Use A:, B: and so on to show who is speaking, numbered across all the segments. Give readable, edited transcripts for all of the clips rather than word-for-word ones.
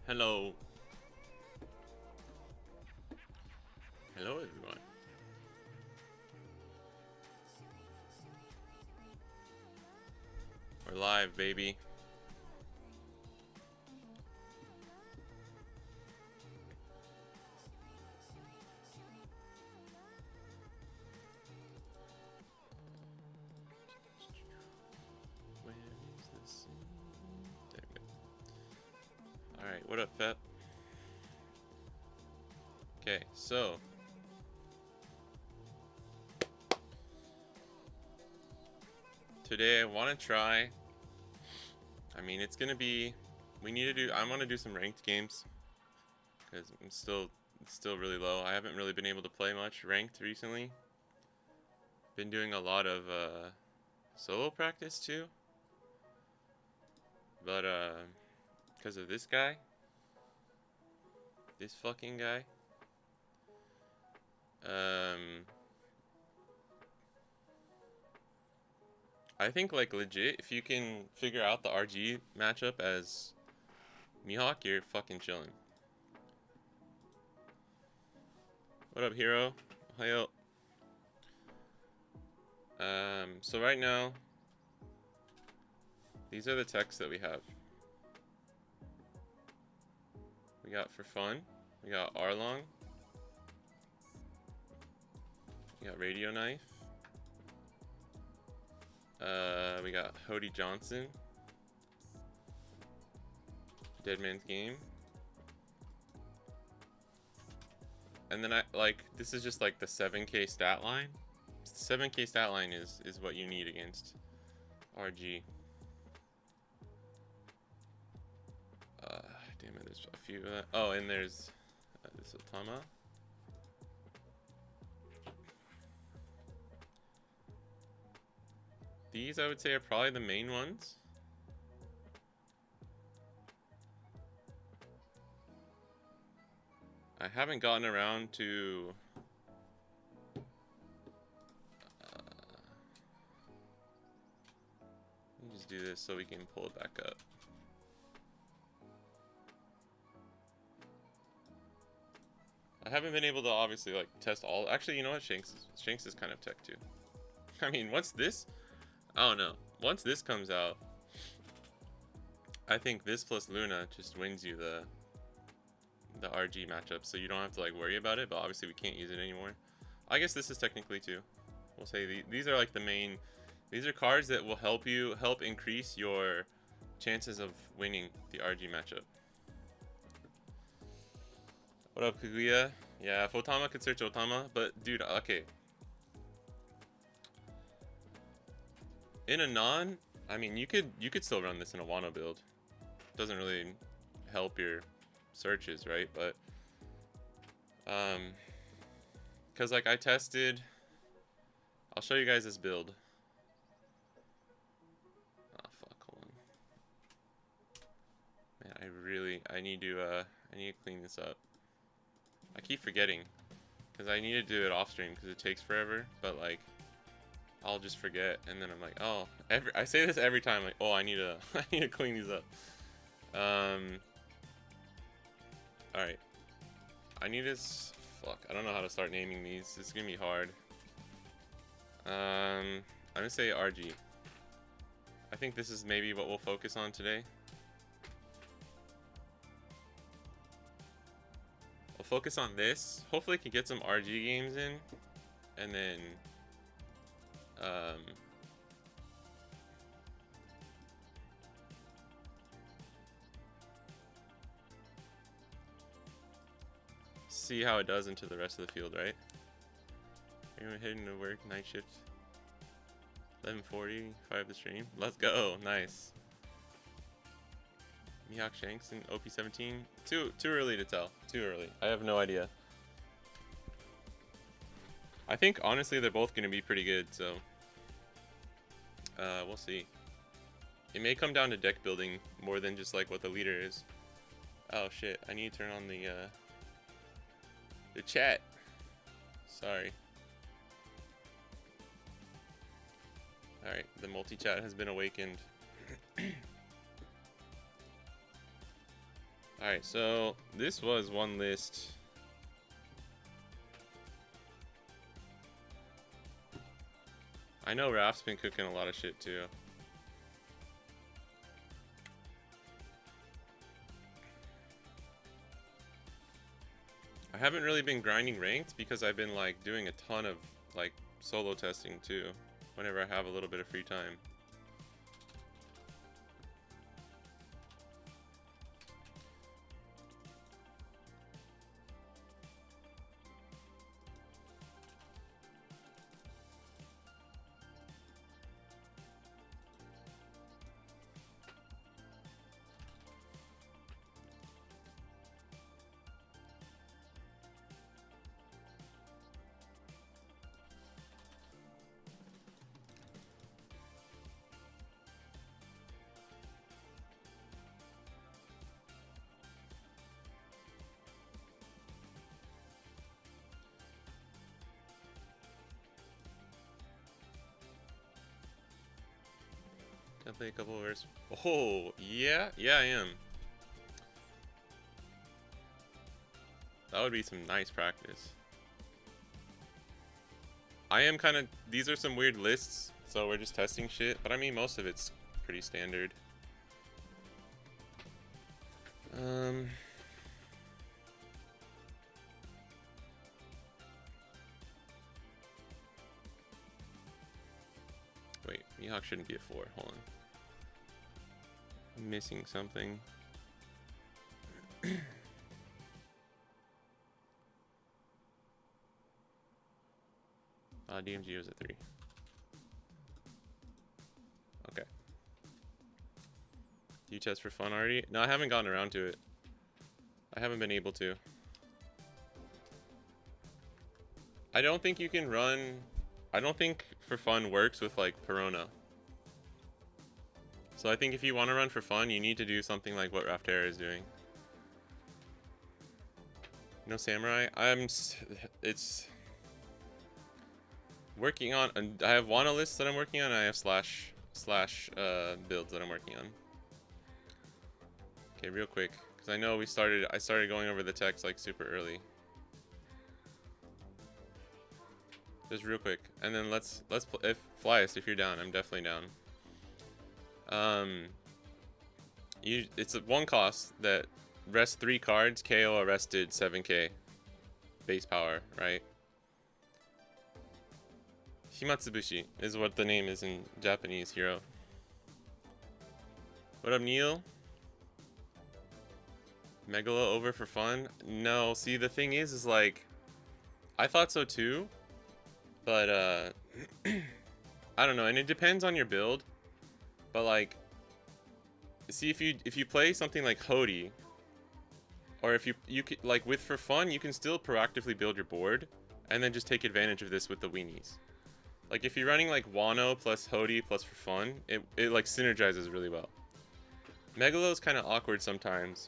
A: Hello. Hello, everyone. We're live, baby. Where is the scene? There we go. Alright, what up, Fep? Okay, so today I want to try. I mean, it's gonna be. I want to do some ranked games because it's still really low. I haven't really been able to play much ranked recently. Been doing a lot of solo practice too, but because of this guy, this fucking guy. I think like legit, if you can figure out the RG matchup as Mihawk, you're fucking chilling. What up, hero? Hiyo. So right now, these are the texts that we have. We got for fun. We got Arlong. We got Radio Knife. We got Hody Johnson. Dead Man's Game. And then this is just like the 7K stat line. The 7K stat line is what you need against RG. Damn it, there's a few of that. Oh, and there's this Otama. These, I would say, are probably the main ones. I haven't gotten around to... let me just do this so we can pull it back up. I haven't been able to obviously like test all. Actually, you know what? Shanks is kind of tech too. I mean, once this, I don't know. Once this comes out, I think this plus Luna just wins you the RG matchup, so you don't have to like worry about it. But obviously, we can't use it anymore. I guess this is technically too. We'll say these are like the main. These are cards that will help increase your chances of winning the RG matchup. What up, Kaguya? Yeah, if Otama could search Otama, but dude, okay. In a non, I mean, you could still run this in a Wano build. Doesn't really help your searches, right? But cause like I tested. I'll show you guys this build. Oh fuck, hold on. Man, I need to clean this up. I keep forgetting, because I need to do it off stream because it takes forever, but like, I'll just forget, and then I'm like, oh, I say this every time, like, oh, I need to clean these up. Alright. I need this, fuck, I don't know how to start naming these, it's gonna be hard. I'm gonna say RG. I think this is maybe what we'll focus on today. I'll focus on this. Hopefully I can get some RG games in. And then see how it does into the rest of the field, right? You're heading to work, night shift. 11:45 the stream. Let's go. Nice. Mihawk Shanks and OP17. Too early to tell. Too early. I have no idea. I think honestly they're both gonna be pretty good, so we'll see. It may come down to deck building more than just like what the leader is. Oh shit, I need to turn on the chat. Sorry. Alright, the multi-chat has been awakened. Alright, so this was one list. I know Raph's been cooking a lot of shit too. I haven't really been grinding ranked because I've been like doing a ton of like solo testing too, whenever I have a little bit of free time. Can I play a couple of verses? Oh, yeah? Yeah, I am. That would be some nice practice. I am kind of... These are some weird lists, so we're just testing shit. But I mean, most of it's pretty standard. Wait, Mihawk shouldn't be a 4. Hold on. I'm missing something. DMG was a 3. Okay. Do you test for fun already? No, I haven't gotten around to it. I haven't been able to. I don't think you can run... I don't think for fun works with like Perona. So I think if you want to run for fun, you need to do something like what Raftera is doing. No Samurai? It's... working on... I have Wana lists that I'm working on, and I have slash builds that I'm working on. Okay, real quick, because I know I started going over the text like super early. Just real quick, and then let's if Flyest, if you're down, I'm definitely down. It's a 1 cost that rest 3 cards, KO arrested 7k base power, right? Himatsubushi is what the name is in Japanese hero. What up, Neil? Megalo over for fun? No, see the thing is like, I thought so too, but I don't know, and it depends on your build. But like, see if you play something like Hody, or if you could, like with for fun, you can still proactively build your board, and then just take advantage of this with the weenies. Like if you're running like Wano plus Hody plus for fun, it like synergizes really well. Megalo is kind of awkward sometimes,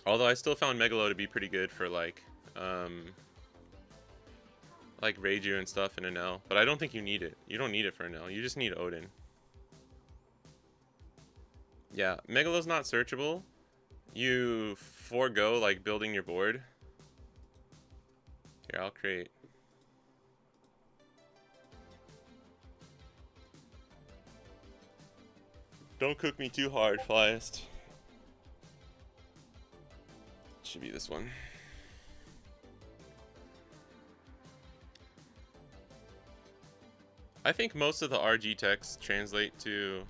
A: although I still found Megalo to be pretty good for like Reiju and stuff in an L. But I don't think you need it. You don't need it for an L. You just need Odin. Yeah, Megalo's not searchable. You forego like building your board. Here, I'll create. Don't cook me too hard, Flyest. Should be this one. I think most of the RG texts translate to...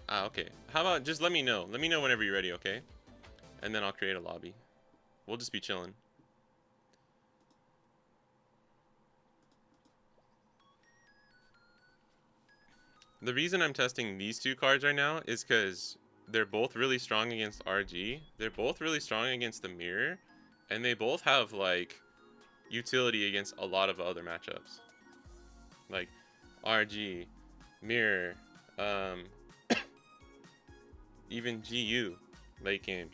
A: Ah, okay. How about just let me know. Let me know whenever you're ready, okay? And then I'll create a lobby. We'll just be chilling. The reason I'm testing these 2 cards right now is because they're both really strong against RG. They're both really strong against the mirror. And they both have, like, utility against a lot of other matchups. Like, RG, mirror, even GU, late game.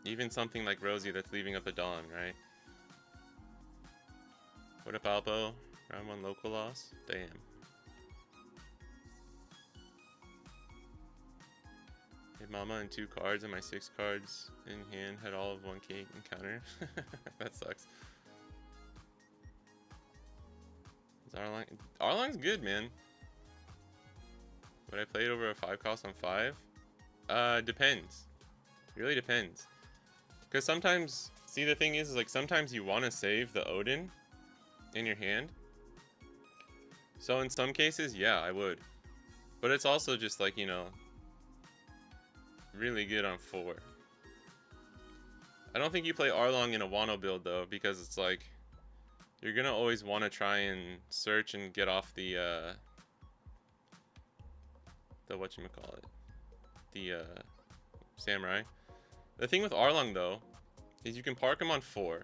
A: Even something like Rosie that's leaving up the Dawn, right? What up, Alpo? Round 1 local loss? Damn. My mama and 2 cards and my 6 cards in hand had all of 1k encounter. That sucks. Arlong's good, man. Would I play it over a 5 cost on 5? Depends. It really depends. Because sometimes, see, the thing is like sometimes you want to save the Odin in your hand. So in some cases, yeah, I would. But it's also just like, you know, really good on 4. I don't think you play Arlong in a Wano build though, because it's like you're gonna always want to try and search and get off the whatchamacallit, the samurai. The thing with Arlong though is you can park him on 4,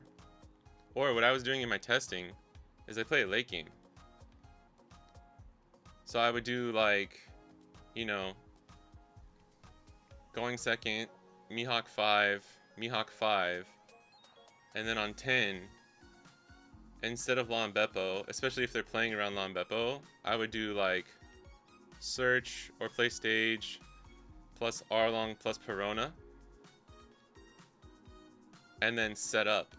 A: or what I was doing in my testing is I play a late game. So I would do like, you know, going second, Mihawk 5, and then on 10, instead of Lan Beppo, especially if they're playing around Lan Beppo, I would do like search or play stage plus Arlong plus Perona, and then set up,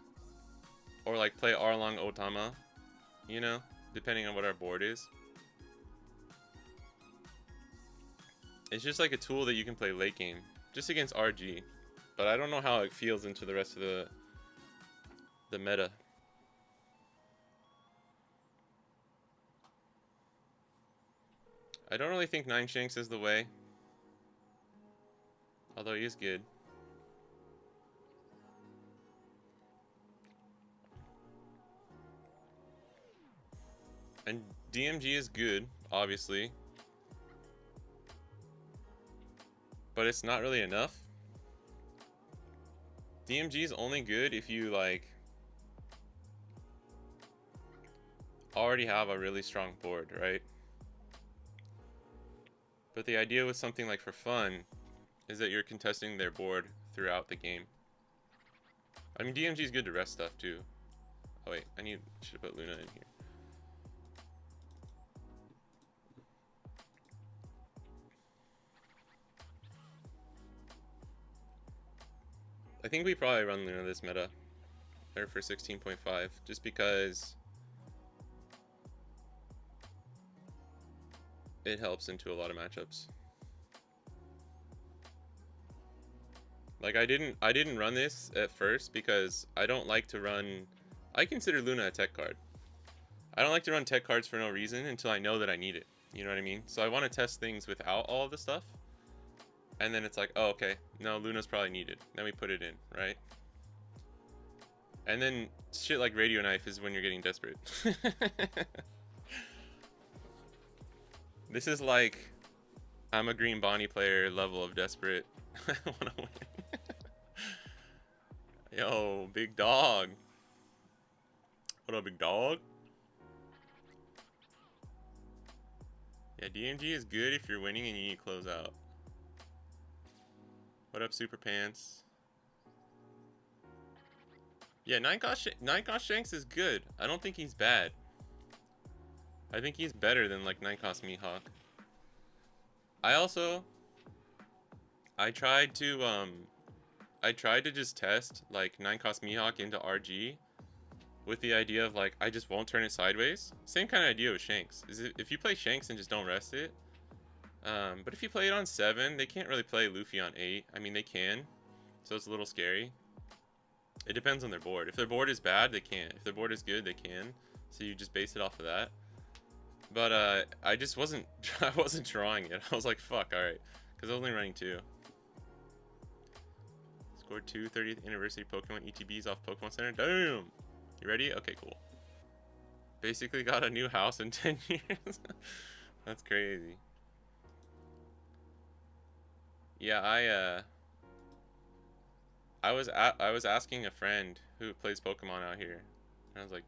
A: or like play Arlong Otama, you know, depending on what our board is. It's just like a tool that you can play late game, just against RG. But I don't know how it feels into the rest of the meta. I don't really think 9 Shanks is the way. Although he is good. And DMG is good, obviously. But it's not really enough. DMG is only good if you like already have a really strong board, right? But the idea with something like for fun is that you're contesting their board throughout the game. I mean, DMG is good to rest stuff too. Oh wait, should have put Luna in here. I think we probably run Luna this meta, or for 16.5, just because it helps into a lot of matchups. Like I didn't run this at first because I don't like to run. I consider Luna a tech card. I don't like to run tech cards for no reason until I know that I need it. You know what I mean? So I want to test things without all of the stuff. And then it's like, oh, okay, no, Luna's probably needed. Then we put it in, right? And then shit like Radio Knife is when you're getting desperate. This is like, I'm a Green Bonnie player level of desperate. I want to win. Yo, big dog. What up, big dog? Yeah, DMG is good if you're winning and you need to close out. What up, Super Pants? Yeah, 9 cost Shanks is good. I don't think he's bad. I think he's better than like 9 cost Mihawk. I tried to just test like 9 cost Mihawk into RG with the idea of like I just won't turn it sideways. Same kind of idea with Shanks. If you play Shanks and just don't rest it. But if you play it on 7, they can't really play Luffy on 8. I mean, they can, so it's a little scary. It depends on their board. If their board is bad, they can't. If their board is good, they can. So you just base it off of that. But I just wasn't drawing it. I was like, fuck, all right, because I was only running 2. Scored 2 30th anniversary Pokemon ETBs off Pokemon Center. Damn. You ready? Okay, cool. Basically got a new house in 10 years. That's crazy. Yeah, I was asking a friend who plays Pokemon out here, and I was like,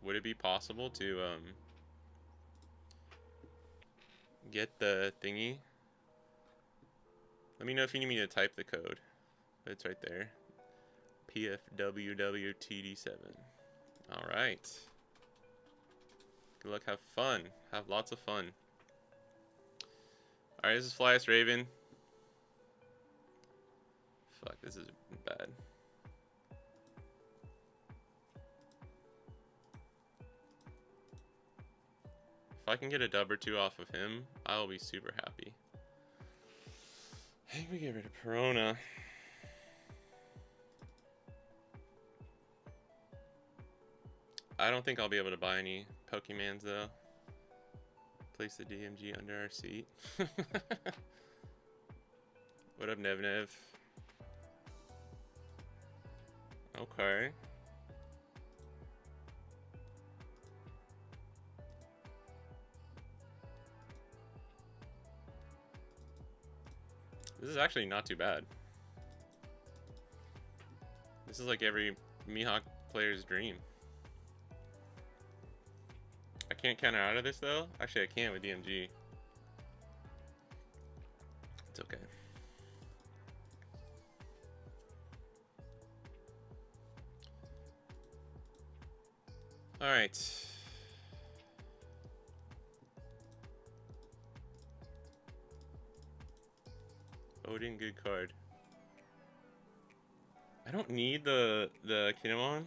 A: would it be possible to get the thingy? Let me know if you need me to type the code. But it's right there. PFWWTD7. All right. Good luck. Have fun. Have lots of fun. All right, this is Flyest Raven. Fuck, this is bad. If I can get a dub or two off of him, I'll be super happy. I think we get rid of Perona. I don't think I'll be able to buy any Pokemans though. Place the DMG under our seat. What up, Nev Nev? Okay. This is actually not too bad. This is like every Mihawk player's dream. I can't counter out of this though. Actually, I can with DMG. It's okay. All right. Odin, good card. I don't need the Kinemon.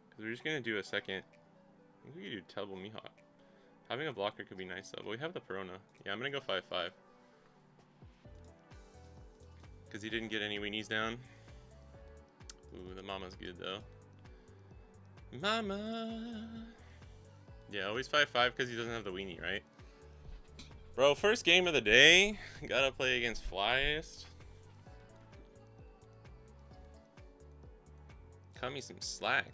A: Because we're just going to do a second. I think we could do Double Mihawk. Having a blocker could be nice though, but we have the Perona. Yeah, I'm going to go 5-5. Because he didn't get any weenies down. Ooh, the Mama's good though. Mama! Yeah, always 5-5 because he doesn't have the weenie, right? Bro, first game of the day. Gotta play against Flyest. Cut me some slack.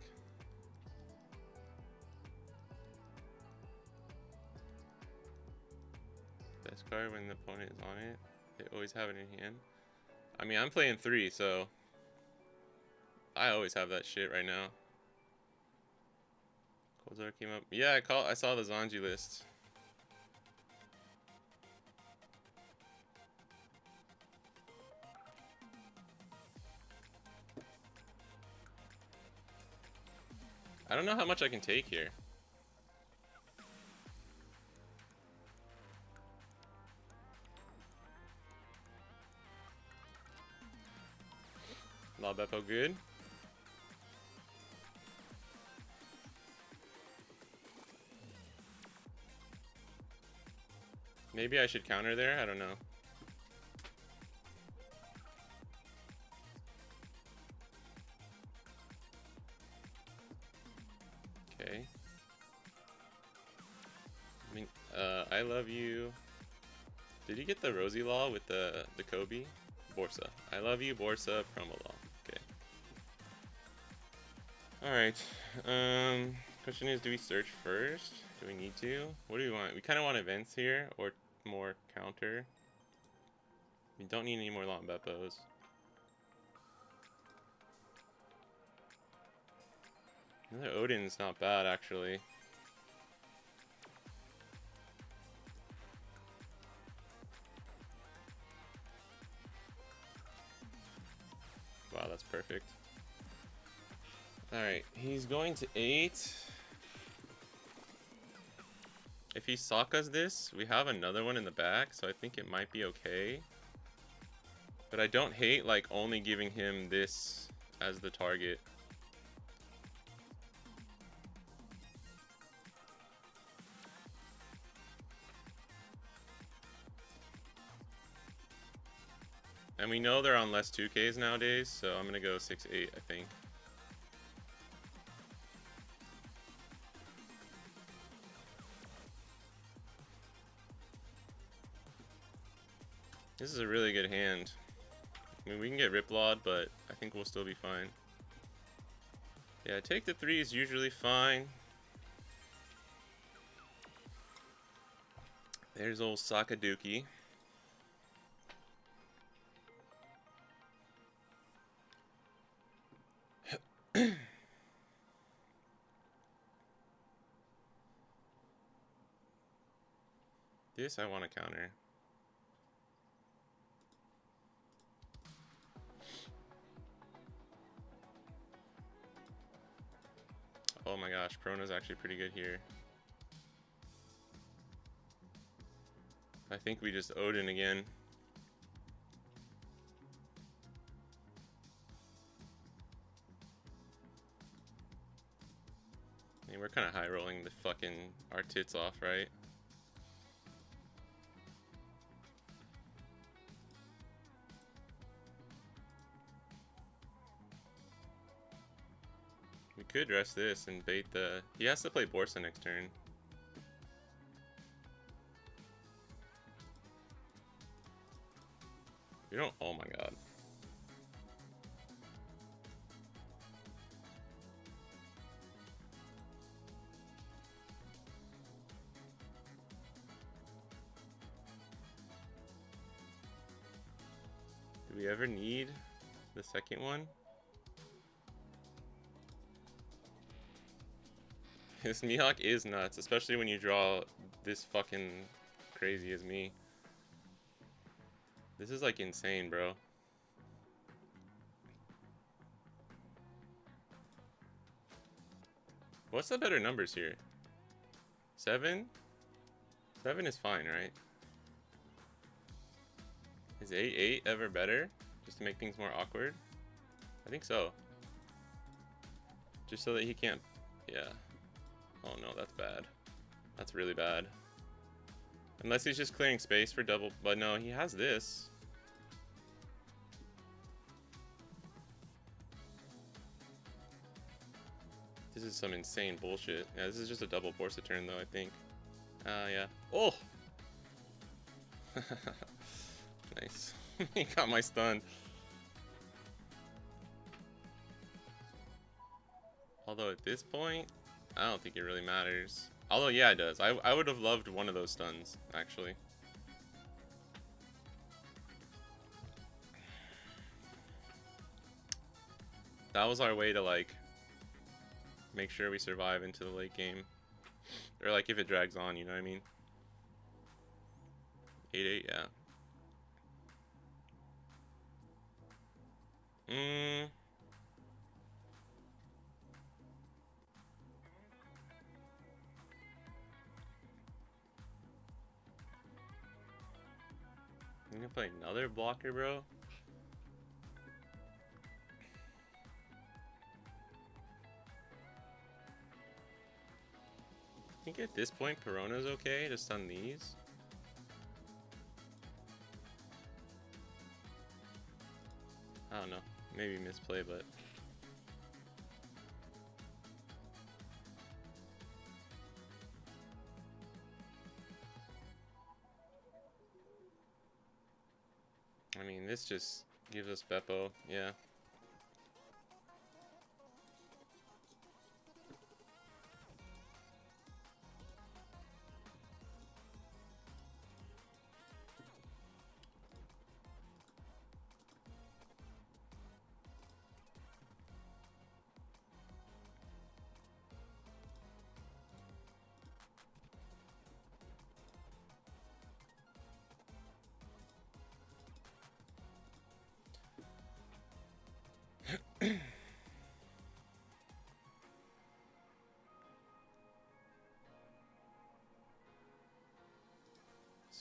A: Best card when the opponent is on it. They always have it in hand. I mean, I'm playing 3, so I always have that shit right now. Coldar came up. Yeah, I saw the Zanji list. I don't know how much I can take here. La Beppo good. Maybe I should counter there, I don't know. Okay. I mean, I love you. Did you get the Rosie Law with the Kobe? Borsa. I love you, Borsa, promo law. Okay. Alright. Question is, do we search first? Do we need to? What do we want? We kind of want events here, or more counter. We don't need any more Long Beppos. Another Odin's not bad, actually. Wow, that's perfect. Alright, he's going to 8. If he Sokka's this, we have another one in the back, so I think it might be okay. But I don't hate, like, only giving him this as the target. And we know they're on less 2Ks nowadays, so I'm gonna go 6-8, I think. This is a really good hand. I mean, we can get Riplawed, but I think we'll still be fine. Yeah, take the 3 is usually fine. There's old Sakaduki. This I want to counter. Oh my gosh, Perona's actually pretty good here. I think we just Odin again. I mean, we're kind of high rolling the fucking our tits off, right? We could rest this and bait the... He has to play Borsa next turn. You don't... Oh my god. Do we ever need the second one? This Mihawk is nuts, especially when you draw this fucking crazy as me. This is like insane, bro. What's the better numbers here? 7? 7 is fine, right? Is 8 ever better? Just to make things more awkward? I think so. Just so that he can't... Yeah. Oh no, that's bad. That's really bad. Unless he's just clearing space for double... But no, he has this. This is some insane bullshit. Yeah, this is just a double Borsa turn though, I think. Yeah. Oh! Nice. He got my stun. Although at this point, I don't think it really matters. Although, yeah, it does. I would have loved one of those stuns, actually. That was our way to, like, make sure we survive into the late game. Or, like, if it drags on, you know what I mean? 8-8, yeah. You gonna play another blocker, bro? I think at this point, Perona's okay to stun these. I don't know. Maybe misplay, but... I mean, this just gives us Beppo, yeah.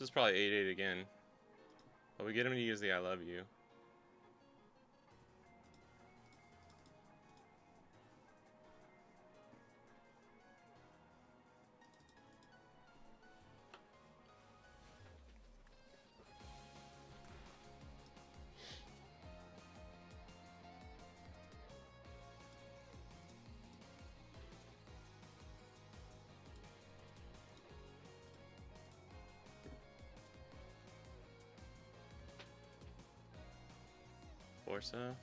A: This is probably 8-8 again. But we get him to use the I love you. Borsa.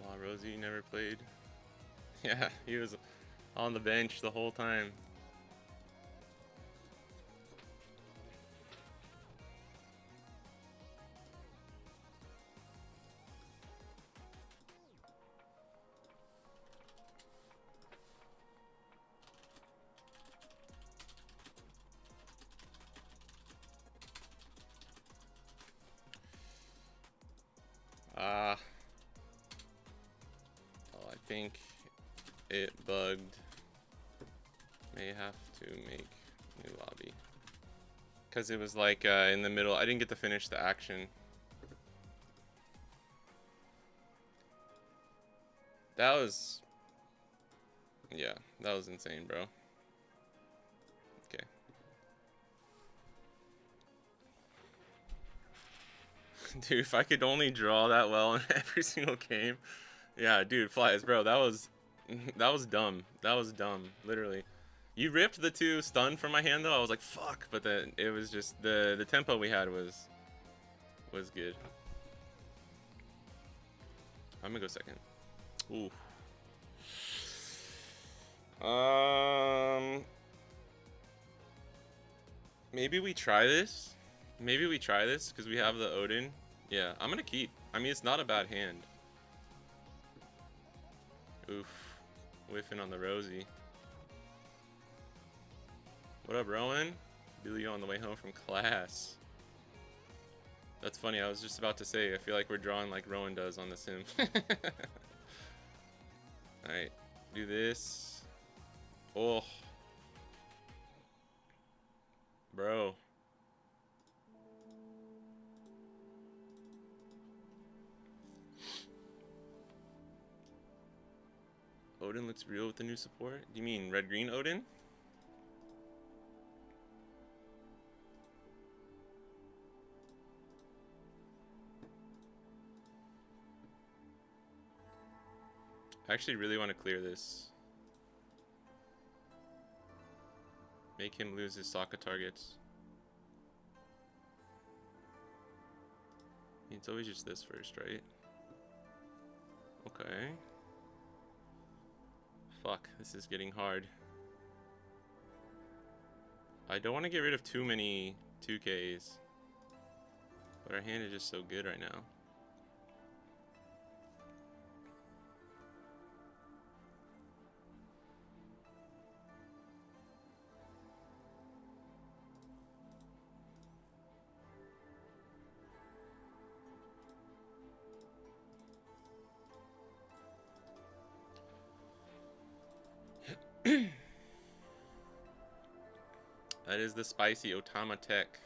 A: Wow, Rosie never played. Yeah, he was on the bench the whole time. Oh, I think it bugged. May have to make new lobby. Because it was like in the middle. I didn't get to finish the action. That was... Yeah, that was insane, bro. Okay. Dude, if I could only draw that well in every single game. Yeah, dude, flies, bro. That was dumb. That was dumb, literally. You ripped the 2 stun from my hand though. I was like, fuck, but then it was just the tempo we had was good. I'm gonna go second. Ooh. Maybe we try this. Maybe we try this because we have the Odin. Yeah, I'm gonna keep. I mean, it's not a bad hand. Oof. Whiffing on the Rosie. What up, Rowan? Billy on the way home from class. That's funny. I was just about to say, I feel like we're drawing like Rowan does on the sim. Alright. Do this. Oh. Bro. Odin looks real with the new support? Do you mean red-green Odin? I actually really want to clear this. Make him lose his Sokka targets. It's always just this first, right? Okay. Fuck, this is getting hard. I don't want to get rid of too many 2Ks. But our hand is just so good right now. That is the spicy Otama tech.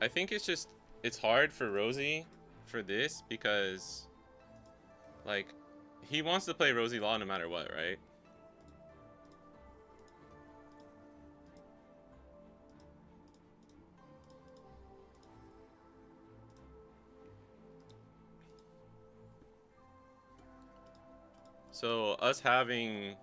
A: I think it's hard for Rosie for this because, like, he wants to play Rosie Law no matter what, right? So us having,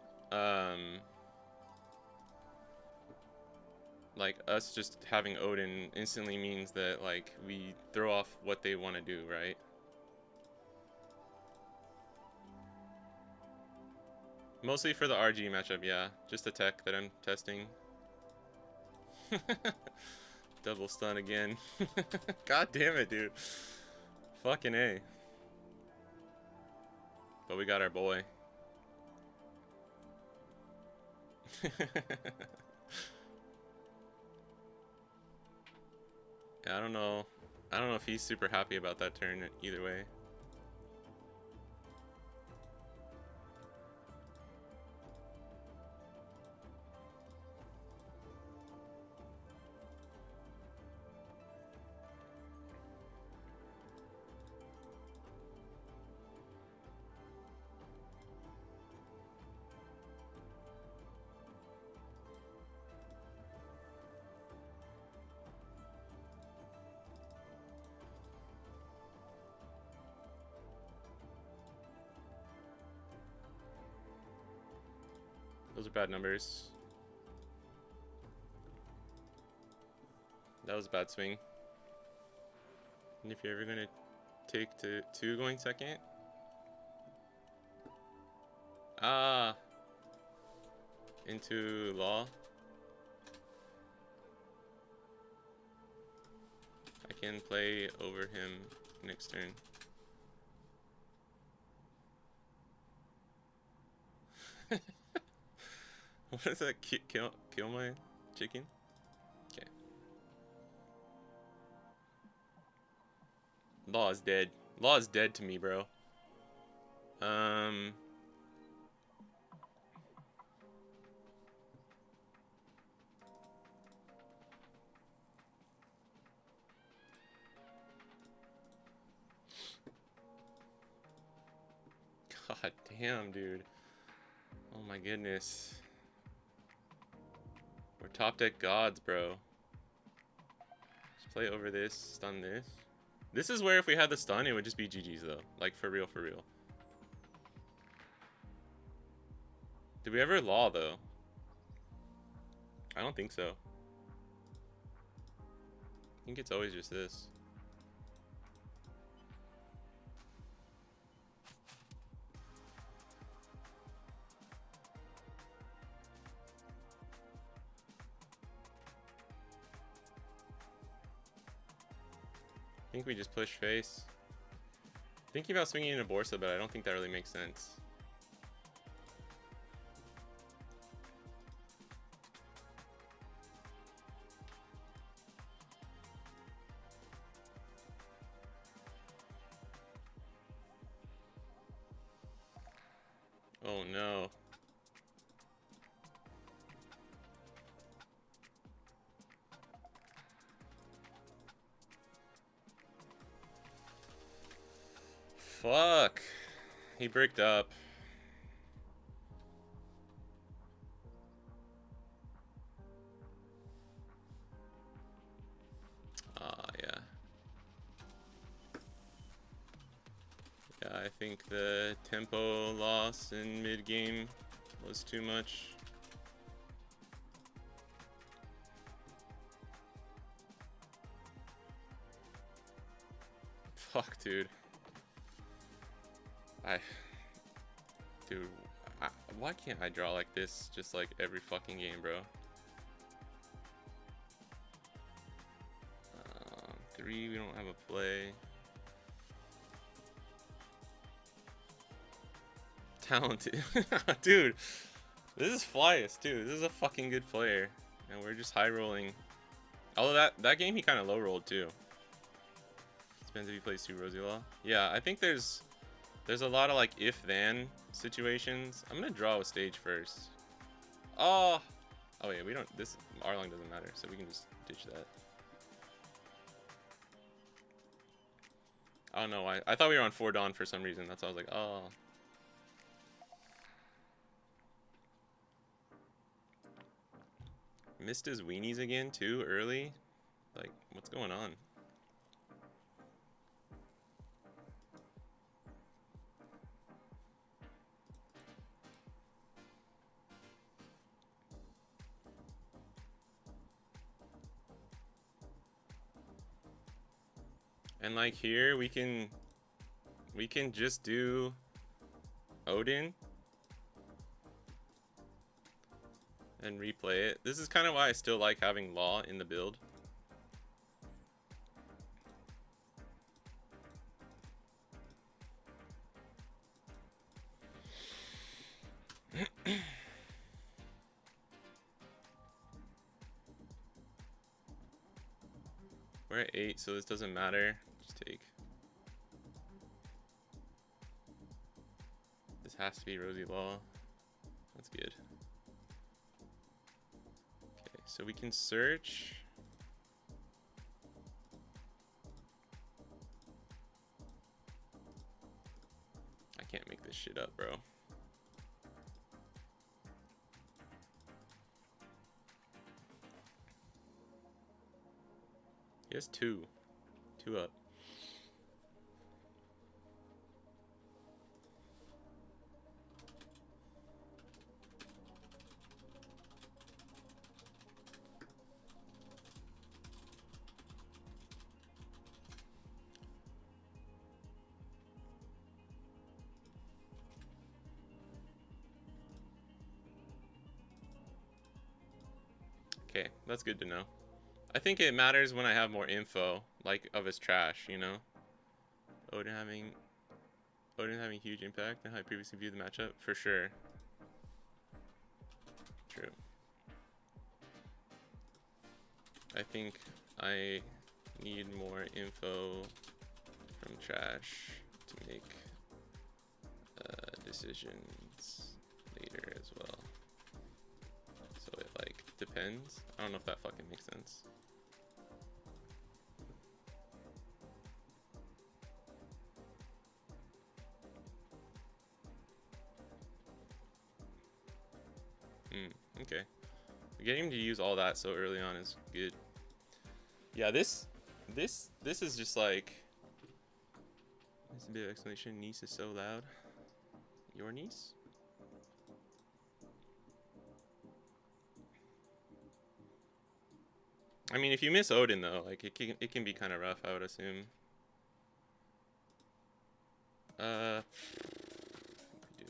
A: like, us just having Odin instantly means that, like, we throw off what they want to do, right? Mostly for the RG matchup, yeah. Just the tech that I'm testing. Double stun again. God damn it, dude. Fucking A. But we got our boy. Yeah, I don't know if he's super happy about that turn either way. Those are bad numbers. That was a bad swing. And if you're ever gonna take to 2 going second. Ah. Into Law. I can play over him next turn. What does that kill my chicken? Okay. Law is dead. Law is dead to me, bro. God damn, dude. Oh my goodness. We're top deck gods, bro. Just play over this, stun this. This is where if we had the stun, it would just be GG's though. Like, for real, for real. Did we ever law though? I don't think so. I think it's always just this. I think we just push face. Thinking about swinging into Borsa, but I don't think that really makes sense. Oh no. Fuck. He bricked up. Yeah. Yeah, I think the tempo loss in mid-game was too much. Fuck, dude. Dude, why can't I draw like this just like every fucking game, bro? 3, we don't have a play. Talented. Dude, this is Flyest too. This is a fucking good player. And we're just high rolling. Although that game he kind of low rolled too. Depends if he plays 2 Rosy Law. Yeah, I think there's a lot of like if-then situations. I'm gonna draw a stage first. Oh yeah, we don't, this Arlong doesn't matter, so we can just ditch that. I don't know why. I thought we were on 4 Dawn for some reason. That's why I was like, oh. Missed his weenies again too early. Like, what's going on? And like here, we can just do Odin and replay it. This is kind of why I still like having Law in the build. We're at 8, so this doesn't matter. Just take. This has to be Rosy Law. That's good. Okay, so we can search. I can't make this shit up, bro. He has 2 up. Okay, that's good to know. I think it matters when I have more info, like of his trash, you know? Odin having huge impact on how I previously viewed the matchup? For sure. True. I think I need more info from trash to make decisions later as well. So it like depends. I don't know if that fucking makes sense. Okay. Getting him to use all that so early on is good. Yeah, this is just like. There's a bit of explanation. Niece is so loud. Your niece? I mean, if you miss Odin though, like it can be kind of rough, I would assume. Do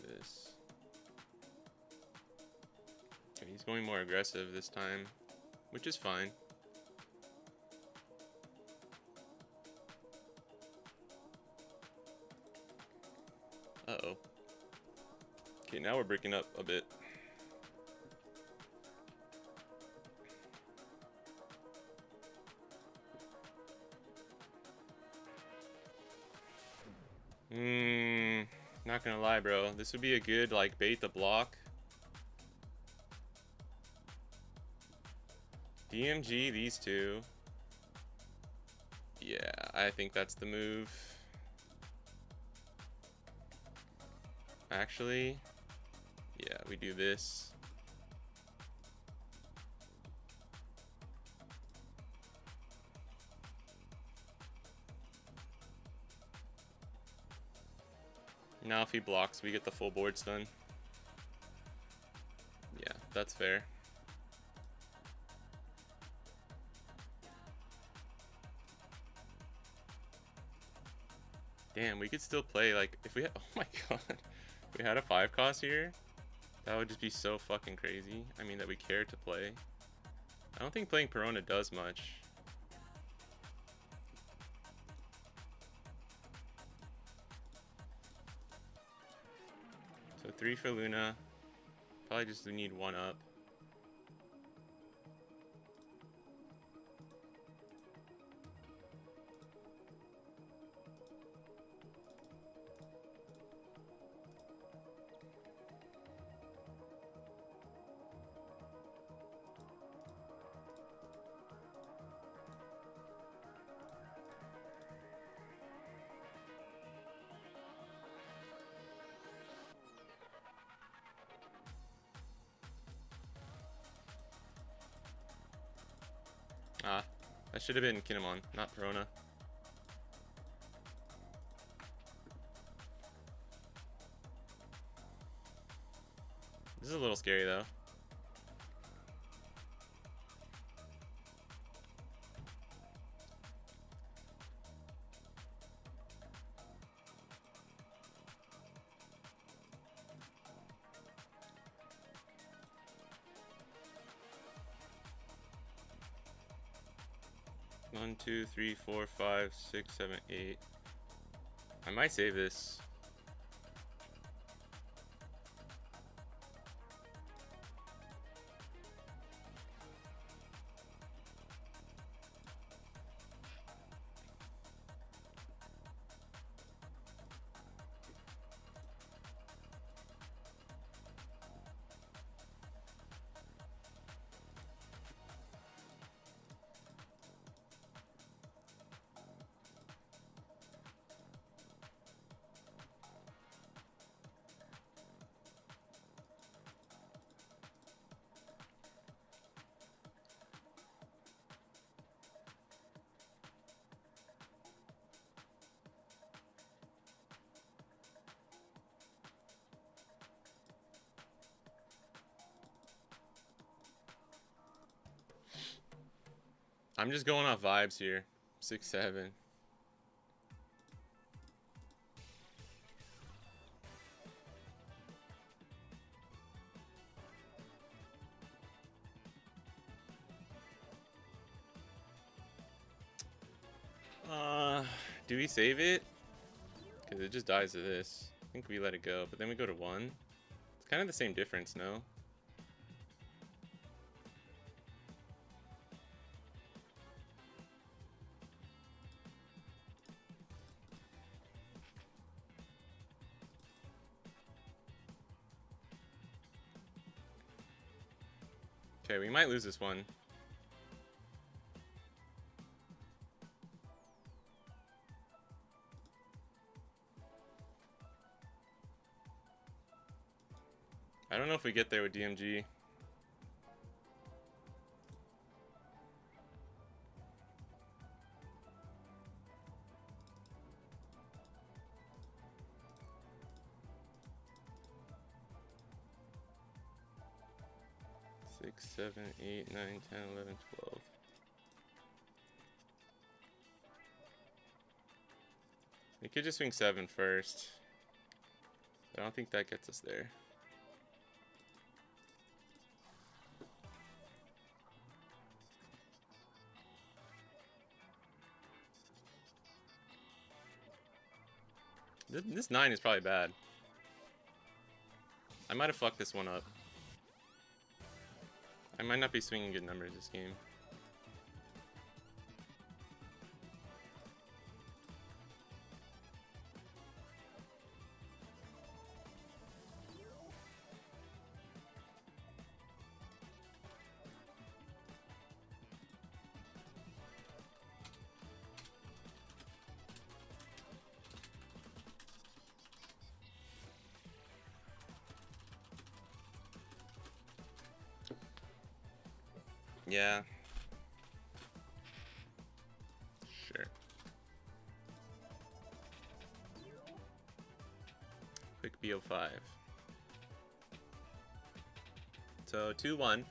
A: this. Okay, he's going more aggressive this time, which is fine. Uh-oh. Okay, now we're breaking up a bit. Not gonna lie, bro. This would be a good, like, bait the block. DMG these two. Yeah, I think that's the move. Actually, yeah, we do this. Now if he blocks, we get the full board stun. Yeah, that's fair. Damn, we could still play, like, if we had, oh my god. If we had a 5 cost here, that would just be so fucking crazy. I mean, that we care to play. I don't think playing Perona does much. So 3 for Luna. Probably just need 1 up. Ah, that should have been Kinemon, not Perona. This is a little scary though. One, 2, 3, 4, 5, 6, 7, 8. I might save this. I'm just going off vibes here. 6, 7. Do we save it? Because it just dies to this. I think we let it go, but then we go to 1. It's kind of the same difference, no? Okay, we might lose this one. I don't know if we get there with DMG. 6, 7, 8, 9, 10, 11, 12. We could just swing 7 first. I don't think that gets us there. This 9 is probably bad. I might have fucked this one up. I might not be swinging good numbers this game. Yeah. Sure. Quick BO5. So 2-1.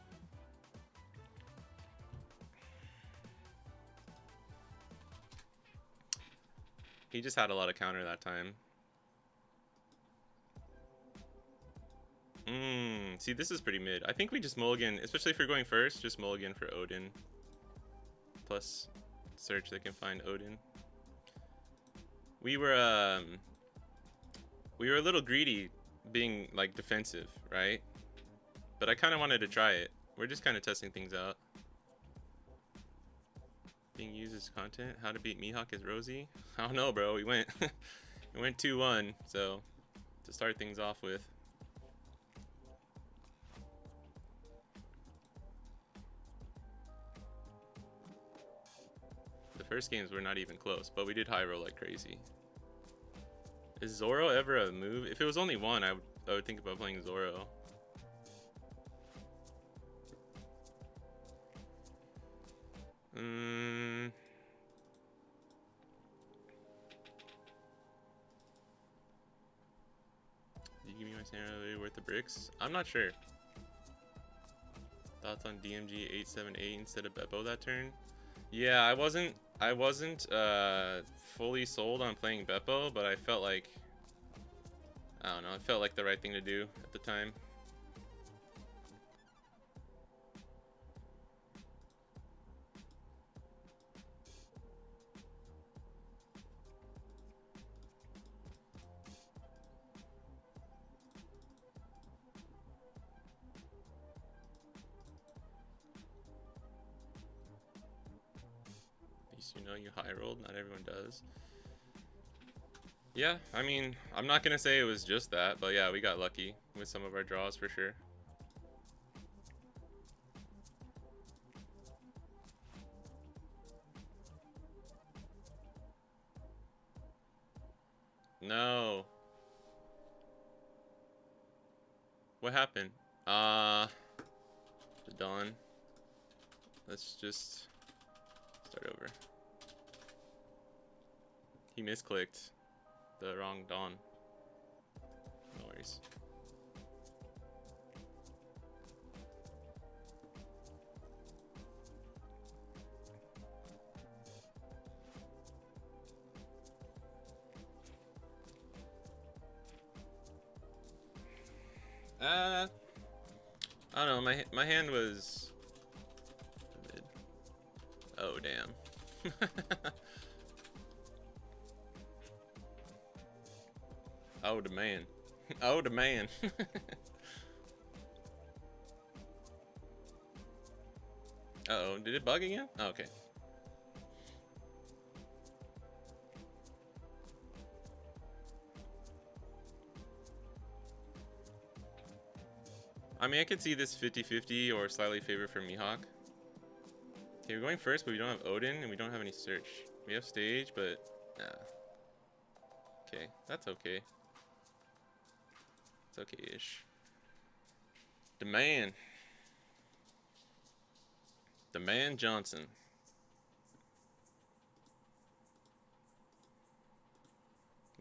A: He just had a lot of counter that time. See, this is pretty mid. I think we just mulligan, especially if you're going first, just mulligan for Odin. Plus search that can find Odin. We were a little greedy being like defensive, right? But I kind of wanted to try it. We're just kind of testing things out. Being used as content. How to beat Mihawk as Rosie? I don't know, bro. We went 2-1, so to start things off with. The first games were not even close, but we did high roll like crazy. Is Zoro ever a move? If it was only one, I would think about playing Zoro. Did you give me my scenario worth the bricks? I'm not sure. Thoughts on DMG 878 instead of Beppo that turn? Yeah, I wasn't fully sold on playing Beppo, but I felt like, I don't know, it felt like the right thing to do at the time. At least you know you high rolled, not everyone does. Yeah, I mean, I'm not gonna say it was just that, but yeah, we got lucky with some of our draws for sure. No. What happened? The dawn. Let's just start over. He misclicked the wrong dawn. No worries. I don't know. My hand was. Oh damn. Oh the man. Oh the man. Uh-oh, did it bug again? Oh, okay. I mean, I could see this 50-50 or slightly favor for Mihawk. Okay, we're going first, but we don't have Odin, and we don't have any search. We have stage, but nah. Okay, that's okay. It's okay-ish. The man Johnson.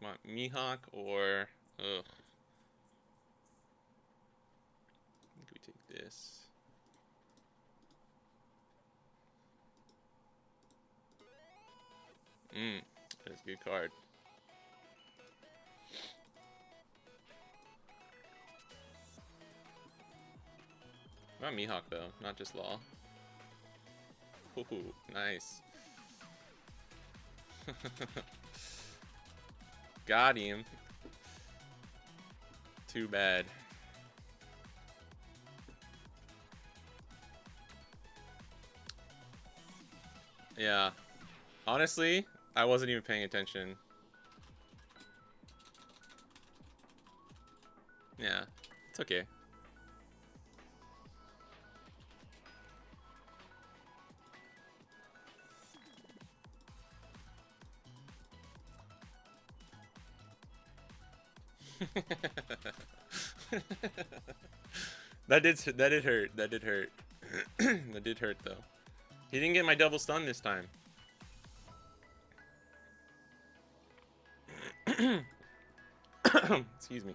A: Want Mihawk or ugh. I think we take this. That's a good card. Not Mihawk though, not just Law. Ooh, nice. Got him. Too bad. Yeah. Honestly, I wasn't even paying attention. Yeah, it's okay. That did hurt. That did hurt. That did hurt though. He didn't get my double stun this time. Excuse me.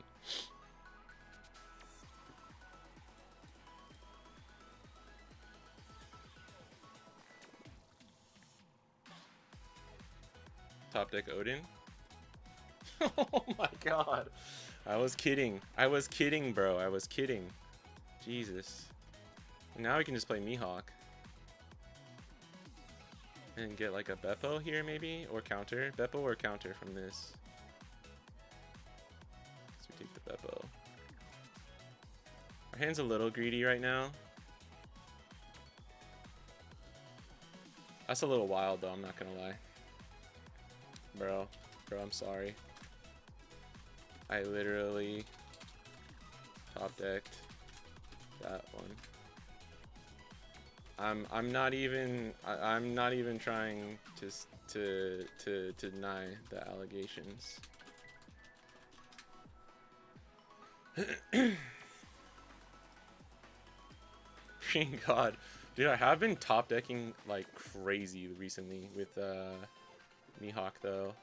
A: Top deck Odin. Oh my god. I was kidding. I was kidding, bro. I was kidding. Jesus. Now we can just play Mihawk. And get like a Beppo here maybe? Or counter. Beppo or counter from this. So we take the Beppo. Our hand's a little greedy right now. That's a little wild though, I'm not gonna lie. Bro, I'm sorry. I literally top decked that one. I'm not even trying to deny the allegations. God, dude, I have been top decking like crazy recently with Mihawk though.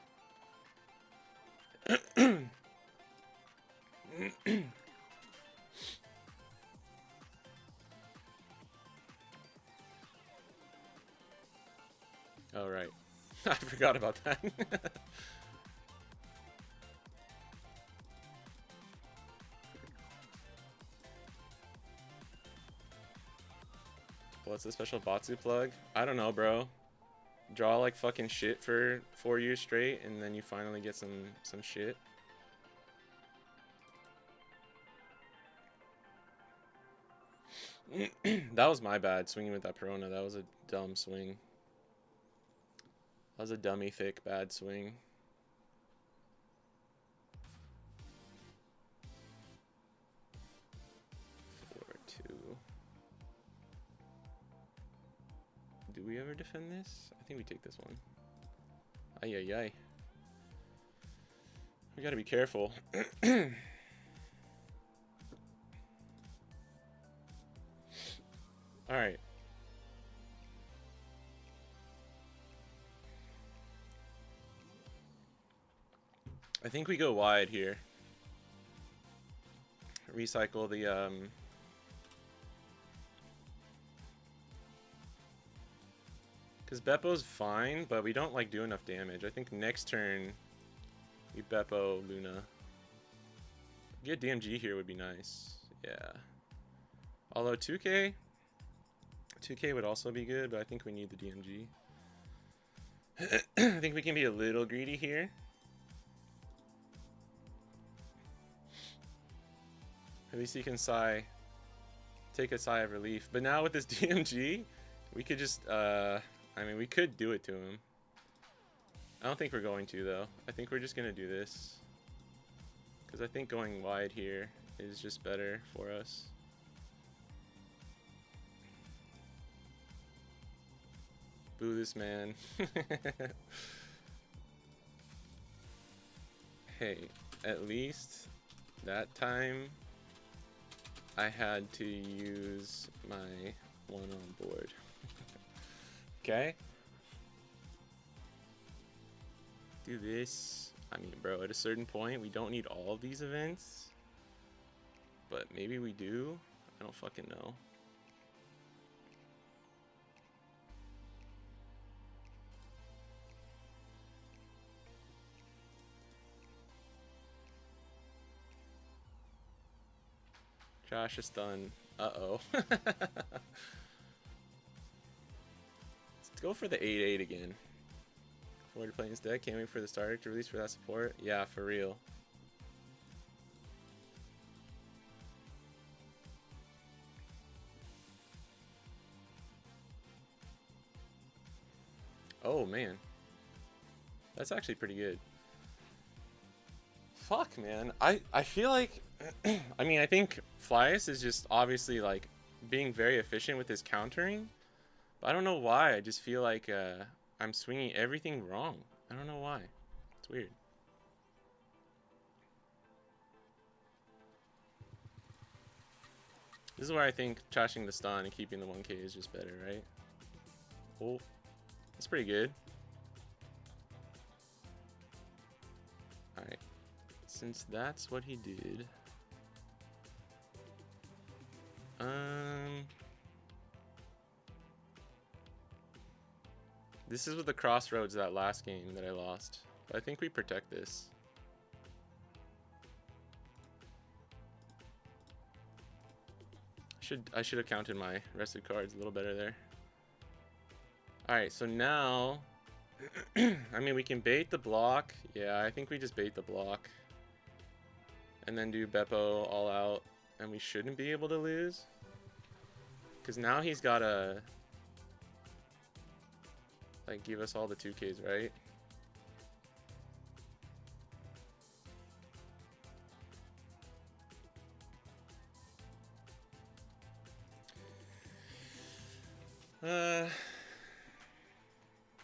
A: Oh right, I forgot about that. What's the special Batsu plug? I don't know, bro. Draw like fucking shit for 4 years straight, and then you finally get some shit. That was my bad, swinging with that Perona. That was a dumb swing. That was a dummy thick bad swing. Do we ever defend this? I think we take this one. Ay, ay, ay. We gotta be careful. Alright. I think we go wide here. Recycle the, because Beppo's fine, but we don't like do enough damage. I think next turn we Beppo Luna. Get DMG here would be nice. Yeah. Although 2K would also be good, but I think we need the DMG. I think we can be a little greedy here. At least he can take a sigh of relief. But now with this DMG, we could just, I mean, we could do it to him. I don't think we're going to, though. I think we're just going to do this. Because I think going wide here is just better for us. Boo this man. Hey, at least that time I had to use my one on board. Okay? Do this. I mean, bro, at a certain point, we don't need all of these events. But maybe we do. I don't fucking know. Trash a stun. Uh-oh. Let's go for the 8-8 again. Forward to playing this deck. Can't wait for the starter to release for that support. Yeah, for real. Oh, man. That's actually pretty good. Fuck, man. I feel like... I mean, I think Flyus is just obviously, like, being very efficient with his countering. But I don't know why. I just feel like I'm swinging everything wrong. I don't know why. It's weird. This is where I think trashing the stun and keeping the 1k is just better, right? Oh, that's pretty good. Alright. Since that's what he did... This is with the crossroads that last game that I lost. But I think we protect this. I should have counted my rested cards a little better there. Alright, so now... I mean, we can bait the block. Yeah, I think we just bait the block. And then do Beppo all out. And we shouldn't be able to lose. Because now he's got to... like, give us all the 2Ks, right?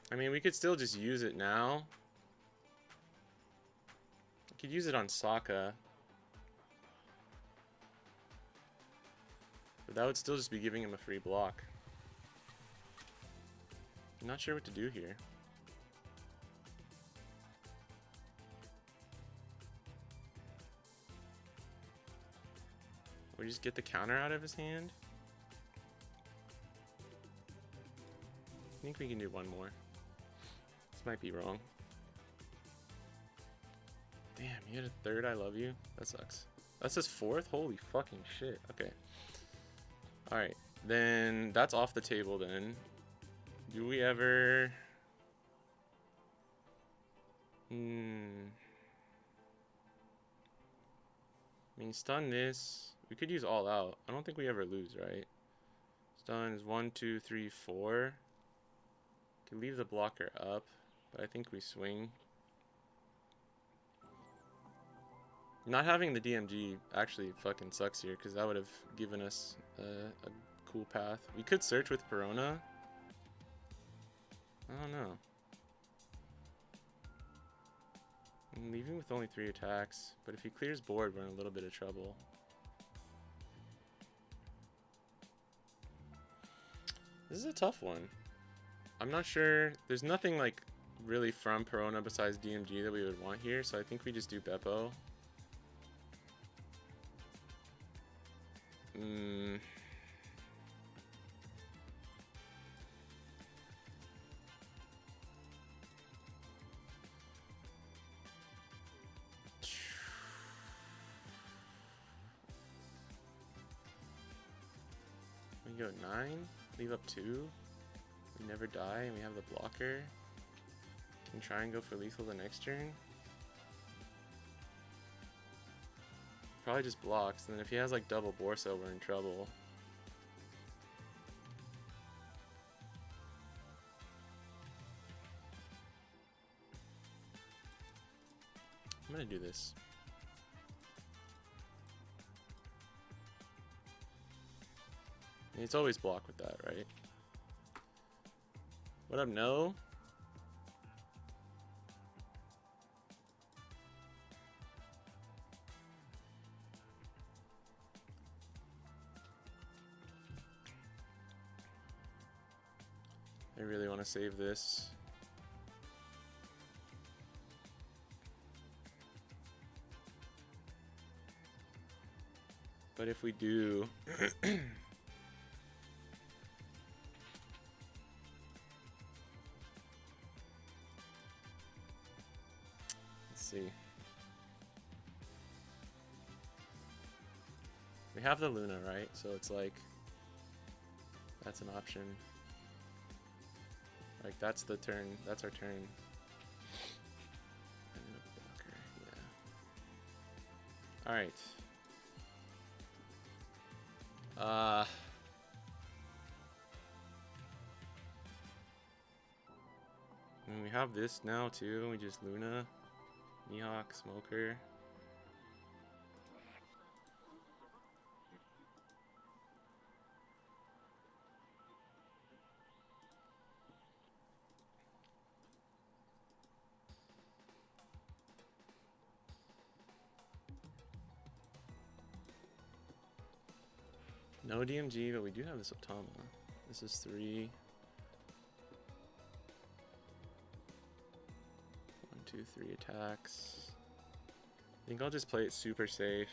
A: I mean, we could still just use it now. I could use it on Sokka. But that would still just be giving him a free block. I'm not sure what to do here. We just get the counter out of his hand? I think we can do one more. This might be wrong. Damn, he had a third I love you? That sucks. That's his fourth? Holy fucking shit. Okay. Alright. Then that's off the table then. Do we ever... I mean, stun this. We could use all out. I don't think we ever lose, right? Stun is 1, 2, 3, 4. Could leave the blocker up, but I think we swing. Not having the DMG actually fucking sucks here, because that would have given us a cool path. We could search with Perona. I don't know. I'm leaving with only 3 attacks, but if he clears board, we're in a little bit of trouble. This is a tough one. I'm not sure. There's nothing like really from Perona besides DMG that we would want here, so I think we just do Beppo. We go 9, leave up 2. We never die, and we have the blocker. Can try and go for lethal the next turn. Probably just blocks, and then if he has like double Borso, we're in trouble. I'm gonna do this. And it's always block with that, right? What up, no? I really want to save this. But if we do... Let's see. We have the Luna, right? So it's like, that's an option. Like, that's the turn. That's our turn. And then a blocker, yeah. Alright. And we have this now too. We just Luna, Mihawk, Smoker. No DMG, but we do have this Otama. This is 3. 1, 2, 3 attacks. I think I'll just play it super safe.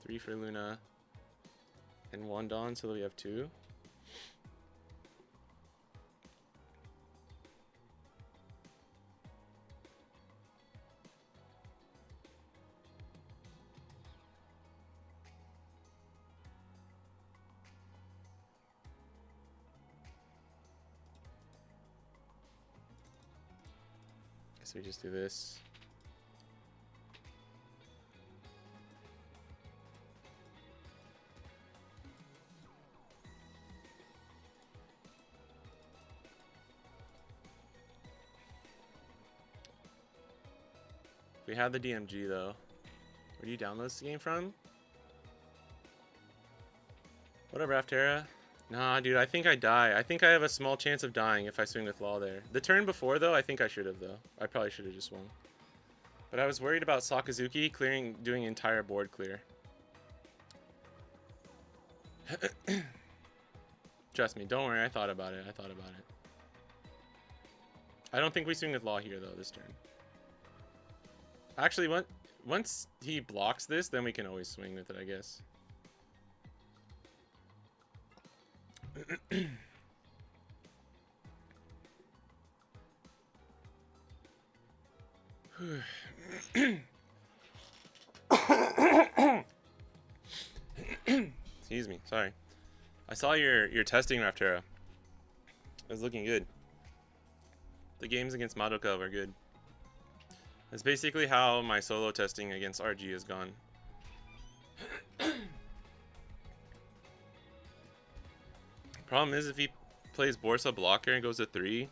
A: Three for Luna. And 1 Dawn, so that we have 2. So we just do this. We have the DMG though. Where do you download this game from? What up, Raftera? Nah, dude, I think I die. I think I have a small chance of dying if I swing with Law there. The turn before, though, I think I should have, though. I probably should have just swung. But I was worried about Sakazuki doing entire board clear. Trust me, don't worry, I thought about it. I don't think we swing with Law here, though, this turn. Actually, once he blocks this, then we can always swing with it, I guess. Excuse me, sorry. I saw your testing, Raptera. It was looking good. The games against Madoka were good. That's basically how my solo testing against RG has gone. Problem is, if he plays Borsa blocker and goes to 3,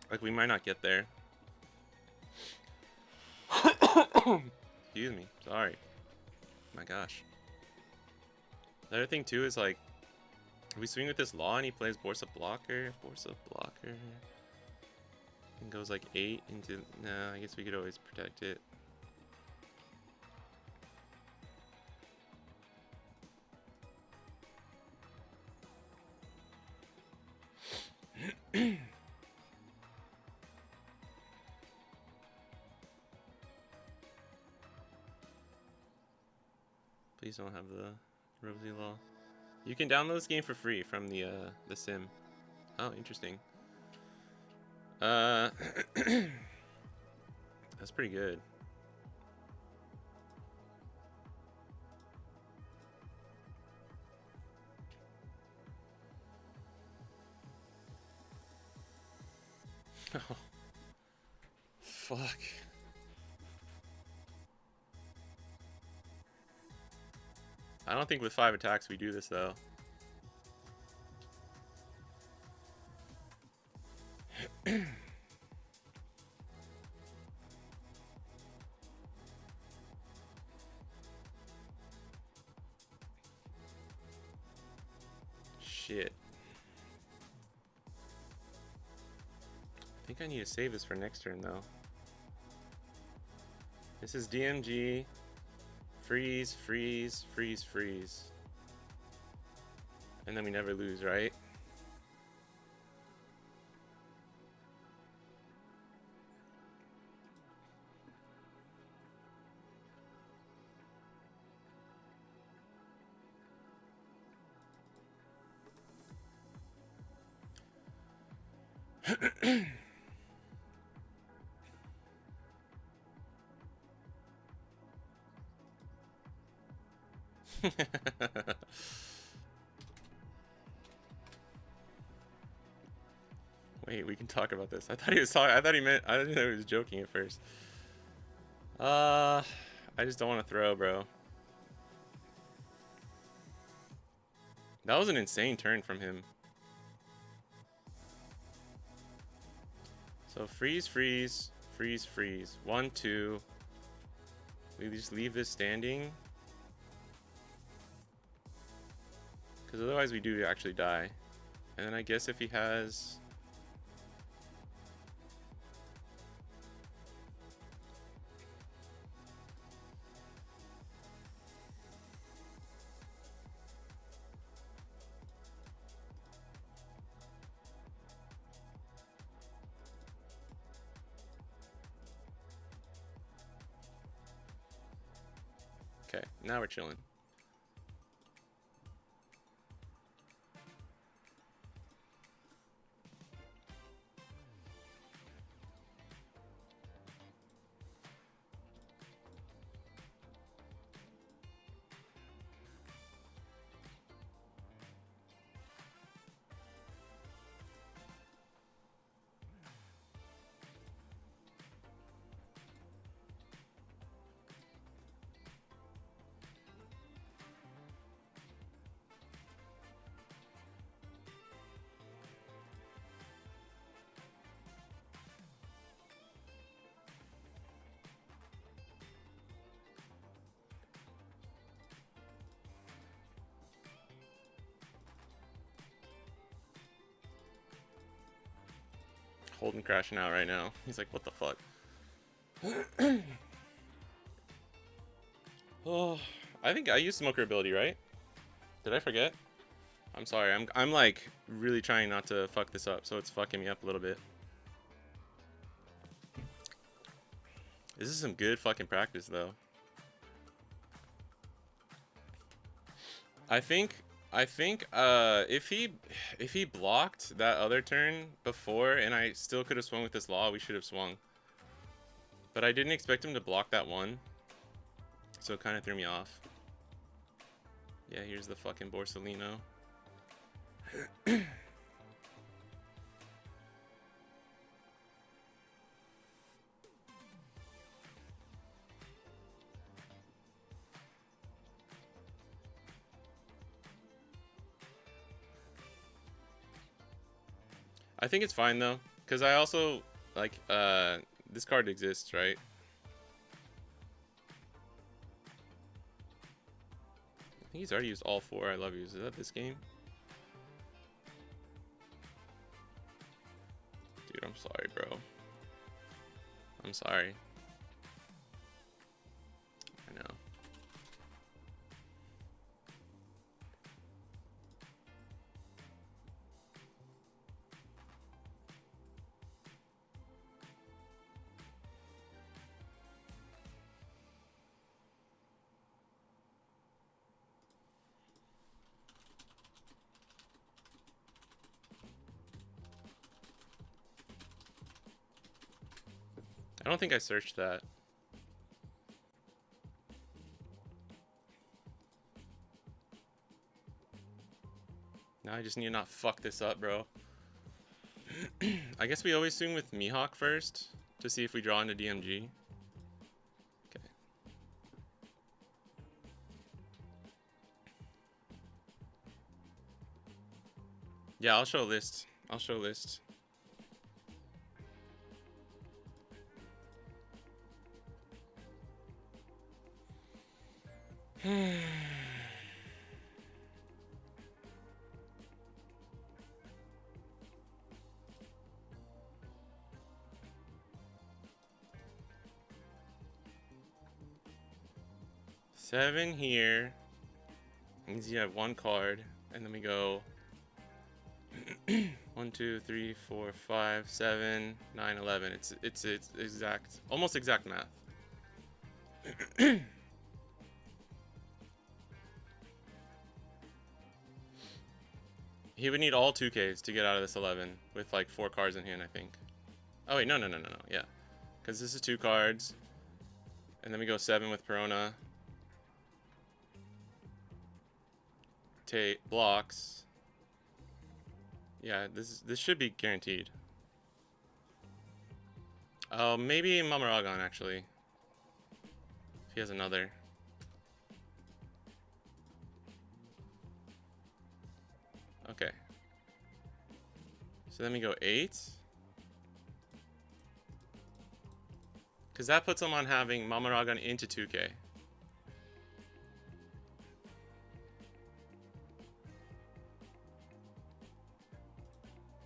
A: like, we might not get there. Excuse me, sorry. My gosh. The other thing too is, like, if we swing with this Law and he plays Borsa blocker, and goes like 8 into, nah, I guess we could always protect it. Please don't have the Rosie Law. You can download this game for free from the sim. Oh, interesting. That's pretty good. Oh, fuck. I don't think with 5 attacks we do this though. Shit. I think I need to save this for next turn though. This is DMG. Freeze, freeze, freeze, freeze. And then we never lose, right? Wait, we can talk about this. I thought he was talking. I thought he meant. I didn't know he was joking at first. I just don't want to throw, bro. That was an insane turn from him. So freeze, freeze, freeze, freeze. 1, 2. We just leave this standing. Because otherwise we do actually die. And then I guess if he has... Okay, now we're chilling. Holden crashing out right now. He's like, what the fuck? Oh, I think I used smoker ability, right? Did I forget? I'm sorry. I'm like really trying not to fuck this up, so it's fucking me up a little bit. This is some good fucking practice though. I think if he blocked that other turn before and I still could have swung with this law, we should have swung. But I didn't expect him to block that one. So it kind of threw me off. Yeah, here's the fucking Borsellino. I think it's fine though, because I also like this card exists, right? I think he's already used all 4 I love yous. Is that this game? Dude, I'm sorry, bro. I'm sorry. I know. I don't think I searched that. Now I just need to not fuck this up, bro. I guess we always swing with Mihawk first to see if we draw into DMG. Okay. Yeah, I'll show a list. I'll show a list. Seven here. Means you have 1 card, and then we go 1, 2, 3, 4, 5, 7, 9, 11. It's exact, almost exact math. He would need all 2Ks to get out of this 11 with like 4 cards in hand, I think. Oh wait, no. Yeah, because this is 2 cards, and then we go 7 with Perona. Take blocks. Yeah, this should be guaranteed. Oh, maybe Mamaragon actually. If he has another. Okay. So then we go 8. Because that puts him on having Mamaragon into 2K.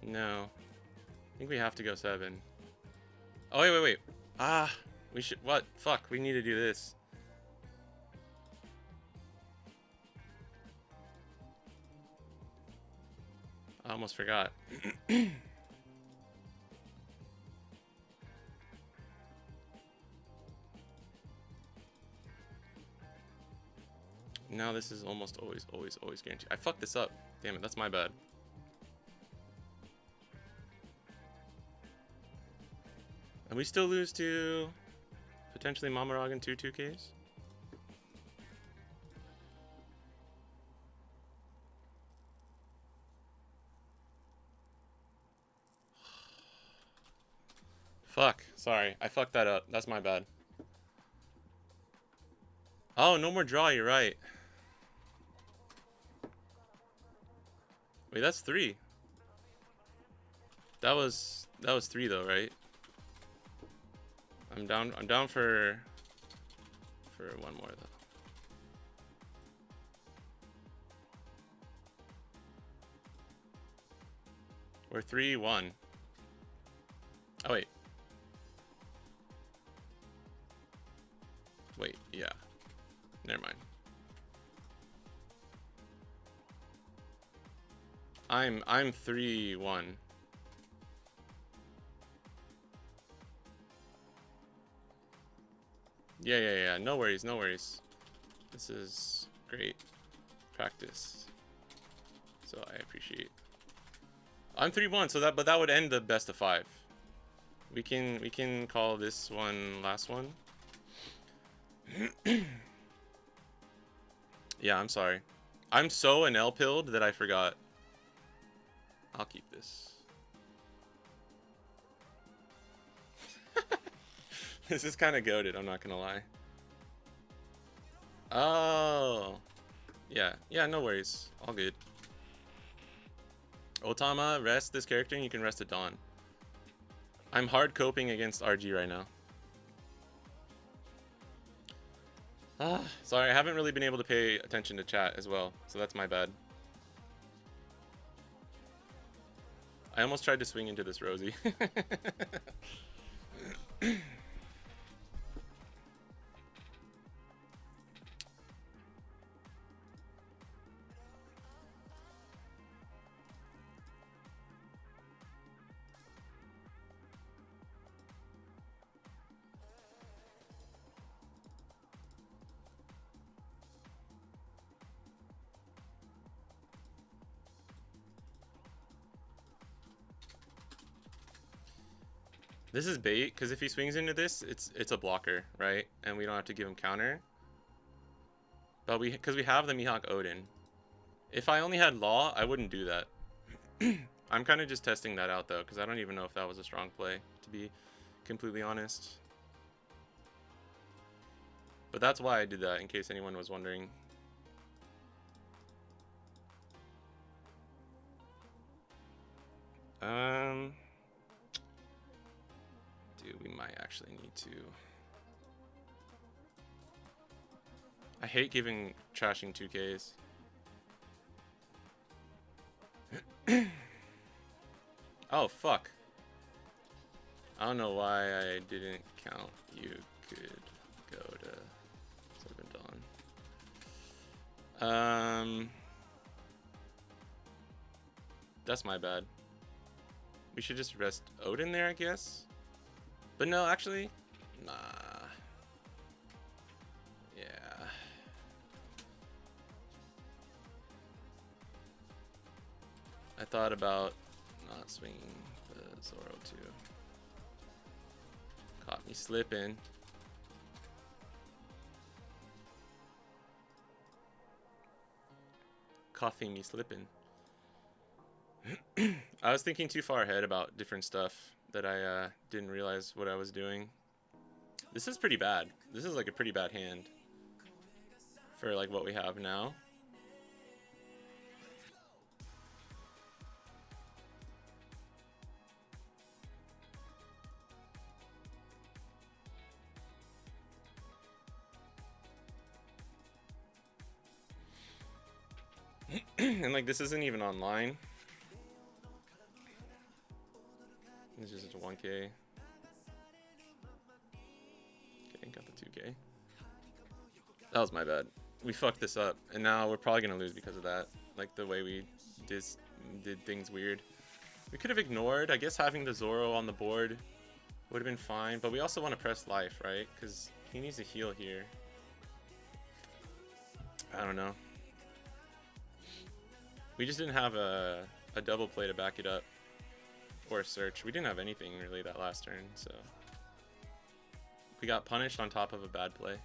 A: No. I think we have to go 7. Oh, wait. Ah, we should... What? Fuck, we need to do this. I almost forgot. Now this is almost always guaranteed. I fucked this up. Damn it, that's my bad. And we still lose to potentially Mamaragan 2Ks. Fuck, sorry. I fucked that up. That's my bad. Oh, no more draw, you're right. Wait, that's 3. That was 3 though, right? I'm down for one more though. We're 3-1. Oh wait. Wait, yeah. Never mind. I'm 3-1. Yeah. No worries. This is great practice. So I appreciate. I'm 3-1, so that would end the best of 5. We can call this one last one. Yeah, I'm sorry. I'm so NL-pilled that I forgot. I'll keep this. This is kind of goated, I'm not gonna lie. Oh. Yeah, no worries. All good. Otama, rest this character and you can rest a Dawn. I'm hard coping against RG right now. Sorry, I haven't really been able to pay attention to chat as well, so that's my bad. I almost tried to swing into this Rosie. This is bait, because if he swings into this, it's a blocker, right? And we don't have to give him counter. But because we have the Mihawk Odin. If I only had Law, I wouldn't do that. I'm kind of just testing that out, though, because I don't even know if that was a strong play, to be completely honest. But that's why I did that, in case anyone was wondering. Dude, we might actually need to. I hate giving trashing 2Ks. Oh, fuck. I don't know why I didn't count. You could go to Serpent Dawn. That's my bad. We should just rest Odin there, I guess. But no, actually, nah. Yeah. I thought about not swinging the Zoro too. Caught me slipping. Coughing me slipping. I was thinking too far ahead about different stuff that I didn't realize what I was doing. This is pretty bad. This is like a pretty bad hand for like what we have now. And like this isn't even online. It's just a 1K. Okay, got the 2K. That was my bad. We fucked this up, and now we're probably gonna lose because of that. Like the way we did things weird. We could have ignored. I guess having the Zoro on the board would have been fine, but we also want to press life, right? Because he needs to heal here. I don't know. We just didn't have a double play to back it up. Or a search. We didn't have anything really that last turn, so we got punished on top of a bad play.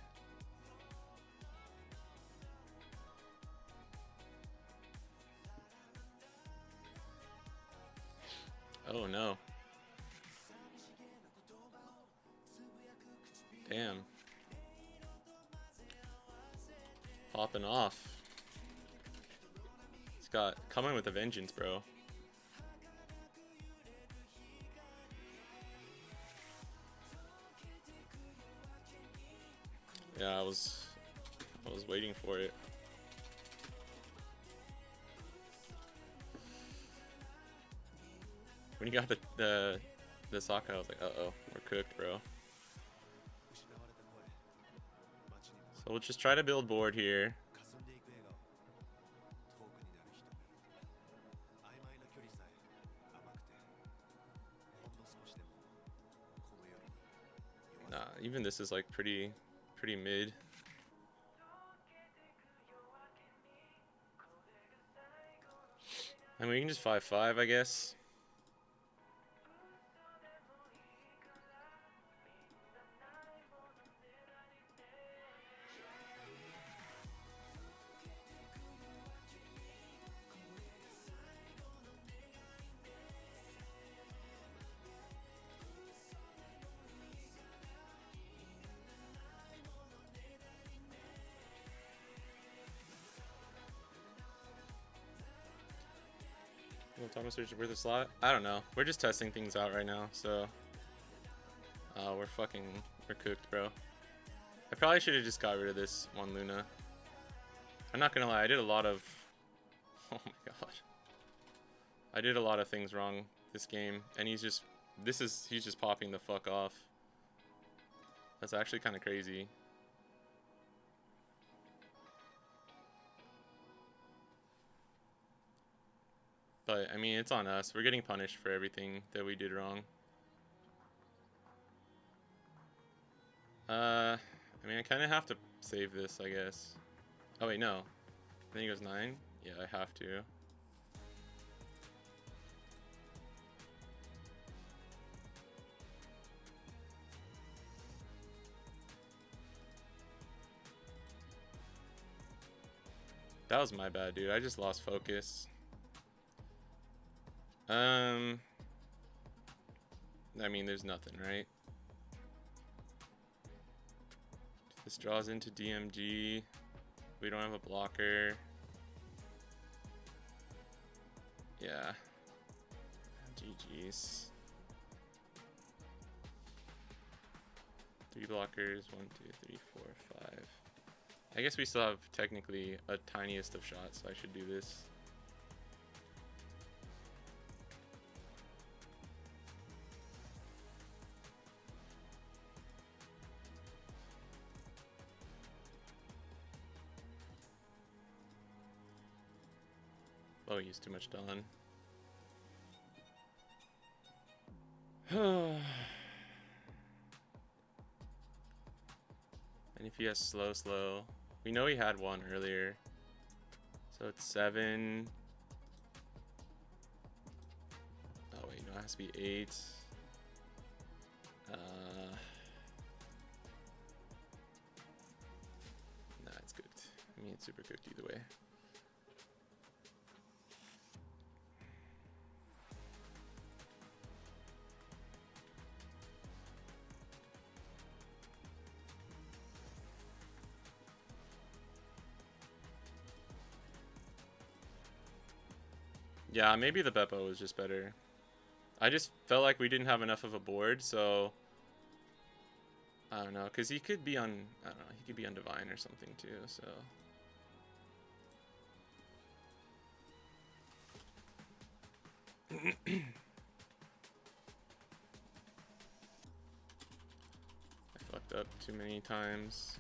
A: Oh no. Damn. Popping off. He's got coming with a vengeance, bro. Yeah, I was waiting for it. When you got the Sokka, I was like, uh-oh, we're cooked, bro. So we'll just try to build board here. Nah, even this is like pretty mid. I mean, we can just 5-5, I guess. Thomas search worth a slot? I don't know. We're just testing things out right now, so we're cooked, bro. I probably should have just got rid of this one Luna. I'm not gonna lie, I did a lot of oh my god. I did a lot of things wrong this game, and he's just popping the fuck off. That's actually kind of crazy. But, I mean, it's on us. We're getting punished for everything that we did wrong. I mean, I kind of have to save this, I guess. Oh, wait, no. Then he goes 9? Yeah, I have to. That was my bad, dude. I just lost focus. I mean, there's nothing, right? This draws into DMG. We don't have a blocker. Yeah. GG's. 3 blockers. 1, 2, 3, 4, 5. I guess we still have technically a tiniest of shots, so I should do this. Oh, he used too much Dawn. And if he has slow, we know he had one earlier. So it's 7. That has to be 8. Nah, it's cooked. I mean, it's super cooked either way. Yeah, maybe the Beppo was just better. I just felt like we didn't have enough of a board, so I don't know, because he could be on, I don't know, he could be on Divine or something too, so. I fucked up too many times.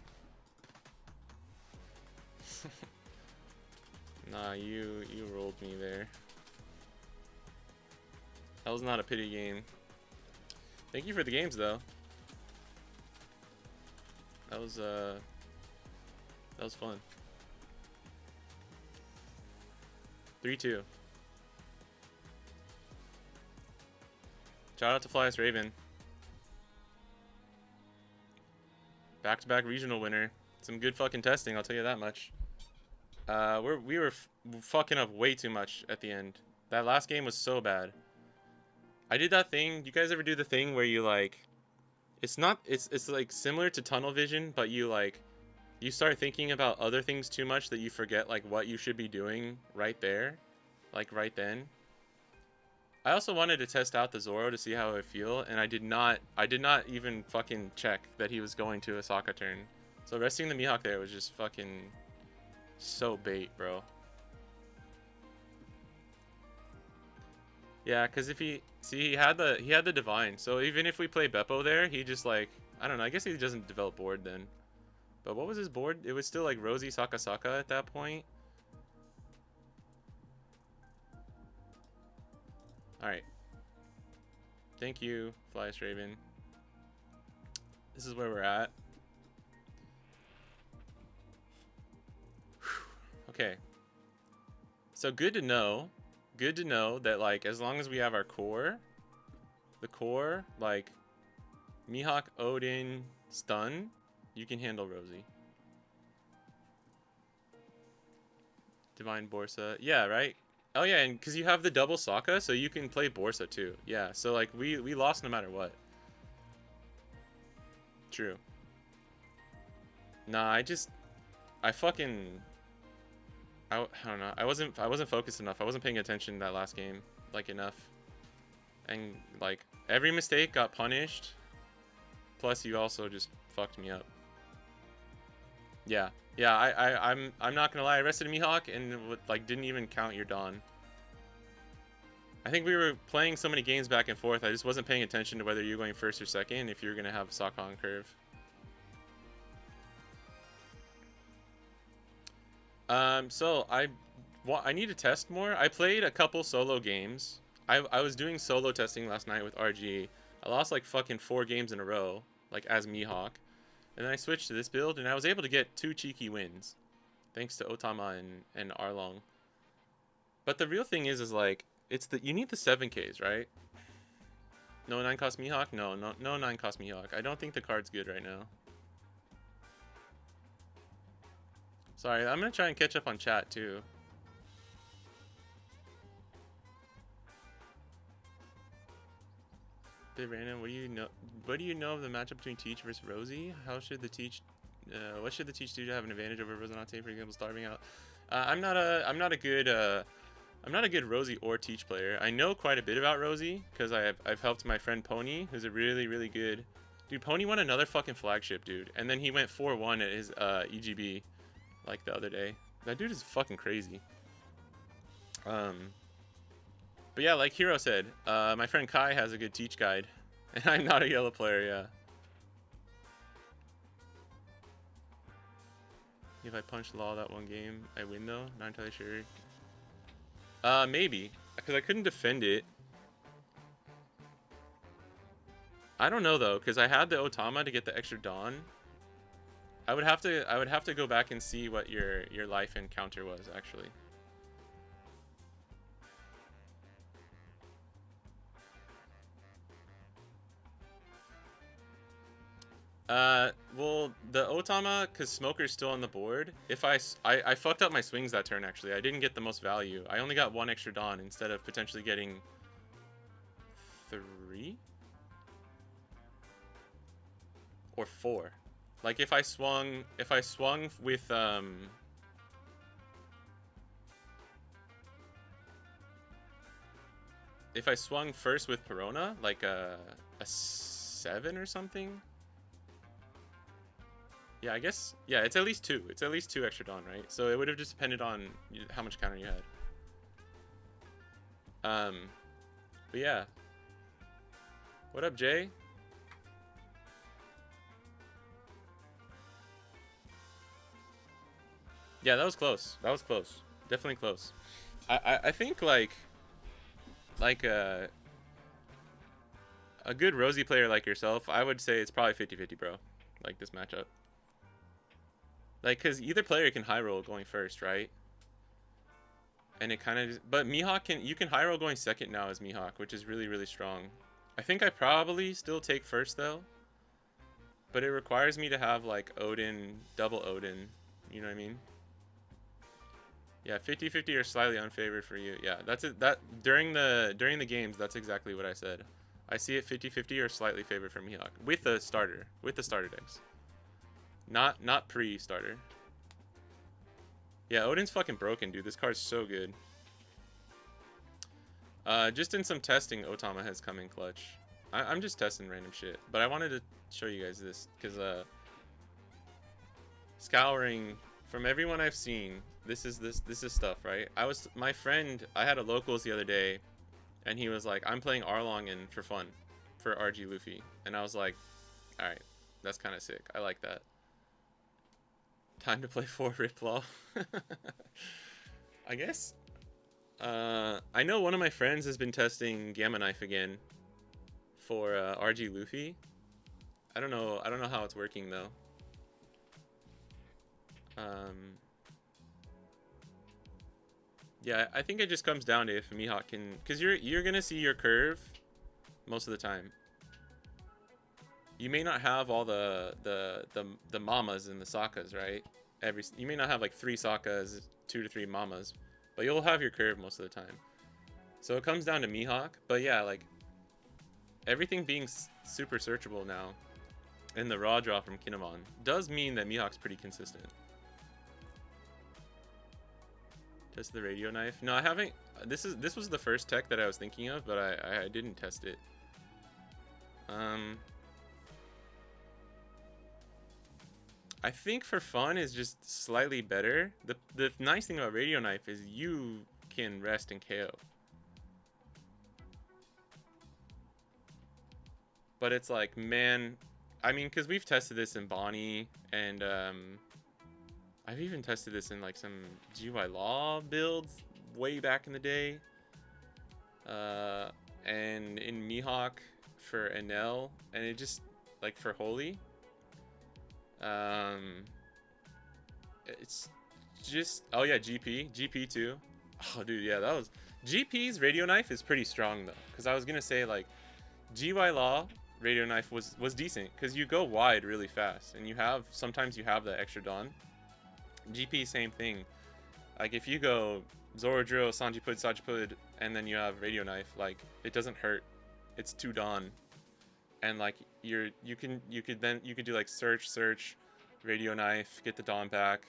A: Nah, you rolled me there. That was not a pity game. Thank you for the games though. That was fun. 3-2. Shout out to Flyest Raven. Back-to-back regional winner. Some good fucking testing, I'll tell you that much. We were fucking up way too much at the end. That last game was so bad. I did that thing. You guys ever do the thing where you like, it's like similar to tunnel vision, but you start thinking about other things too much that you forget like what you should be doing right there, like right then. I also wanted to test out the Zoro to see how it feel, and I did not even fucking check that he was going to a Sokka turn. So resting the Mihawk there was just fucking so bait, bro. Yeah, because if he had the Divine, so even if we play Beppo there, he just like, I don't know, I guess he doesn't develop board then. But what was his board? It was still like Rosie Sokka at that point. Alright. Thank you, Flyest Raven. This is where we're at. Okay. So good to know. Good to know that like as long as we have our core, the core, like Mihawk, Odin, stun, you can handle Rosie. Divine Borsa. Yeah, right? Oh yeah, and because you have the double Sokka, so you can play Borsa too. Yeah, so like we lost no matter what. True. Nah, I don't know. I wasn't focused enough. I wasn't paying attention that last game like enough. And like every mistake got punished. Plus you also just fucked me up. Yeah. Yeah, I'm not gonna lie, I rested Mihawk and like didn't even count your Dawn. I think we were playing so many games back and forth, I just wasn't paying attention to whether you were going first or second if you were gonna have Sokka on curve. So I need to test more. I played a couple solo games. I was doing solo testing last night with RG. I lost like fucking 4 games in a row, like as Mihawk. And then I switched to this build, and I was able to get 2 cheeky wins, thanks to Otama and Arlong. But the real thing is like, you need the 7Ks, right? No 9 cost Mihawk? No 9 cost Mihawk. I don't think the card's good right now. Sorry, I'm gonna try and catch up on chat too. Bit random. What do you know of the matchup between Teach versus Rosie? What should the Teach do to have an advantage over Rosinante, for example, starving out? I'm not a good Rosie or Teach player. I know quite a bit about Rosie because I've helped my friend Pony, who's a really good dude. Pony won another fucking flagship, dude, and then he went 4-1 at his EGB like the other day. That dude is fucking crazy. But yeah, like Hero said, my friend Kai has a good Teach guide, and I'm not a yellow player. Yeah. If I punch Law that one game, I win though. Not entirely sure. Maybe, because I couldn't defend it. I don't know though, because I had the Otama to get the extra Dawn. I would have to go back and see what your life encounter was actually. Well, the Otama, because Smoker's still on the board. If I fucked up my swings that turn, actually. I didn't get the most value. I only got 1 extra Dawn instead of potentially getting 3? Or 4. Like, if I swung with, if I swung first with Perona, like a 7 or something. Yeah, I guess, yeah, it's at least 2. It's at least 2 extra Dawn, right? So it would have just depended on how much counter you had. But yeah. What up, Jay? Yeah, that was close. That was close. Definitely close. I think like a good Rosie player like yourself, I would say it's probably 50-50, bro. Like this matchup. Like, cause either player can high roll going first, right? And it kind of, but Mihawk you can high roll going second now as Mihawk, which is really, really strong. I think I probably still take first though. But it requires me to have like Odin, double Odin. You know what I mean? Yeah, 50-50 or slightly unfavored for you. Yeah, that's it. That during the games, that's exactly what I said. I see it 50-50 or slightly favored for Mihawk with the starter decks. Not pre-starter. Yeah, Odin's fucking broken, dude. This card's so good. Just in some testing, Otama has come in clutch. I'm just testing random shit, but I wanted to show you guys this because scouring from everyone I've seen, this is stuff, right? My friend, I had a locals the other day, and he was like, I'm playing Arlong for fun, for RG Luffy, and I was like, all right, that's kind of sick. I like that. Time to play 4 Riplaw. I guess. I know one of my friends has been testing Gamma Knife again for RG Luffy. I don't know how it's working though. Yeah, I think it just comes down to if Mihawk can, because you're gonna see your curve most of the time. You may not have all the mamas and the Sokkas, right? You may not have like 3 Sokkas, 2 to 3 mamas, but you'll have your curve most of the time. So it comes down to Mihawk, but yeah, like everything being super searchable now, and the raw draw from Kinemon does mean that Mihawk's pretty consistent. Test the radio knife. No, I haven't. This was the first tech that I was thinking of, but I didn't test it. I think for fun is just slightly better. The nice thing about radio knife is you can rest and KO. But it's like, man, I mean, because we've tested this in Bonnie, and I've even tested this in like some GY Law builds way back in the day. And in Mihawk for Enel, and it just, like for Holy. It's just, oh yeah, GP too. Oh dude, yeah, that was, GP's radio knife is pretty strong though, because I was gonna say like GY Law radio knife was decent because you go wide really fast, and sometimes you have the extra Dawn. GP, same thing. Like if you go Zoro Drill, Sanjipud, Sajipud, and then you have radio knife, like it doesn't hurt. It's 2 Dawn, and like you could do like search, radio knife, get the Dawn back,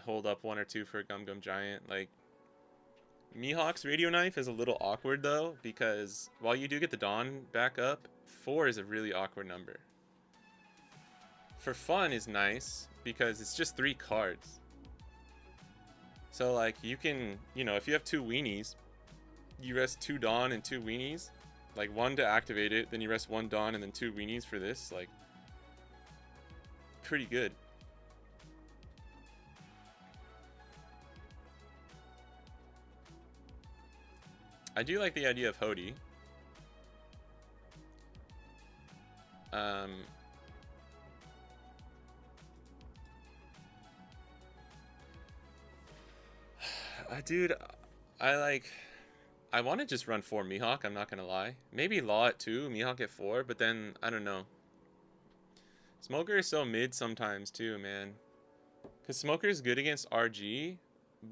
A: hold up 1 or 2 for a Gum Gum Giant. Like Mihawk's radio knife is a little awkward though, because while you do get the Dawn back up, 4 is a really awkward number. For fun is nice because it's just 3 cards. So like you can, if you have 2 weenies, you rest 2 Dawn and 2 weenies, like 1 to activate it, then you rest 1 Dawn and then 2 weenies for this, like pretty good. I do like the idea of Hody. Dude, I want to just run 4 Mihawk, I'm not gonna lie. Maybe Law at 2, Mihawk at 4, but then, I don't know. Smoker is so mid sometimes too, man. Because Smoker is good against RG,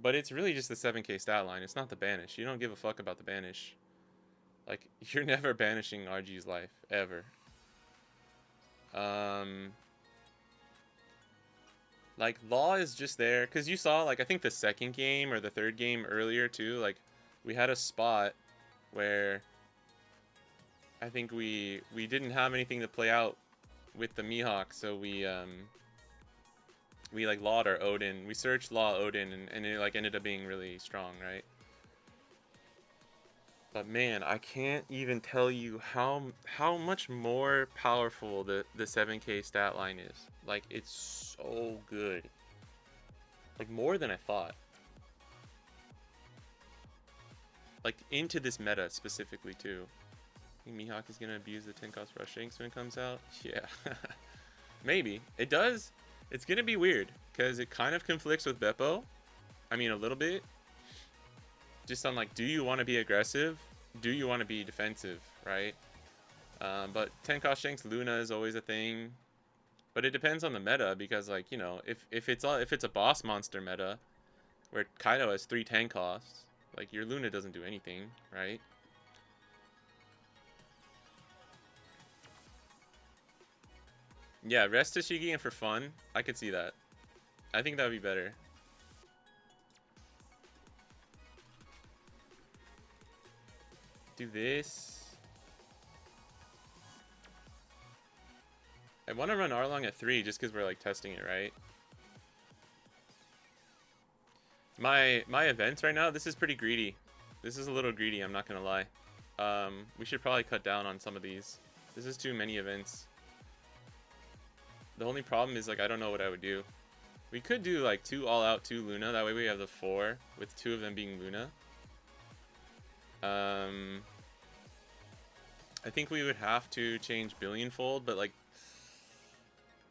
A: but it's really just the 7k stat line. It's not the banish. You don't give a fuck about the banish. Like, you're never banishing RG's life, ever. Like, Law is just there. Because you saw, like, I think the second game or the third game earlier, too. Like, we had a spot where I think we didn't have anything to play out with the Mihawk. So we like, lawed our Odin. We searched Law Odin, and it, like, ended up being really strong, right? But man, I can't even tell you how much more powerful the 7k stat line is. Like, it's so good. Like, more than I thought. Like, into this meta specifically, too. I think Mihawk is going to abuse the 10 cost rush Shanks when it comes out. Yeah. Maybe. It does. It's going to be weird, because it kind of conflicts with Beppo. I mean, a little bit. Just on, like, do you want to be aggressive? Do you want to be defensive, right? But 10 cost Shanks Luna is always a thing. But it depends on the meta, because, like, you know, if it's a boss monster meta where Kaido has 3 10 costs, like, your Luna doesn't do anything, right? Yeah, rest Tashigi and for fun, I could see that. I think that would be better. Do this. I want to run Arlong at 3 just because we're, like, testing it, right? My events right now, this is pretty greedy. This is a little greedy, I'm not gonna lie. We should probably cut down on some of these. This is too many events. The only problem is, like, I don't know what I would do. We could do, like, 2 all-out, 2 Luna. That way we have the 4, with 2 of them being Luna. I think we would have to change Billionfold, but, like,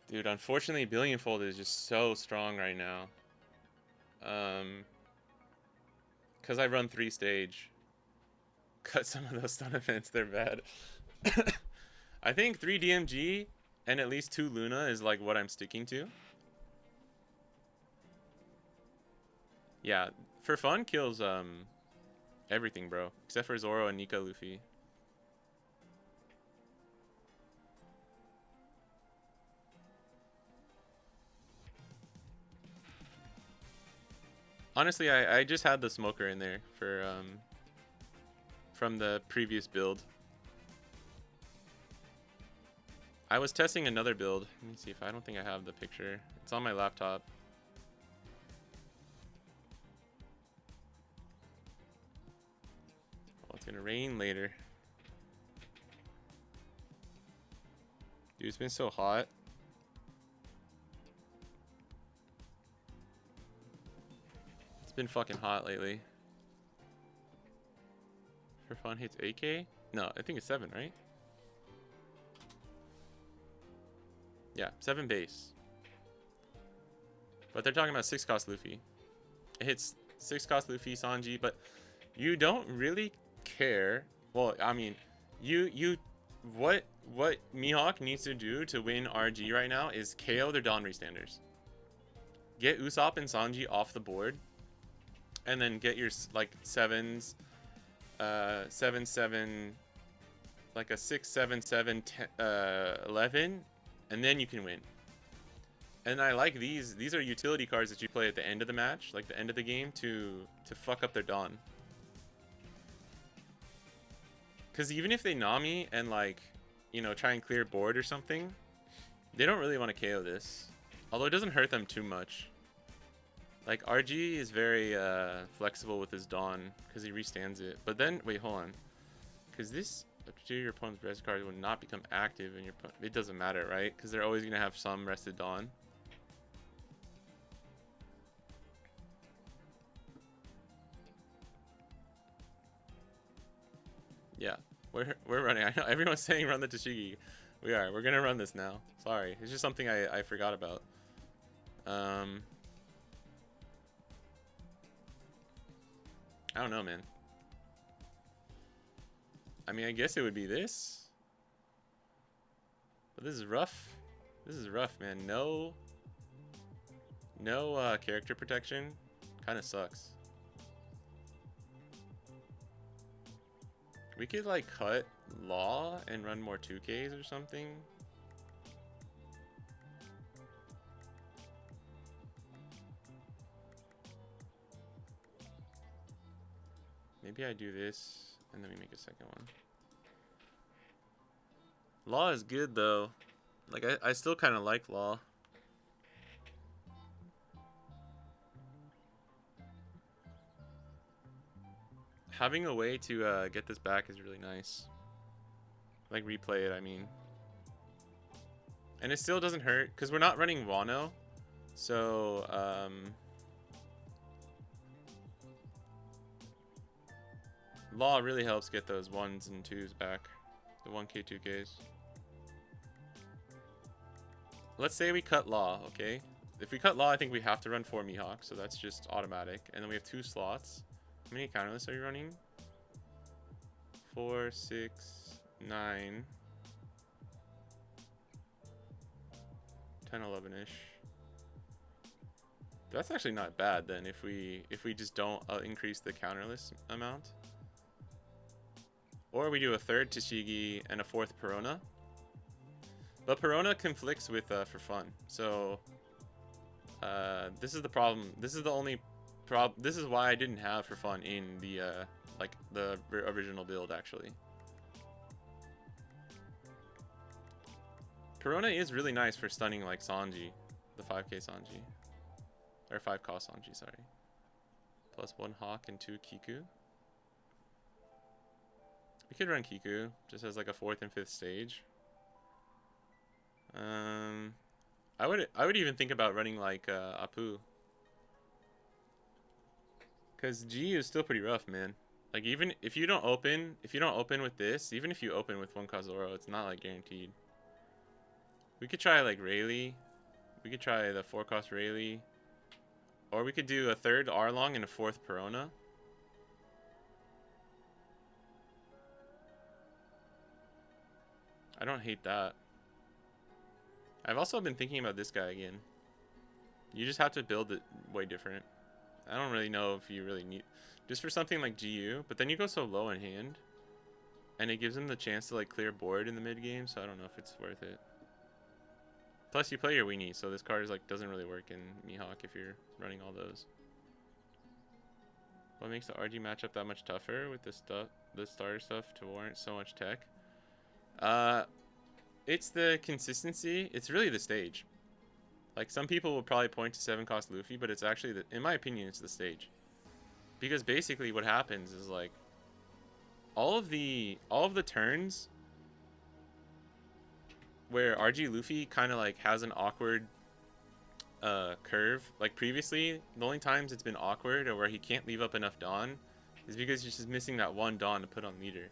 A: dude, unfortunately, Billionfold is just so strong right now. Because I run 3 stage. Cut some of those stun events, they're bad. I think 3 DMG and at least 2 Luna is, like, what I'm sticking to. Yeah, for fun kills everything, bro, except for Zoro and Nika Luffy. Honestly, I just had the smoker in there for from the previous build. I was testing another build. Let me see if I don't think I have the picture. It's on my laptop. Oh, it's gonna rain later. Dude, it's been so hot. It's been fucking hot lately. For fun hits 8k? No, I think it's 7, right? Yeah, 7 base. But they're talking about 6 cost Luffy. It hits 6 cost Luffy, Sanji, but you don't really care. Well, I mean, what Mihawk needs to do to win RG right now is KO their Dawn Restanders. Get Usopp and Sanji off the board, and then get your, like, 7s, 7-7, like a 6-7-7, 11, and then you can win. And I like these. These are utility cards that you play at the end of the match, like the end of the game, to fuck up their Dawn. Because even if they Nami and, like, you know, try and clear board or something, they don't really want to KO this. Although it doesn't hurt them too much. Like, RG is very flexible with his Dawn because he restands it. But then, wait, hold on. Because this up to your opponent's rest card will not become active in your opponent. It doesn't matter, right? Because they're always going to have some rested Dawn. Yeah, we're running. I know everyone's saying run the Tashigi. We are. We're gonna run this now. Sorry, it's just something I forgot about. I don't know, man. I mean, I guess it would be this, but this is rough. This is rough, man. No character protection. Kind of sucks. We could like cut Law and run more 2Ks or something. Maybe I do this and then we make a second one. Law is good though. Like I still kind of like Law. Having a way to get this back is really nice. Like replay it, I mean. And it still doesn't hurt because we're not running Wano. So Law really helps get those 1s and 2s back. The 1K, 2Ks. Let's say we cut Law, okay? If we cut Law, I think we have to run 4 Mihawk, so that's just automatic. And then we have 2 slots. How many counterlists are you running? 4, 6, 9, 10, 11-ish. That's actually not bad then if we just don't increase the counterlist amount. Or we do a 3rd Tashigi and a 4th Perona. But Perona conflicts with for fun. So this is the problem. This is the only problem. This is why I didn't have for fun in the like the original build actually. Perona is really nice for stunning like Sanji, the 5K Sanji. Or 5 cost Sanji, sorry. Plus 1 Hawk and 2 Kiku. We could run Kiku just as like a 4th and 5th stage. I would even think about running like Apu. Cause G is still pretty rough, man. Like even if you don't open with this, even if you open with 1 Kazoro, it's not like guaranteed. We could try like Rayleigh. We could try the 4 cost Rayleigh. Or we could do a 3rd Arlong and a 4th Perona. I don't hate that. I've also been thinking about this guy again. You just have to build it way different. I don't really know if you really need... Just for something like GU, but then you go so low in hand. And it gives him the chance to like clear board in the mid game, so I don't know if it's worth it. Plus you play your weenie, so this card is like doesn't really work in Mihawk if you're running all those. What makes the RG matchup that much tougher with the starter stuff to warrant so much tech? It's the consistency. It's really the stage. Like some people will probably point to 7 cost Luffy, but it's actually in my opinion it's the stage. Because basically what happens is like all of the turns where RG Luffy kind of like has an awkward curve. Like previously, the only times it's been awkward or where he can't leave up enough Dawn is because he's just missing that 1 Dawn to put on leader.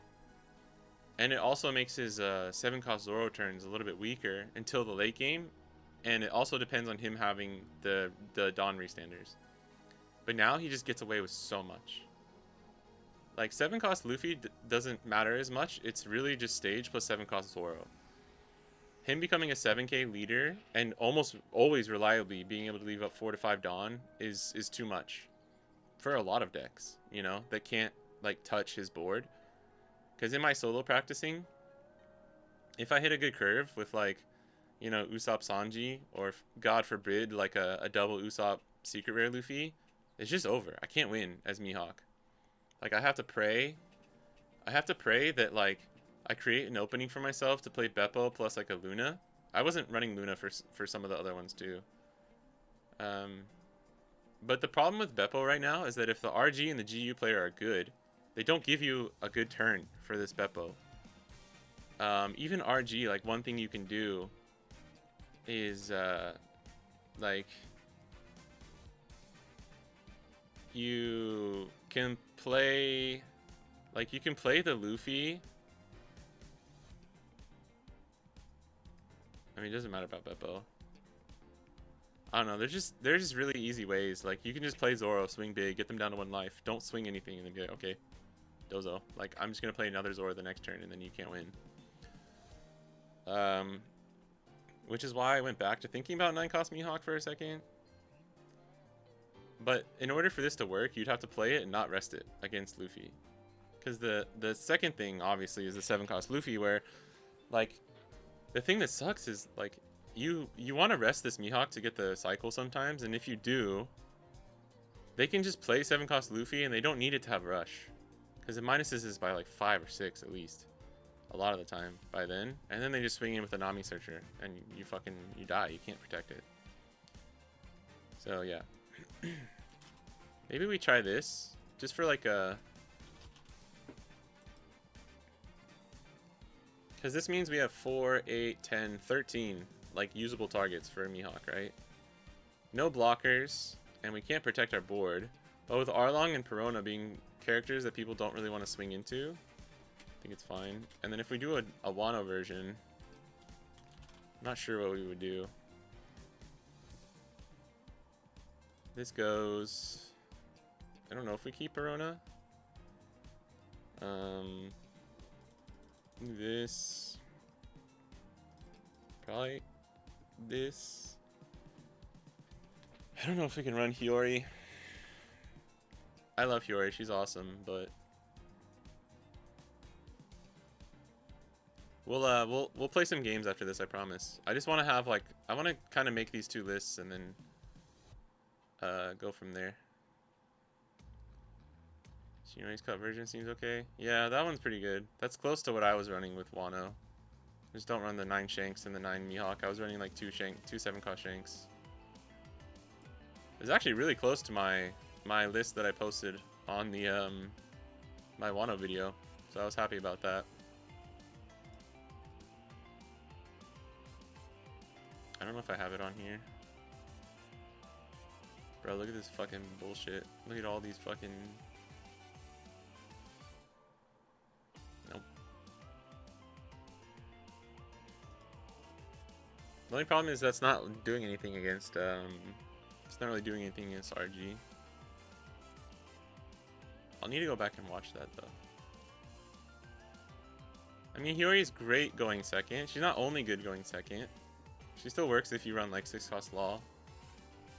A: And it also makes his 7 cost Zoro turns a little bit weaker until the late game. And it also depends on him having the Dawn restanders. But now he just gets away with so much. Like 7 cost Luffy doesn't matter as much. It's really just stage plus 7 cost Zoro. Him becoming a 7K leader and almost always reliably being able to leave up 4 to 5 Dawn is too much for a lot of decks, you know, that can't like touch his board. Because in my solo practicing, if I hit a good curve with like, you know, Usopp Sanji or God forbid like a double Usopp secret rare Luffy, it's just over. I can't win as Mihawk. Like I have to pray that like I create an opening for myself to play Beppo plus like a Luna. I wasn't running Luna for some of the other ones too. But the problem with Beppo right now is that if the RG and the GU player are good, they don't give you a good turn for this Beppo. Even RG, like one thing you can do is like you can play the Luffy. I mean, it doesn't matter about Beppo. I don't know. There's just really easy ways. Like you can just play Zoro, swing big, get them down to 1 life. Don't swing anything, and then be like, okay, Dozo. Like I'm just gonna play another Zoro the next turn, and then you can't win. which is why I went back to thinking about 9-cost Mihawk for a second. But in order for this to work, you'd have to play it and not rest it against Luffy. Because the second thing, obviously, is the 7-cost Luffy, where, like, the thing that sucks is, like, you want to rest this Mihawk to get the cycle sometimes, and if you do, they can just play 7-cost Luffy, and they don't need it to have rush. Because it minuses is by, like, 5 or 6, at least. A lot of the time, by then. And then they just swing in with a Nami Searcher, and you die. You can't protect it. So, yeah. Maybe we try this, just for, like, a... Because this means we have 4, 8, 10, 13, like, usable targets for Mihawk, right? No blockers, and we can't protect our board. But with Arlong and Perona being characters that people don't really want to swing into, I think it's fine. And then if we do a Wano version, I'm not sure what we would do. This goes... I don't know if we keep Perona. This. Probably this. I don't know if we can run Hiyori. I love Hiyori, she's awesome, but we'll play some games after this, I promise. I just want to have, like, I want to kind of make these two lists and then go from there. Shinoi's cut version seems okay. Yeah, that one's pretty good. That's close to what I was running with Wano. Just don't run the 9 Shanks and the 9 Mihawk. I was running like 2 7-cost Shanks. It's actually really close to my list that I posted on the my Wano video. So I was happy about that. I don't know if I have it on here. Bro, look at this fucking bullshit. Look at all these fucking... Nope. The only problem is that's not doing anything against, it's not really doing anything against RG. I'll need to go back and watch that, though. I mean, Hiyori is great going second. She's not only good going second. She still works if you run, like, 6-cost Law.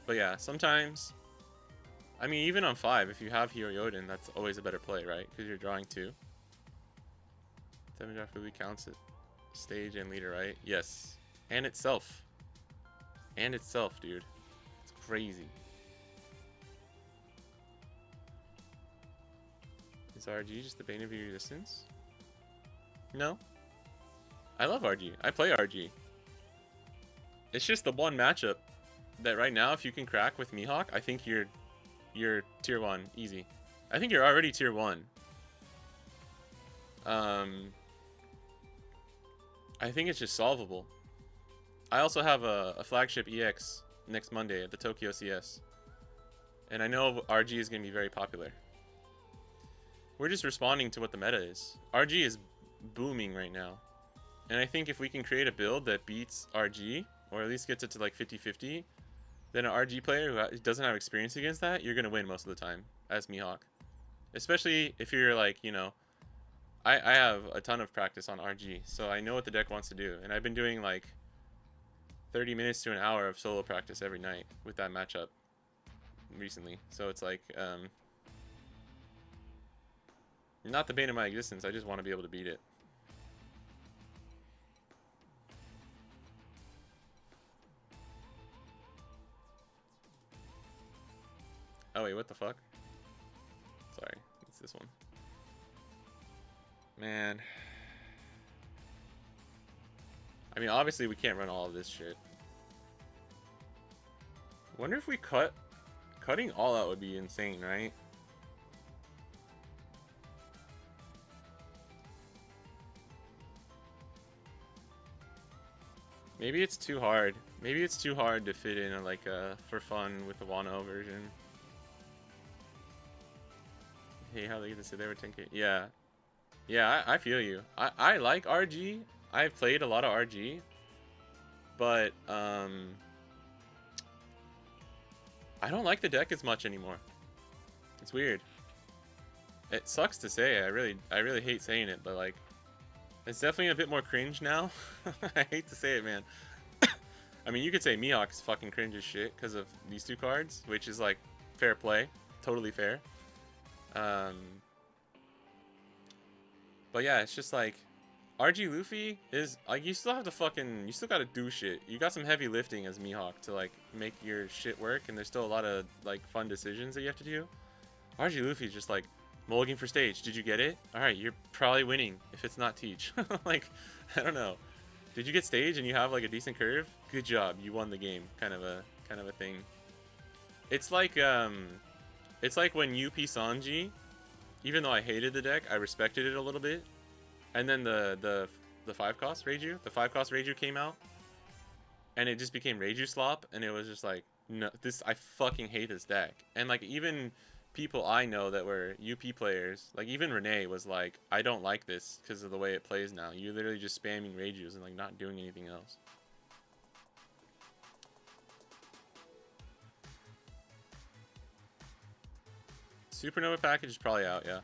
A: But yeah, sometimes... I mean, even on 5, if you have Hiyori Odin, that's always a better play, right? Because you're drawing 2. 7 draft really counts it. Stage and leader, right? Yes. And itself. And itself, dude. It's crazy. Is RG just the bane of your existence? No. I love RG. I play RG. It's just the one matchup that right now, if you can crack with Mihawk, I think you're tier 1 easy. I think you're already tier 1. I think it's just solvable. I also have a flagship EX next Monday at the Tokyo CS. And I know RG is going to be very popular. We're just responding to what the meta is. RG is booming right now. And I think if we can create a build that beats RG, or at least gets it to like 50-50, then an RG player who doesn't have experience against that, you're going to win most of the time as Mihawk. Especially if you're like, you know, I have a ton of practice on RG, so I know what the deck wants to do. And I've been doing like 30 minutes to an hour of solo practice every night with that matchup recently. So it's like, not the bane of my existence, I just want to be able to beat it. Oh wait, what the fuck? Sorry, it's this one. Man. I mean, obviously we can't run all of this shit. Wonder if we cutting all out would be insane, right? Maybe it's too hard. Maybe it's too hard to fit in like for fun with the Wano version. Hey, how they get to say they were 10k? Yeah. Yeah, I feel you. I like RG. I've played a lot of RG. But, I don't like the deck as much anymore. It's weird. It sucks to say. I really hate saying it, but like, it's definitely a bit more cringe now. I hate to say it, man. I mean, you could say Mihawk is fucking cringe as shit because of these two cards, which is like fair play, totally fair. But yeah, it's just like RG Luffy is like you still have to fucking you still gotta do shit. You got some heavy lifting as Mihawk to like make your shit work, and there's still a lot of like fun decisions that you have to do. RG Luffy is just like mulligan for stage. Did you get it? All right, you're probably winning if it's not teach. Like I don't know. Did you get stage and you have like a decent curve? Good job, you won the game. Kind of a thing. It's like when UP Sanji, even though I hated the deck, I respected it a little bit. And then the 5-cost Reiju, the 5-cost Reiju came out, and it just became Reiju slop, and it was just like, no, this, I fucking hate this deck. And like even people I know that were UP players, like even Renee was like, I don't like this because of the way it plays now. You're literally just spamming Reijus and like not doing anything else. Supernova package is probably out, yeah.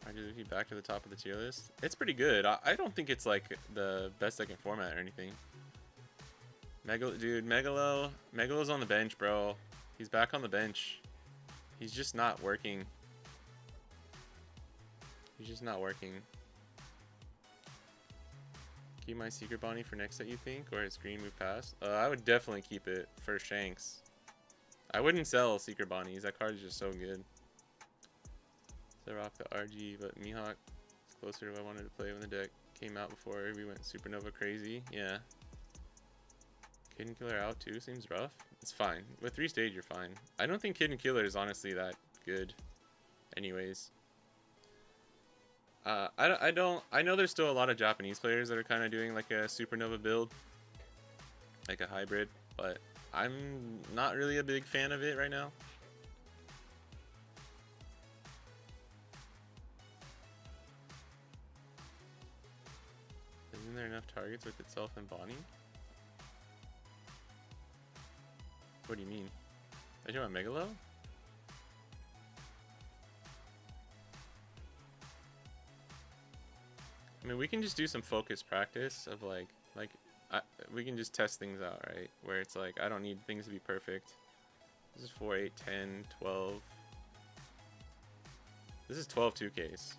A: RGLuffy back to the top of the tier list. It's pretty good. I don't think it's like the best deck in format or anything. Dude, Megalo's on the bench, bro. He's back on the bench. He's just not working. He's just not working. Keep my Secret Bonnie for next set, you think? Or his green move past? I would definitely keep it for Shanks. I wouldn't sell Secret Bonnies. That card is just so good. So rock the RG, but Mihawk is closer to what I wanted to play when the deck came out before we went Supernova crazy. Yeah. Kid Killer out too seems rough. It's fine. With 3 stage, you're fine. I don't think Kid Killer is honestly that good anyways. I know there's still a lot of Japanese players that are kind of doing like a Supernova build, like a hybrid, but I'm not really a big fan of it right now. Isn't there enough targets with itself and Bonnie? What do you mean? Are you talking about Megalo? I mean, we can just do some focused practice of we can just test things out, right? Where it's like, I don't need things to be perfect. This is 4, 8, 10, 12. This is 12 2Ks.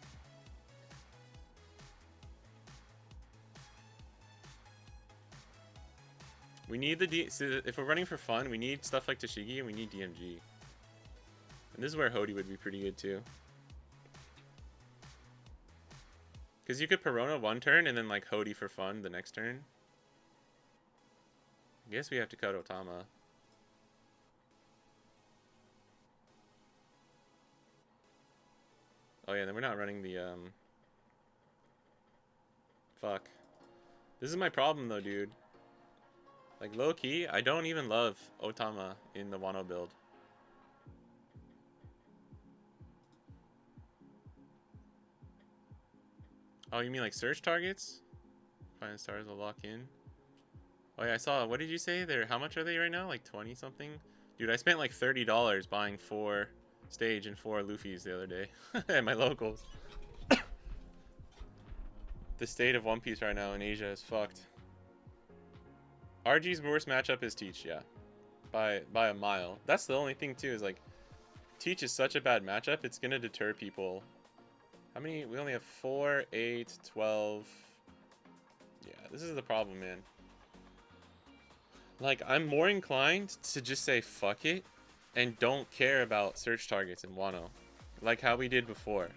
A: We need so if we're running for fun, we need stuff like Tashigi and we need DMG. And this is where Hody would be pretty good too. Because you could Perona one turn and then like Hody for fun the next turn. I guess we have to cut Otama. Oh yeah, then we're not running the fuck. This is my problem though, dude. Like low key, I don't even love Otama in the Wano build. Oh, you mean like search targets? Find stars will lock in. Oh yeah, I saw. What did you say? How much are they right now? Like 20 something? Dude, I spent like $30 buying 4 stage and 4 Luffys the other day at my locals. The state of One Piece right now in Asia is fucked. RG's worst matchup is Teach, yeah. By a mile. That's the only thing too, is like Teach is such a bad matchup, it's gonna deter people. How many? We only have 4, 8, 12. Yeah, this is the problem, man. Like, I'm more inclined to just say fuck it and don't care about search targets in Wano. Like how we did before.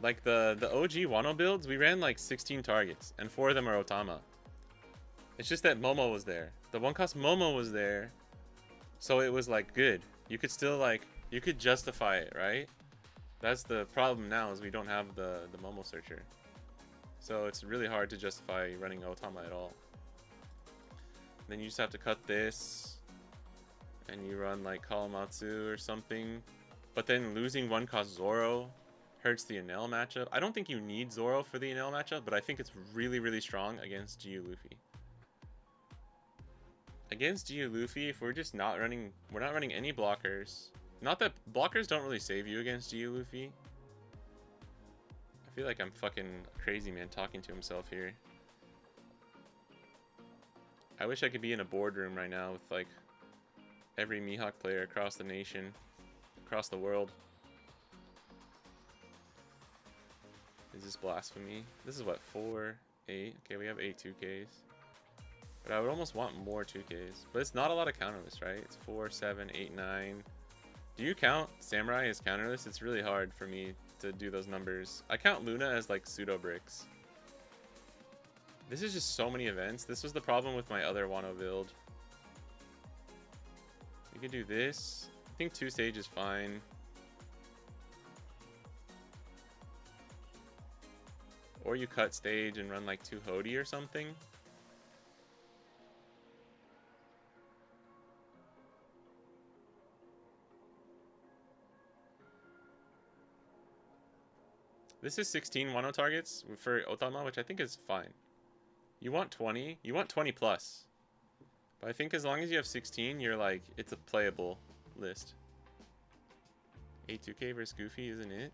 A: Like the OG Wano builds, we ran like 16 targets and 4 of them are Otama. It's just that Momo was there. The 1-cost Momo was there. So it was like good. You could still like, you could justify it, right? That's the problem now, is we don't have the Momo searcher. So it's really hard to justify running Otama at all. Then you just have to cut this. And you run like Kawamatsu or something. But then losing 1-cost Zoro hurts the Enel matchup. I don't think you need Zoro for the Enel matchup, but I think it's really, really strong against GU Luffy. Against GU Luffy, if we're just not running, we're not running any blockers. Not that blockers don't really save you against GU Luffy. I feel like I'm fucking crazy man talking to himself here. I wish I could be in a boardroom right now with like every Mihawk player across the nation, across the world. Is this blasphemy? This is what, 4, 8? Okay, we have 8 2Ks. But I would almost want more 2Ks. But it's not a lot of counterless, right? It's 4, 7, 8, 9. Do you count Samurai as counterless? It's really hard for me to do those numbers. I count Luna as like pseudo bricks. This is just so many events. This was the problem with my other Wano build. You could do this. I think 2 stage is fine. Or you cut stage and run like 2 Hody or something. This is 16 Wano targets for Otama, which I think is fine. You want 20. You want 20 plus. But I think as long as you have 16, you're like, it's a playable list. A2K versus Goofy, isn't it?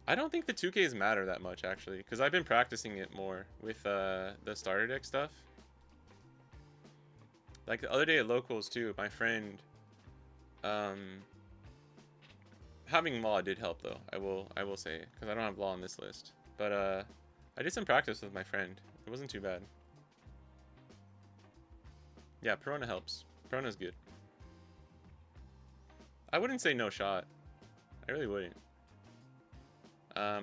A: I don't think the 2Ks matter that much, actually. Because I've been practicing it more with the starter deck stuff. Like the other day at locals, too, my friend... having Law did help, though. I will say, because I don't have Law on this list. But I did some practice with my friend. It wasn't too bad. Yeah, Perona helps. Perona's good. I wouldn't say no shot. I really wouldn't.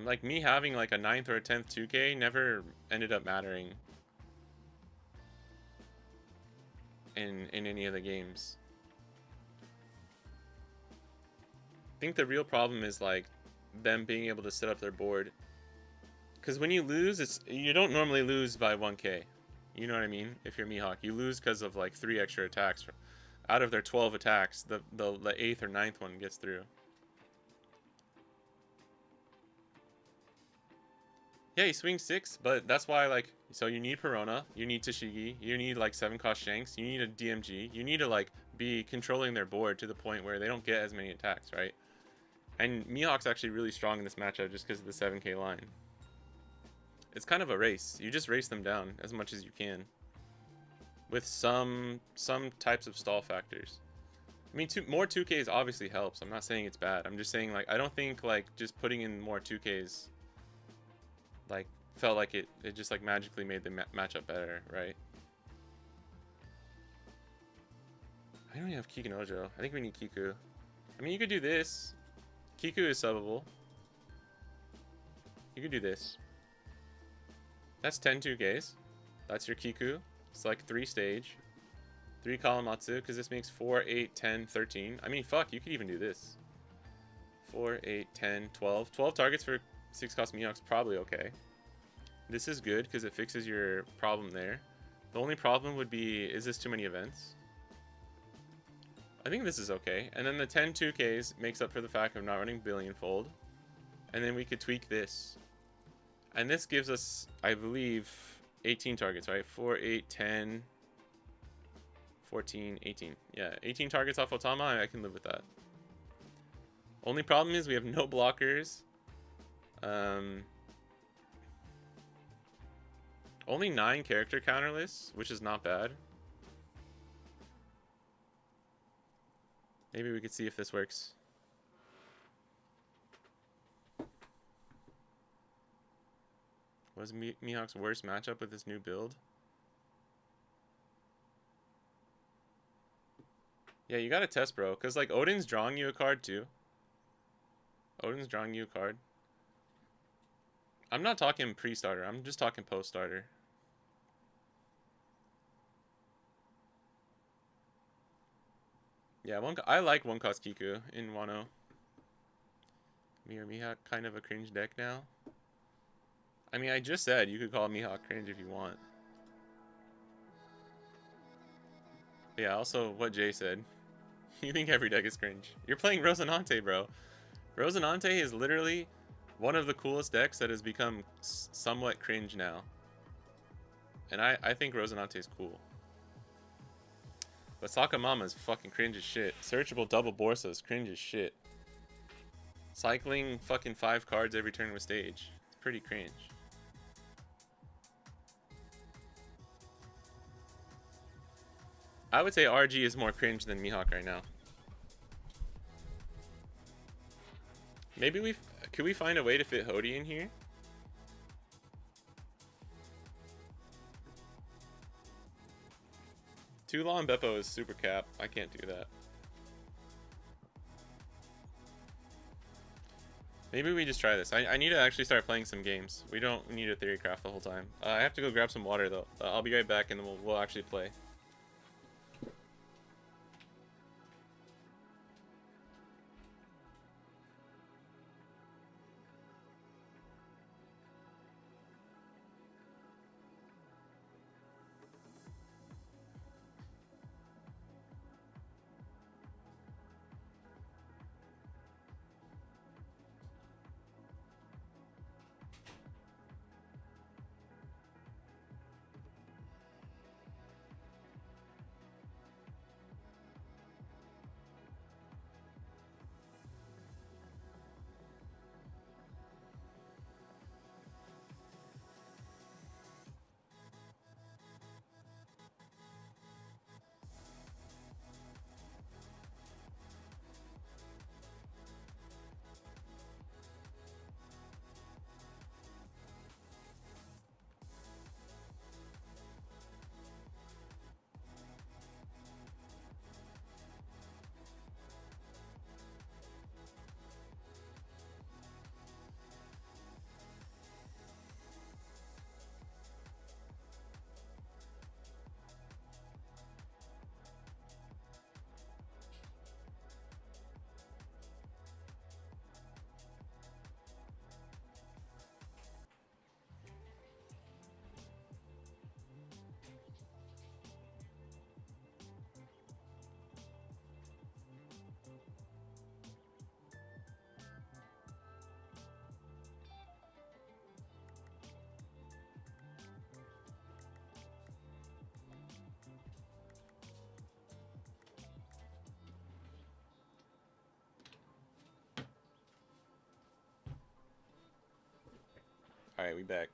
A: Like me having like a 9th or a 10th 2K never ended up mattering in any of the games. I think the real problem is like them being able to set up their board. Because when you lose, you don't normally lose by 1K. You know what I mean? If you're Mihawk, you lose because of like 3 extra attacks. Out of their 12 attacks, the 8th or 9th one gets through. Yeah, he swings 6, but that's why, like, so you need Perona, you need Tashigi, you need, like, 7-cost Shanks, you need a DMG, you need to, like, be controlling their board to the point where they don't get as many attacks, right? And Mihawk's actually really strong in this matchup just because of the 7K line. It's kind of a race. You just race them down as much as you can. With some types of stall factors. I mean, more 2Ks obviously helps. I'm not saying it's bad. I'm just saying, like, I don't think, like, just putting in more 2Ks... like felt like it just like magically made the matchup better, right? I don't even have Kikunojo. I think we need Kiku. I mean, you could do this. Kiku is subbable. You could do this. That's 10 2Ks. That's your Kiku. It's like 3 stage. 3 Kalamatsu, because this makes 4, 8, 10, 13. I mean, fuck, you could even do this. 4, 8, 10, 12. 12 targets for 6-cost Mihawk's probably okay. This is good because it fixes your problem there. The only problem would be, is this too many events? I think this is okay. And then the 10 2Ks makes up for the fact of not running Billionfold. And then we could tweak this. And this gives us, I believe, 18 targets, right? 4, 8, 10, 14, 18. Yeah, 18 targets off Otama, I can live with that. Only problem is we have no blockers. Only 9 character counterless, which is not bad. Maybe we could see if this works. Was Mihawk's worst matchup with this new build? Yeah, you gotta test, bro. Because, like, Odin's drawing you a card, too. Odin's drawing you a card. I'm not talking pre-starter. I'm just talking post-starter. Yeah, I like 1-cost Kiku in Wano. Mihawk kind of a cringe deck now. I mean, I just said you could call Mihawk cringe if you want. But yeah, also what Jay said. You think every deck is cringe. You're playing Rosinante, bro. Rosinante is literally one of the coolest decks that has become somewhat cringe now. And I think Rosinante is cool. But Sakamama is fucking cringe as shit. Searchable double Borsa is cringe as shit. Cycling fucking 5 cards every turn with stage. It's pretty cringe. I would say RG is more cringe than Mihawk right now. Maybe could we find a way to fit Hody in here? Tula and Beppo is super cap. I can't do that. Maybe we just try this. I need to actually start playing some games. We don't need a theory craft the whole time. I have to go grab some water though. I'll be right back and then we'll actually play. Alright, we back.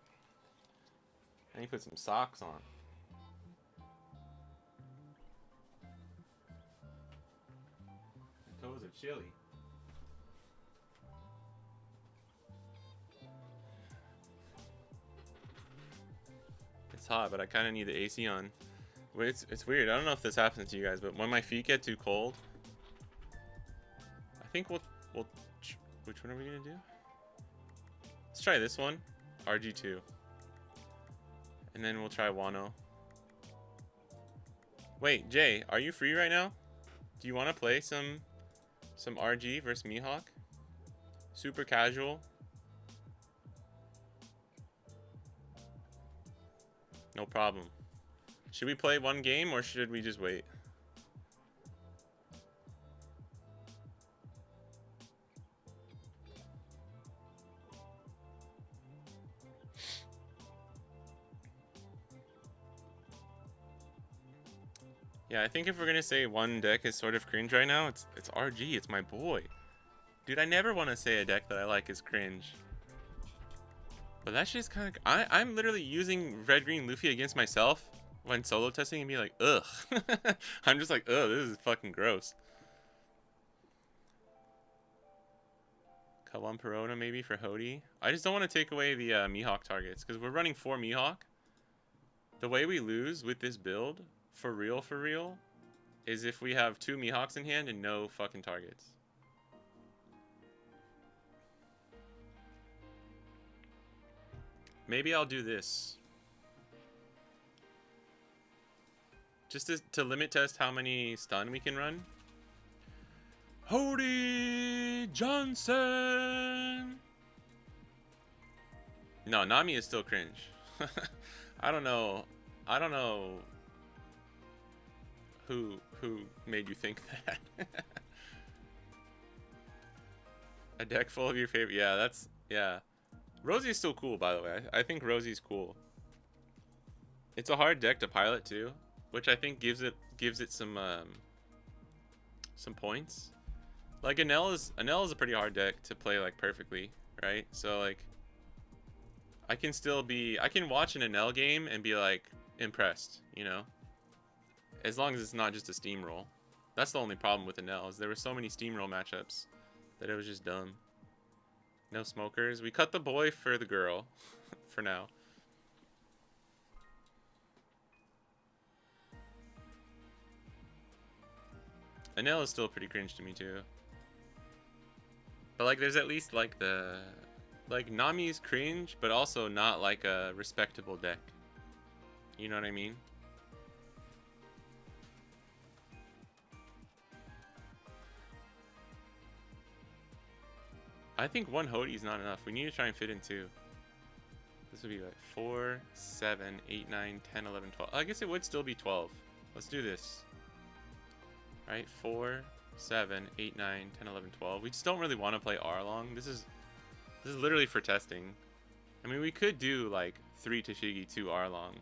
A: I need to put some socks on. My toes are chilly. It's hot, but I kind of need the AC on. Wait, it's weird. I don't know if this happens to you guys, but when my feet get too cold, I think we'll which one are we gonna do? Let's try this one. RG2. And then we'll try Wano. Wait, Jay, are you free right now? Do you want to play some RG versus Mihawk? Super casual. No problem. Should we play one game or should we just wait? Yeah, I think if we're gonna say one deck is sort of cringe right now, it's RG. It's my boy. Dude, I never want to say a deck that I like is cringe. But that's just kind of... I'm literally using Red Green Luffy against myself when solo testing and be like, ugh. I'm just like, ugh, this is fucking gross. Kawan Perona maybe for Hody. I just don't want to take away the Mihawk targets because we're running 4 Mihawk. The way we lose with this build... For real, is if we have 2 Mihawks in hand and no fucking targets. Maybe I'll do this. Just to limit test how many stun we can run. Hody Johnson! No, Nami is still cringe. I don't know who made you think that. A deck full of your favorite... Yeah. Rosie's still cool, by the way. I think Rosie's cool. It's a hard deck to pilot, too. Which I think gives it some points. Like, Anel is a pretty hard deck to play, like, perfectly, right? So, like... I can watch an Anel game and be, like, impressed, you know? As long as it's not just a steamroll. That's the only problem with Enel, is there were so many steamroll matchups that it was just dumb. No smokers. We cut the boy for the girl. For now. Enel is still pretty cringe to me too. But like there's at least like the... Like Nami's cringe, but also not like a respectable deck. You know what I mean? I think one Hody is not enough. We need to try and fit in two. This would be like 4, 7, 8, 9, 10, 11, 12. I guess it would still be 12. Let's do this. Alright, 4, 7, 8, 9, 10, 11, 12. We just don't really want to play R long. This is literally for testing. I mean, we could do like 3 Tashigi, 2 R long.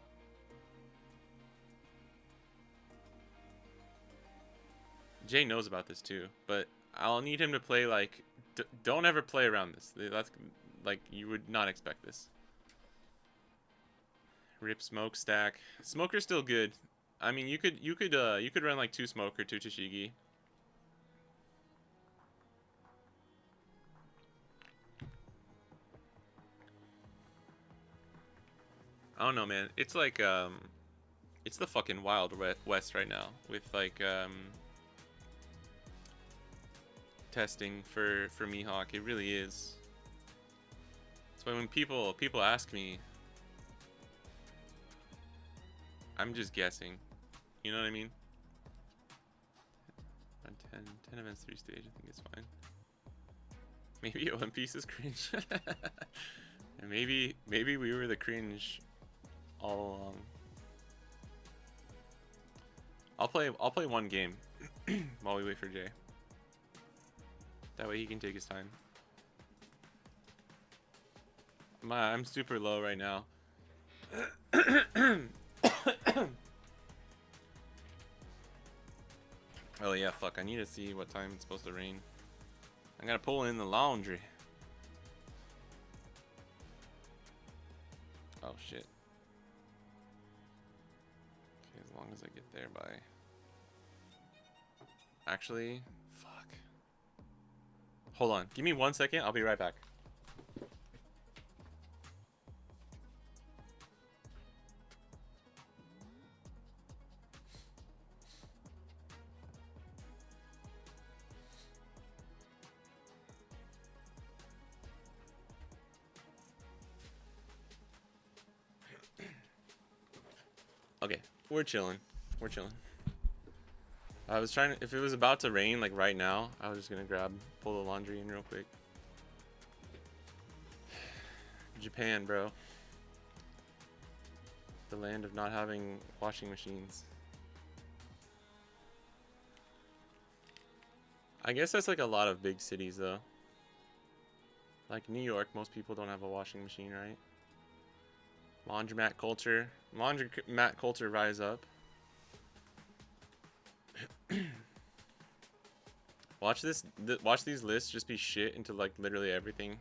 A: Jay knows about this too, but I'll need him to play like... don't ever play around this. That's like, you would not expect this. Rip smokestack. Smoker's still good. I mean, you could run like 2 smoker, 2 Tashigi. I don't know, man. It's like it's the fucking Wild West right now with like testing for Mihawk. It really is. That's why when people ask me, I'm just guessing. You know what I mean? 10 events, 3 stage. I think it's fine. Maybe One Piece is cringe. And maybe we were the cringe all along. I'll play one game while we wait for Jay. That way he can take his time. I'm super low right now. Oh yeah, fuck, I need to see what time it's supposed to rain. I gotta pull in the laundry. Oh shit. Okay, as long as I get there by... Actually, fuck. Hold on, give me 1 second, I'll be right back. Okay, we're chilling. We're chilling. I was trying to, if it was about to rain like right now, I was just gonna pull the laundry in real quick. Japan, bro. The land of not having washing machines. I guess that's like a lot of big cities though. Like New York, most people don't have a washing machine, right? Laundromat culture. Laundromat culture rise up. Watch this. Watch these lists just be shit into like literally everything.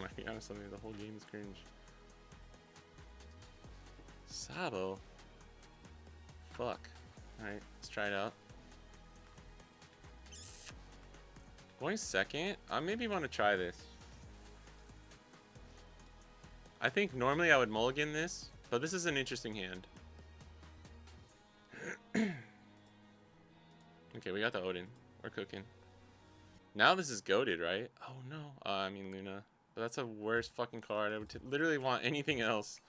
A: Might be honest with me, the whole game is cringe. Sabo. Fuck. Alright, let's try it out. Going second? I maybe want to try this. I think normally I would mulligan this, but this is an interesting hand. Okay, we got the Odin. We're cooking. Now this is goated, right? Oh no. I mean Luna. But that's a worse fucking card. I would literally want anything else.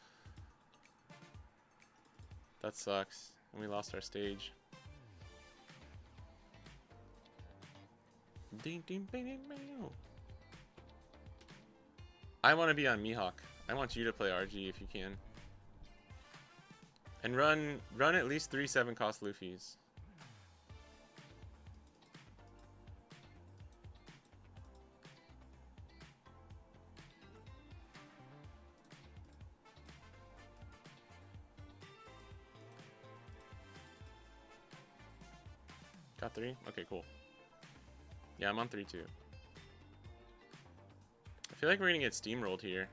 A: That sucks. And we lost our stage. I want to be on Mihawk. I want you to play RG if you can. And run at least 3 7-cost Luffys. Got 3? Okay, cool. Yeah, I'm on 3 too. I feel like we're gonna get steamrolled here.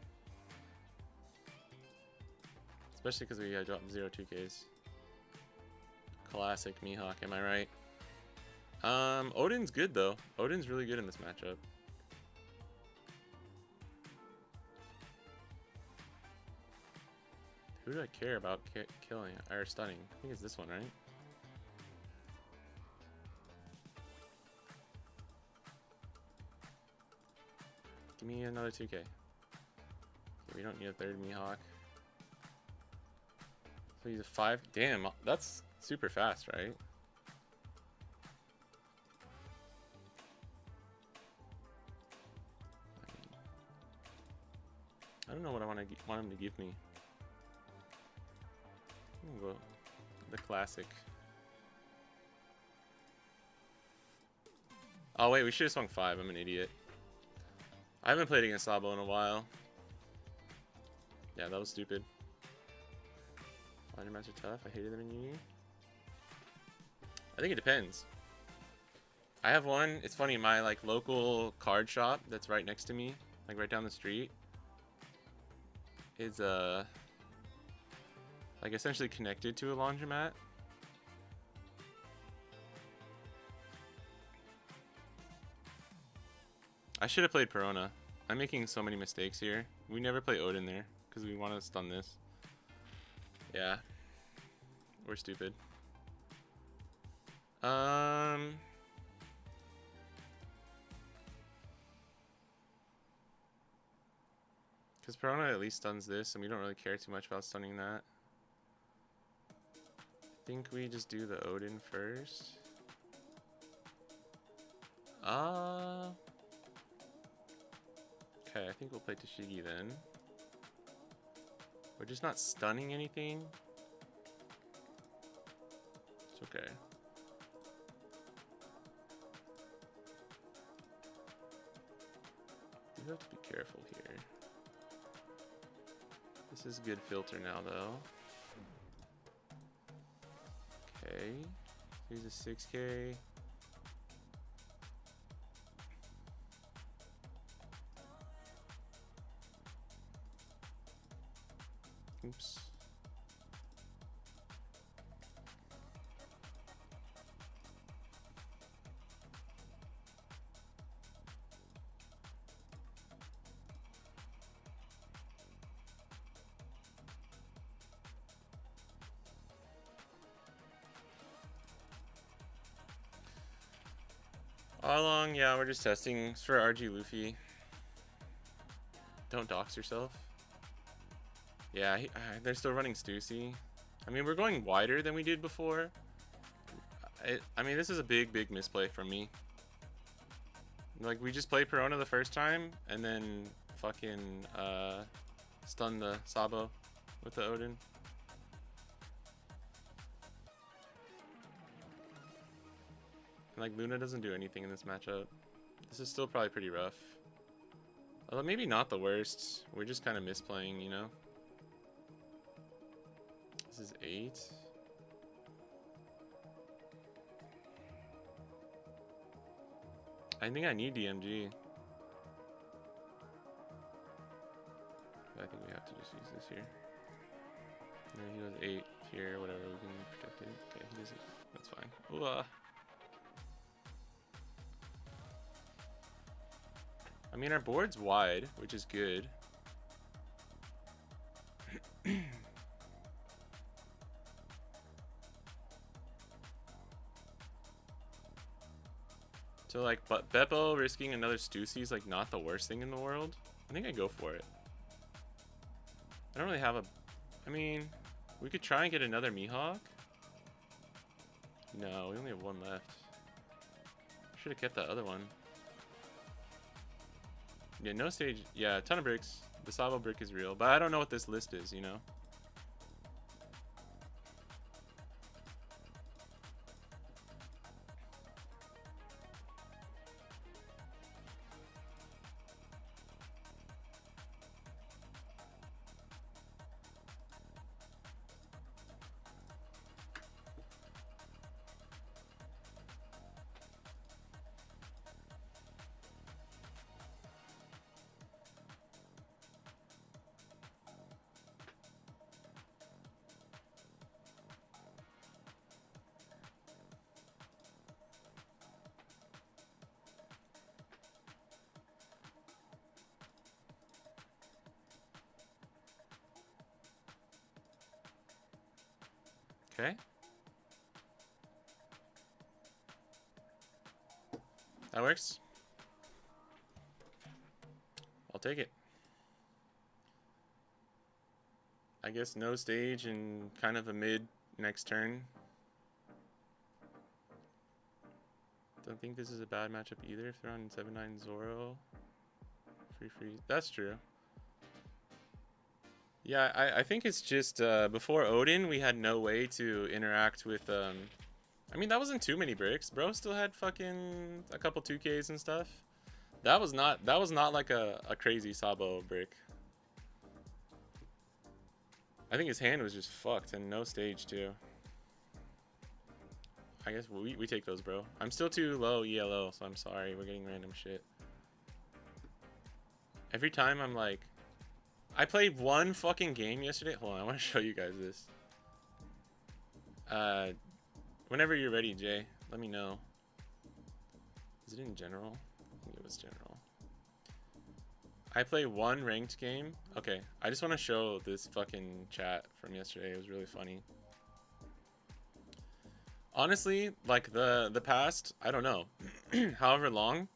A: Especially because we dropped 0 2Ks. Classic Mihawk, am I right? Odin's good though. Odin's really good in this matchup. Who do I care about killing or stunning? I think it's this one, right? Give me another 2K. Okay, we don't need a third Mihawk. So he's a 5. Damn, that's super fast, right? I don't know what I want him to give me. I'm gonna go the classic. Oh wait, we should have swung 5. I'm an idiot. I haven't played against Sabo in a while. Yeah, that was stupid. Line matches are tough. I hated them in uni. I think it depends. I have one. It's funny. My like local card shop that's right next to me, like right down the street, is like essentially connected to a laundromat. I should have played Perona. I'm making so many mistakes here. We never play Odin there because we want to stun this. Yeah, we're stupid. Because Perona at least stuns this, and we don't really care too much about stunning that. I think we just do the Odin first. Okay, I think we'll play Tashigi then. We're just not stunning anything. It's okay. You have to be careful here. This is a good filter now, though. Okay. Here's a 6K. Oops. How long? Yeah, we're just testing. It's for RG Luffy. Don't dox yourself. Yeah, they're still running Stussy. I mean, we're going wider than we did before. I mean, this is a big misplay from me. Like, we just played Perona the first time, and then fucking stun the Sabo with the Odin. Like, Luna doesn't do anything in this matchup. This is still probably pretty rough. Although maybe not the worst. We're just kind of misplaying, you know? This is 8. I think I need DMG. But I think we have to just use this here. No, he was 8 here, whatever, we can protect it. Okay, he doesn't. That's fine. Ooh, I mean, our board's wide, which is good. So, like, but Beppo risking another Stussy is, like, not the worst thing in the world. I think I go for it. I don't really have a... I mean, we could try and get another Mihawk. No, we only have one left. Should have kept that other one. Yeah, no stage. Yeah, a ton of bricks. The Sabo brick is real, but I don't know what this list is, you know? Okay. That works. I'll take it. I guess no stage and kind of a mid next turn. Don't think this is a bad matchup either if they're on 7-9 Zoro. Free freeze. That's true. Yeah, I think it's just before Odin we had no way to interact with I mean that wasn't too many bricks. Bro still had fucking a couple 2Ks and stuff. That was not like a crazy Sabo brick. I think his hand was just fucked and no stage too. I guess we take those, bro. I'm still too low ELO, so I'm sorry. We're getting random shit. Every time I'm like... I played one fucking game yesterday. Hold on, I want to show you guys this. Whenever you're ready, Jay, let me know. Is it in general? I think it was general. I play one ranked game. Okay, I just want to show this fucking chat from yesterday. It was really funny. Honestly, like the past, I don't know, however long,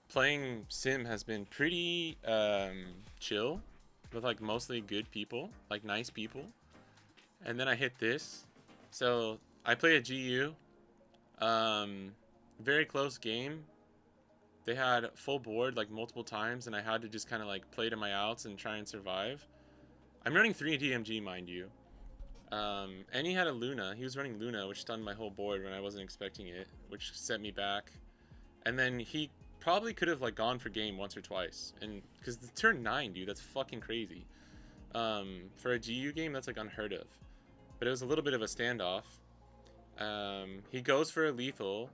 A: playing Sim has been pretty chill with like mostly good people, like nice people. And then I hit this. So I play a GU, very close game. They had full board like multiple times and I had to just kind of like play to my outs and try and survive. I'm running 3 DMG, mind you. And he had a Luna. He was running Luna, which stunned my whole board when I wasn't expecting it, which set me back. And then he probably could have like gone for game once or twice, and because the turn 9, dude, that's fucking crazy. For a GU game, that's like unheard of. But it was a little bit of a standoff. He goes for a lethal.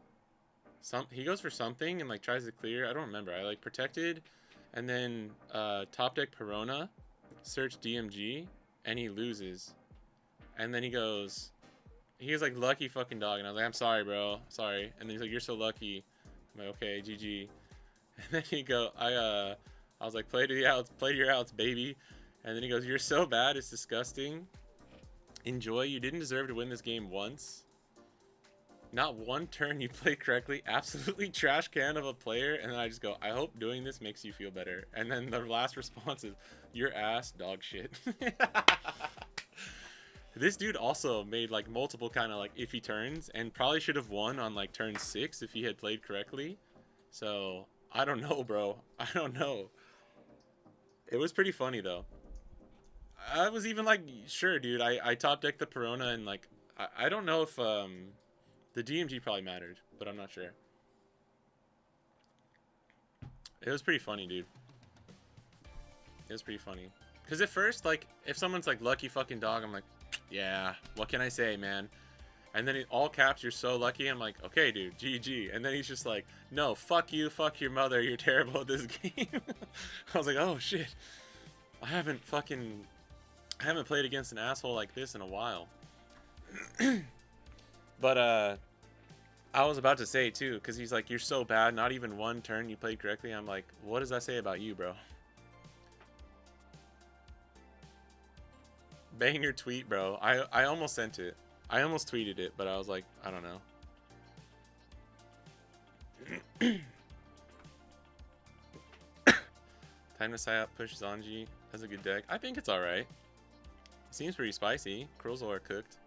A: He goes for something and like tries to clear. I don't remember. I like protected, and then top deck Perona, search DMG, and he loses. And then he was like, lucky fucking dog. And I was like, I'm sorry, bro. Sorry. And then he's like, you're so lucky. I'm like, okay, GG. And then I was like, play to your outs, baby. And then he goes, you're so bad, it's disgusting. Enjoy. You didn't deserve to win this game once. Not one turn you played correctly. Absolutely trash can of a player. And then I just go, I hope doing this makes you feel better. And then the last response is, your ass, dog shit. This dude also made like multiple kind of like iffy turns and probably should have won on like turn 6 if he had played correctly. So I don't know, bro. I don't know. It was pretty funny though. I was even like, sure, dude. I top decked the Perona and like I don't know if the DMG probably mattered, but I'm not sure. It was pretty funny, dude. It was pretty funny. Because at first, like, if someone's like lucky fucking dog, I'm like, yeah, what can I say, man? And then in all caps, you're so lucky. I'm like, okay, dude, GG. And then he's just like, no, fuck you, fuck your mother, you're terrible at this game. I was like, oh shit, I haven't played against an asshole like this in a while. But I was about to say too, because he's like, you're so bad, not even one turn you played correctly. I'm like, what does that say about you, bro? Bang your tweet, bro. I almost sent it. I almost tweeted it, but I was like, I don't know. Time to side up, push Zanji. That's a good deck. I think it's alright. Seems pretty spicy. Crozal are cooked.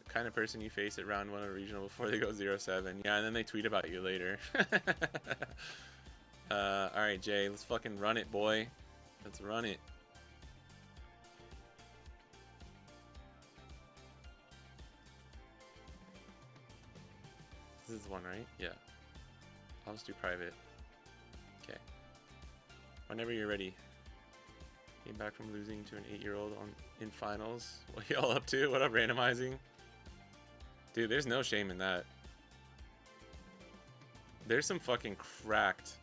A: The kind of person you face at round 1 of a regional before they go 0-7. Yeah, and then they tweet about you later. Alright, Jay. Let's fucking run it, boy. Let's run it. This is the one, right? Yeah. I'll just do private. Okay. Whenever you're ready. Came back from losing to an 8-year-old in finals. What y'all up to? What up, randomizing? Dude, there's no shame in that. There's some fucking cracked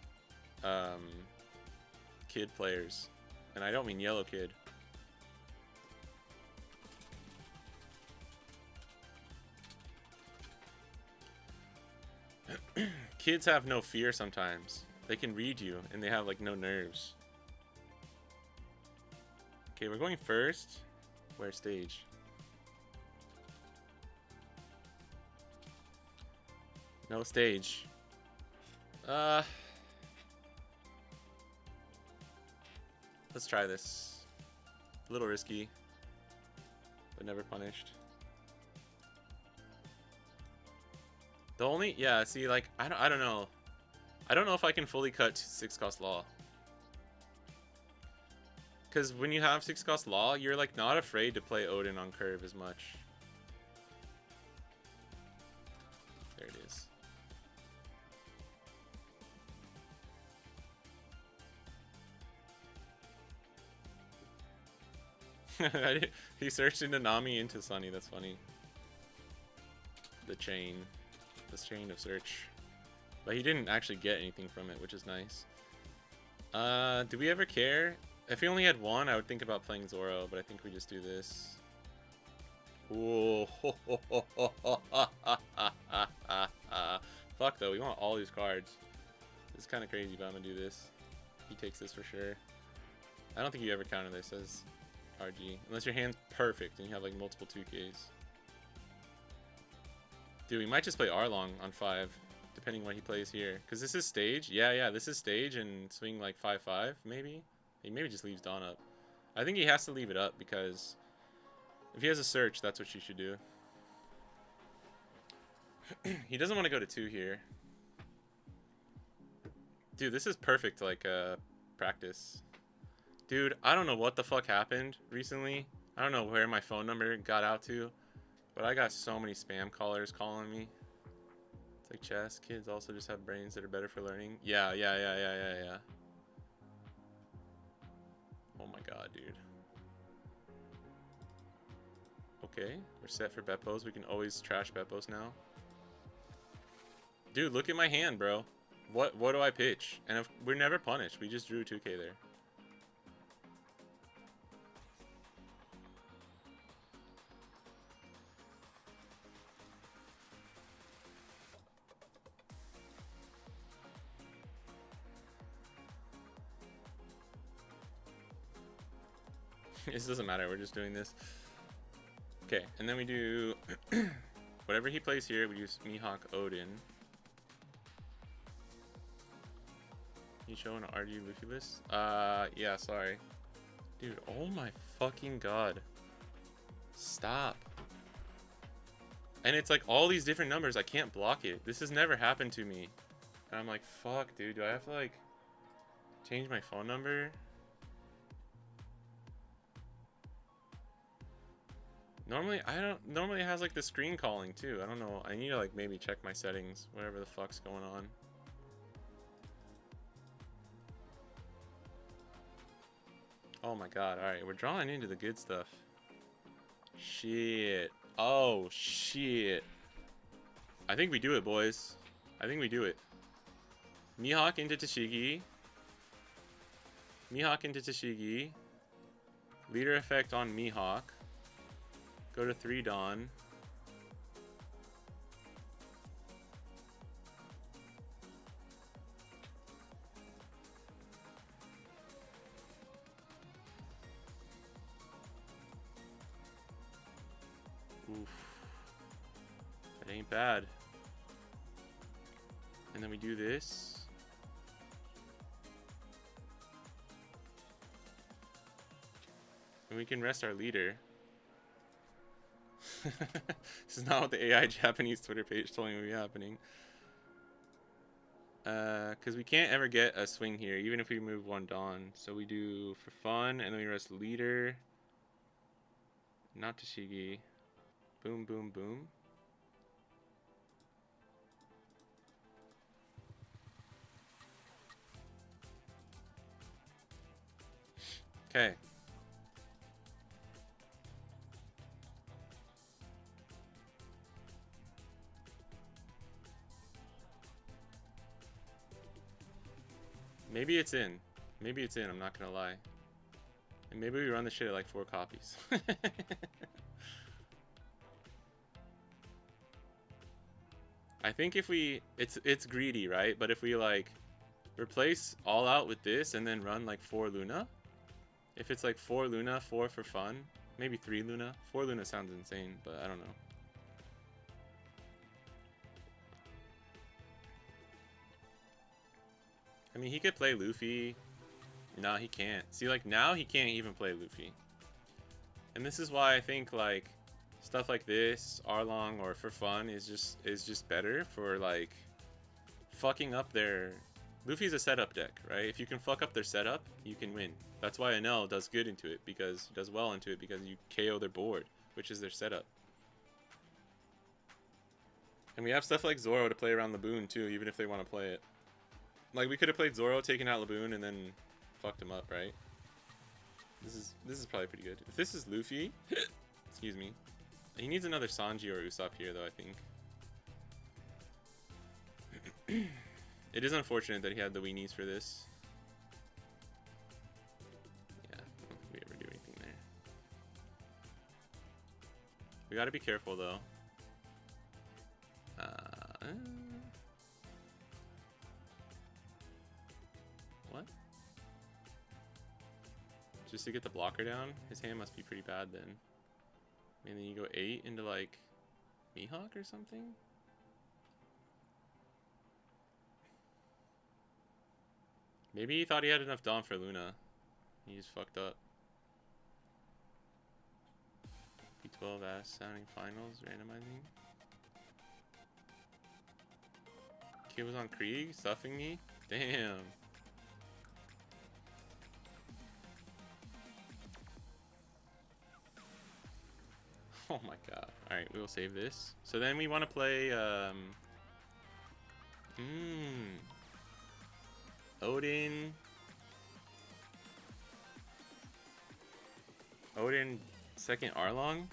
A: kid players. And I don't mean yellow kid. Kids have no fear sometimes. They can read you and they have like no nerves. Okay, we're going first. Where stage? No stage. Let's try this. A little risky, but never punished. The only, yeah, see, like, I don't know. I don't know if I can fully cut 6-cost Law. Because when you have 6-cost Law, you're, like, not afraid to play Odin on curve as much. There it is. He searched into Nami into Sunny, that's funny. The chain. This chain of search. But he didn't actually get anything from it, which is nice. Do we ever care? If he only had one, I would think about playing Zoro, but I think we just do this. Ooh. Fuck though, we want all these cards. This is kind of crazy, but I'm gonna do this. He takes this for sure. I don't think you ever counter this as RG. Unless your hand's perfect and you have like multiple 2Ks. Dude, we might just play Arlong on 5, depending what he plays here. Because this is stage. Yeah, this is stage and swing like 5-5, maybe? He maybe just leaves Dawn up. I think he has to leave it up because if he has a search, that's what you should do. He doesn't want to go to 2 here. Dude, this is perfect, like, practice. Dude, I don't know what the fuck happened recently. I don't know where my phone number got out to. But I got so many spam callers calling me. It's like, chess kids also just have brains that are better for learning. Yeah. Oh my god, dude. Okay, we're set for Beppos. We can always trash Beppos now. Dude, look at my hand, bro. What do I pitch? And if we're never punished. We just drew 2K there. This doesn't matter, we're just doing this. Okay, and then we do whatever he plays here, we use Mihawk Odin. You showing an RG Luffy list? Yeah, sorry. Dude, oh my fucking god. Stop. And it's like all these different numbers, I can't block it. This has never happened to me. And I'm like, fuck, dude, do I have to like change my phone number? Normally, normally it has like the screen calling too. I don't know. I need to like maybe check my settings, whatever the fuck's going on. Oh my god, alright, we're drawing into the good stuff. Shit. Oh, shit. I think we do it, boys. I think we do it. Mihawk into Tashigi. Mihawk into Tashigi. Leader effect on Mihawk. Go to 3 Dawn. Oof. That ain't bad. And then we do this. And we can rest our leader. This is not what the AI Japanese Twitter page told me would be happening. Because we can't ever get a swing here, even if we move 1 Dawn. So we do for fun, and then we rest leader. Not Tashigi. Boom, boom, boom. Okay. Maybe it's in. Maybe it's in, I'm not gonna lie. And maybe we run the shit at like 4 copies. I think if we... It's greedy, right? But if we like replace all out with this and then run like 4 Luna. If it's like 4 Luna, 4 for fun. Maybe 3 Luna. 4 Luna sounds insane, but I don't know. mean, he could play Luffy. No, he can't. See, like, now he can't even play Luffy. And this is why I think, like, stuff like this, Arlong, or for fun, is just better for, like, fucking up their... Luffy's a setup deck, right? If you can fuck up their setup, you can win. That's why Enel does good into it, because does well into it, because you KO their board, which is their setup. And we have stuff like Zoro to play around Laboon too, even if they want to play it. Like, we could have played Zoro, taken out Laboon, and then fucked him up, right? This is probably pretty good. If this is Luffy, excuse me, he needs another Sanji or Usopp here, though, I think. It is unfortunate that he had the weenies for this. Yeah, I don't think we ever do anything there. We gotta be careful, though. What? Just to get the blocker down? His hand must be pretty bad then. And then you go 8 into, like, Mihawk or something? Maybe he thought he had enough Dawn for Luna. He just fucked up. B12 ass sounding finals, randomizing. Kid was on Krieg, stuffing me? Damn. Oh my god. Alright, we will save this. So then we want to play, Odin. Odin, second Arlong.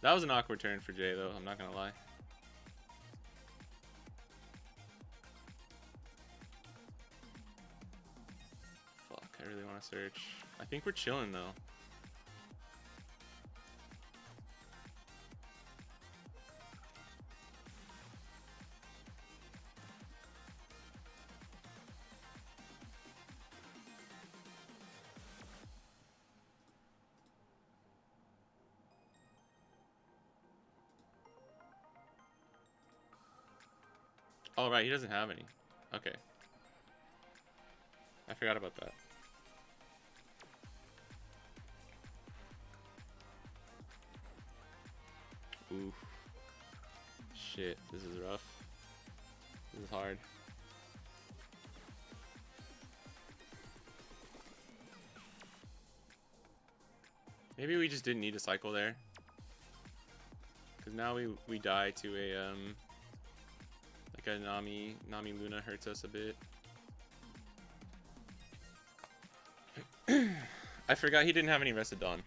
A: That was an awkward turn for Jay, though. I'm not gonna lie. Fuck, I really want to search. I think we're chilling, though. Oh, right, he doesn't have any. Okay. I forgot about that. Oof. Shit, this is rough. This is hard. Maybe we just didn't need a cycle there. Because now we die to a, like a Nami Luna hurts us a bit. I forgot he didn't have any Rested Dawn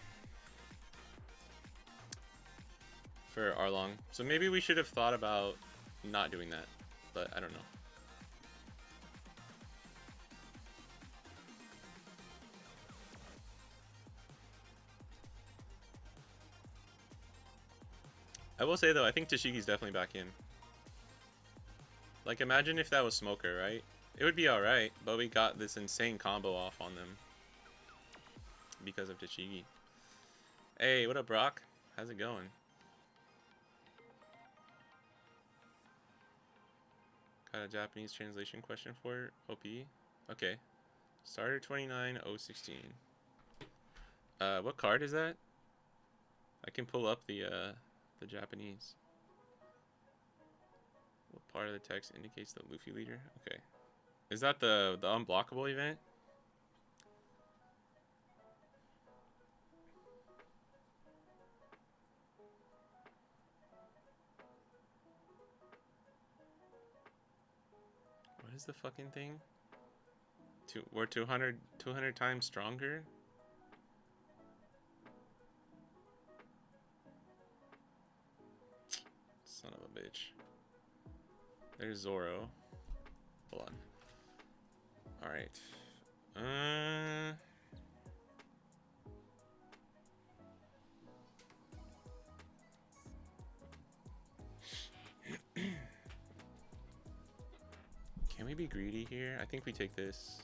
A: for Arlong. So maybe we should have thought about not doing that, but I don't know. I will say though, I think Tashigi's definitely back in. Like, imagine if that was Smoker, right? It would be alright, but we got this insane combo off on them because of Tashigi. Hey, what up, Brock? How's it going? Got a Japanese translation question for OP? Okay. Starter 29016. What card is that? I can pull up the Japanese. What part of the text indicates the Luffy leader? Okay. Is that the unblockable event? What is the fucking thing? We're 200 times stronger? Son of a bitch. There's Zoro. Hold on. Alright. Can we be greedy here? I think we take this.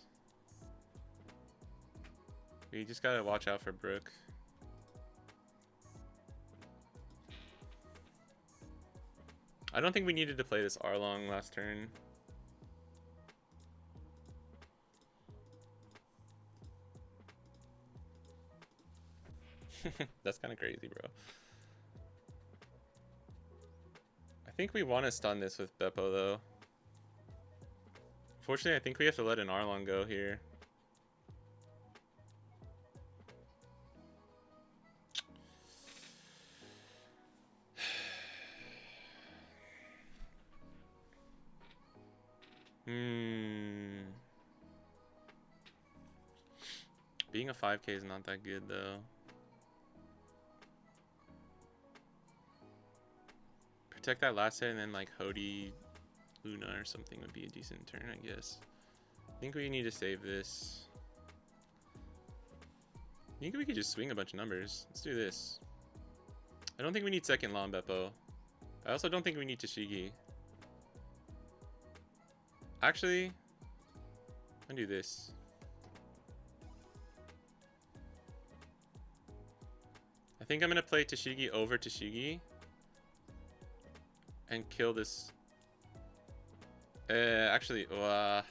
A: We just gotta watch out for Brook. I don't think we needed to play this Arlong last turn. That's kind of crazy, bro. I think we want to stun this with Beppo, though. Fortunately, I think we have to let an Arlong go here. Being a 5k is not that good, though. Protect that last hit and then like Hody Luna or something would be a decent turn, I guess. I think we need to save this. I think we could just swing a bunch of numbers. Let's do this. I don't think we need second Lawn Beppo. I also don't think we need Tashigi. Actually, I'm gonna do this. I think I'm gonna play Tashigi over Tashigi and kill this. Actually, oh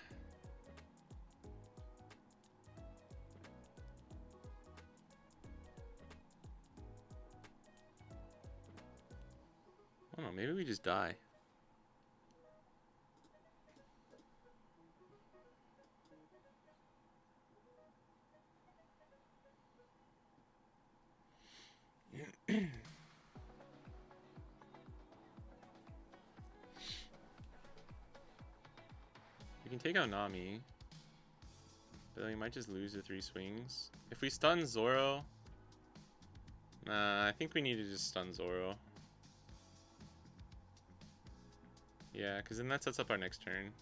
A: no, maybe we just die. We can take out Nami, but then we might just lose the 3 swings. If we stun Zoro, I think we need to just stun Zoro. Yeah, because then that sets up our next turn.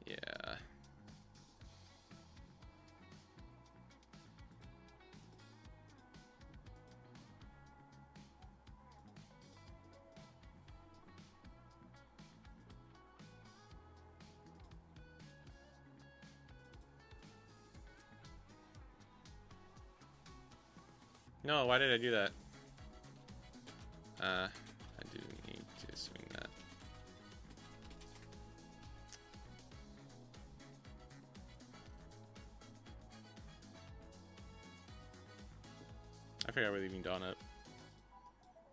A: Yeah. No, why did I do that? I do need to swing that. I forgot we're leaving Dawn up.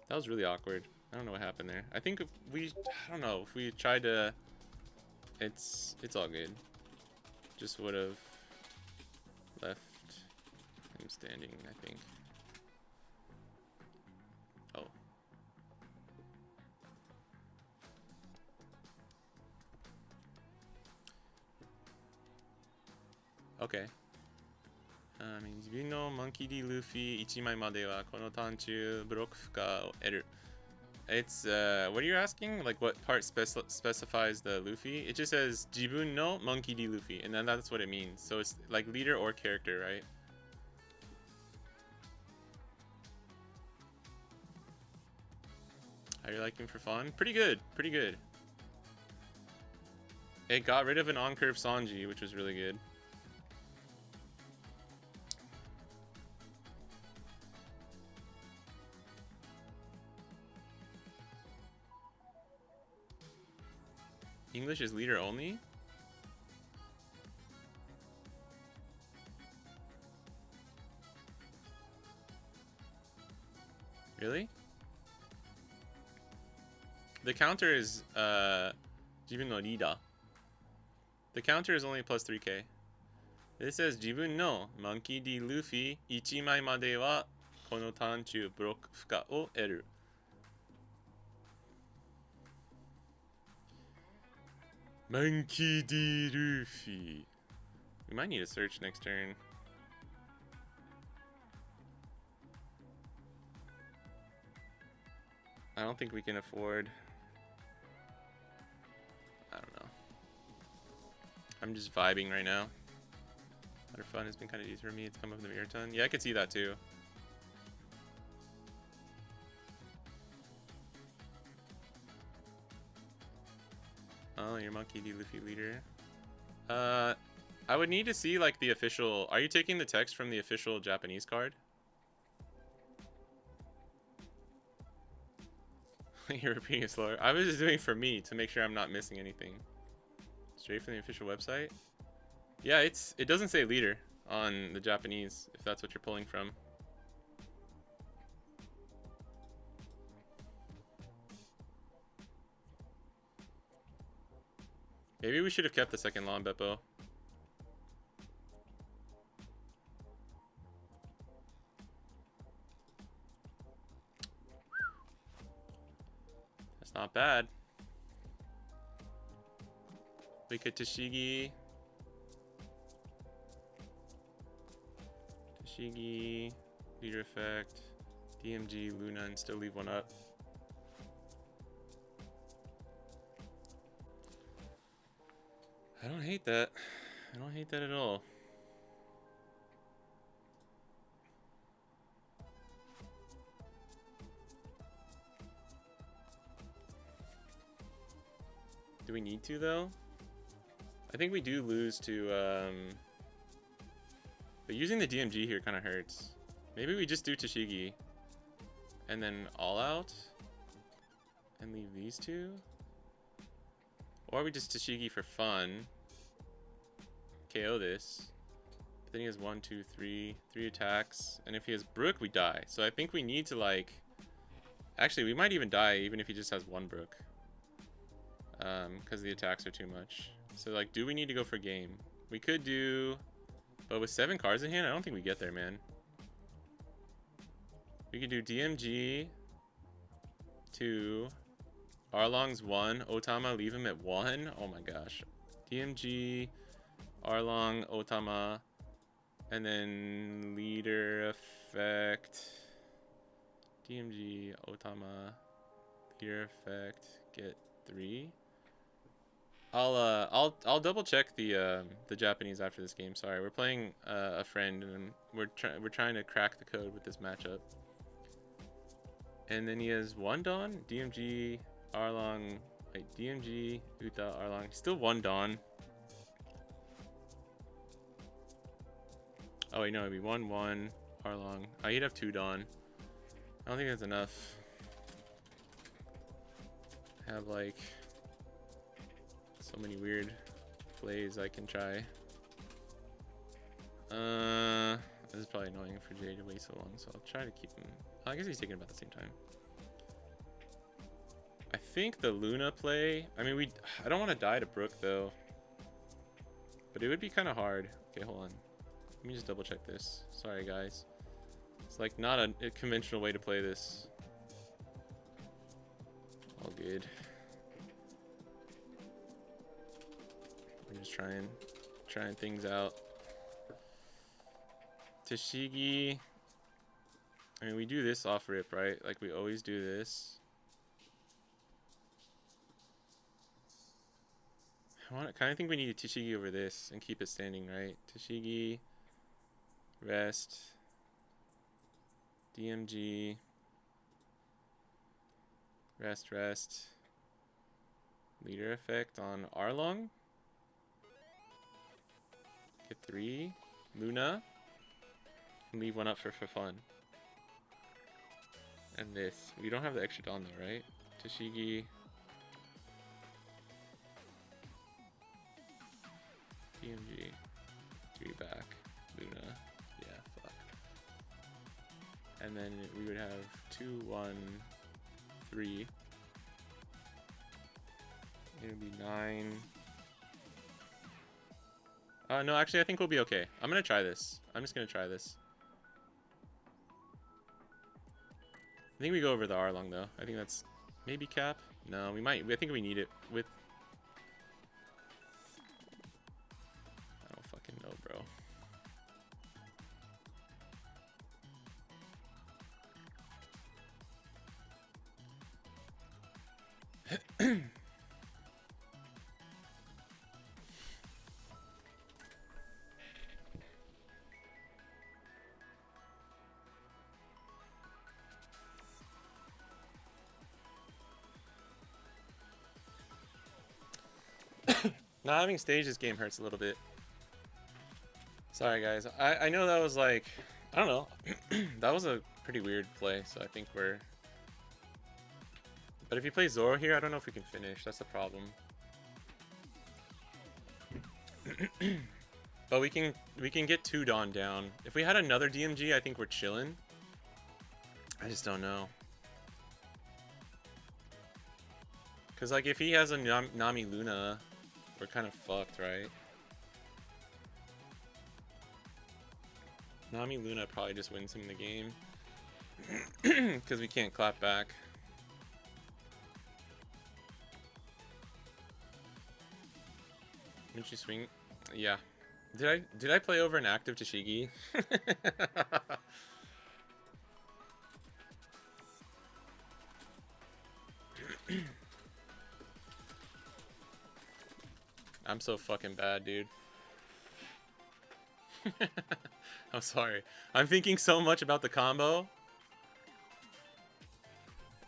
A: That was really awkward. I don't know what happened there. I think if we, I don't know, if we tried to, it's all good. Just would have left him standing, I think. Oh. Okay. 自分のモンキー D ルフィ1枚まではこのターン中ブロック負荷を得る。It's what are you asking? Like what part specifies the Luffy? It just says 自分の Monkey D Luffy, and then that's what it means. So it's like leader or character, right? How are you liking for fun? Pretty good, pretty good. It got rid of an on-curve Sanji, which was really good. English is leader only? Really? The counter is Jibun no Rida. The counter is only plus 3k. This says Jibun no Monkey D Luffy 1枚まではこのターン中ブロック負荷を得る。Monkey D Luffy. We might need a search next turn. I don't think we can afford. I don't know. I'm just vibing right now. Water fun has been kind of easy for me. It's come up in the mirror ton. Yeah, I could see that too. Oh, your Monkey D Luffy leader. I would need to see like the official. Are you taking the text from the official Japanese card? You're repeating it slower. I was just doing it for me to make sure I'm not missing anything. Straight from the official website. Yeah, it doesn't say leader on the Japanese, if that's what you're pulling from. Maybe we should have kept the second lawn, Beppo. That's not bad. Lika Tashigi. Tashigi. Leader effect. DMG, Luna, and still leave one up. I don't hate that. I don't hate that at all. Do we need to, though? I think we do lose to, but using the DMG here kind of hurts. Maybe we just do Tashigi. And then all out? And leave these two? Or we just Tashigi for fun. KO this. But then he has 1, 2, 3. 3 attacks. And if he has Brook, we die. So I think we need to, like... Actually, we might even die even if he just has 1 Brook. Because the attacks are too much. So, like, do we need to go for game? We could do... But with 7 cards in hand, I don't think we get there, man. We could do DMG 2. Arlong's 1. Otama, leave him at 1. Oh my gosh. DMG, Arlong, Otama, and then leader effect. DMG, Otama, leader effect, get 3. I'll double check the Japanese after this game. Sorry, we're playing a friend, and we're trying to crack the code with this matchup. And then he has 1 Dawn, DMG, Arlong, wait, DMG, Uta, Arlong, still 1 Dawn. Oh wait, no, it'd be 1, 1, Arlong. Oh, he'd have 2 Dawn. I don't think that's enough. I have like so many weird plays I can try. This is probably annoying for Jay to wait so long, so I'll try to keep him. I guess he's taking about the same time. I think the Luna play, I mean, I don't want to die to Brook though, but it would be kind of hard. Okay, hold on. Let me just double check this. Sorry guys. It's like not a conventional way to play this. All good. We're just trying things out. Tashigi. I mean, we do this off rip, right? Like we always do this. I kind of think we need Tashigi over this and keep it standing, right? Tashigi, rest, DMG, rest, leader effect on Arlong. Get 3, Luna, and leave 1 up for fun. And this, we don't have the extra Dawn though, right? Tashigi. DMG, 3 back, Luna, yeah, fuck. And then we would have 2, 1, 3. It would be 9. No, actually, I think we'll be okay. I'm gonna try this. I'm just gonna try this. I think we go over the Arlong though. I think that's maybe cap. No, we might. I think we need it with. I don't fucking know, bro. Not having staged this game hurts a little bit. Sorry guys. I know that was like, I don't know. That was a pretty weird play, so I think we're But if he plays Zoro here, I don't know if we can finish. That's the problem. But we can get 2 Dawn down. If we had another DMG, I think we're chilling. I just don't know. Cause like if he has a Nami Luna, we're kind of fucked, right? Nami Luna probably just wins him the game. Cause we can't clap back. Didn't you swing? Yeah. Did I play over an active Tashigi? I'm so fucking bad, dude. I'm sorry. I'm thinking so much about the combo.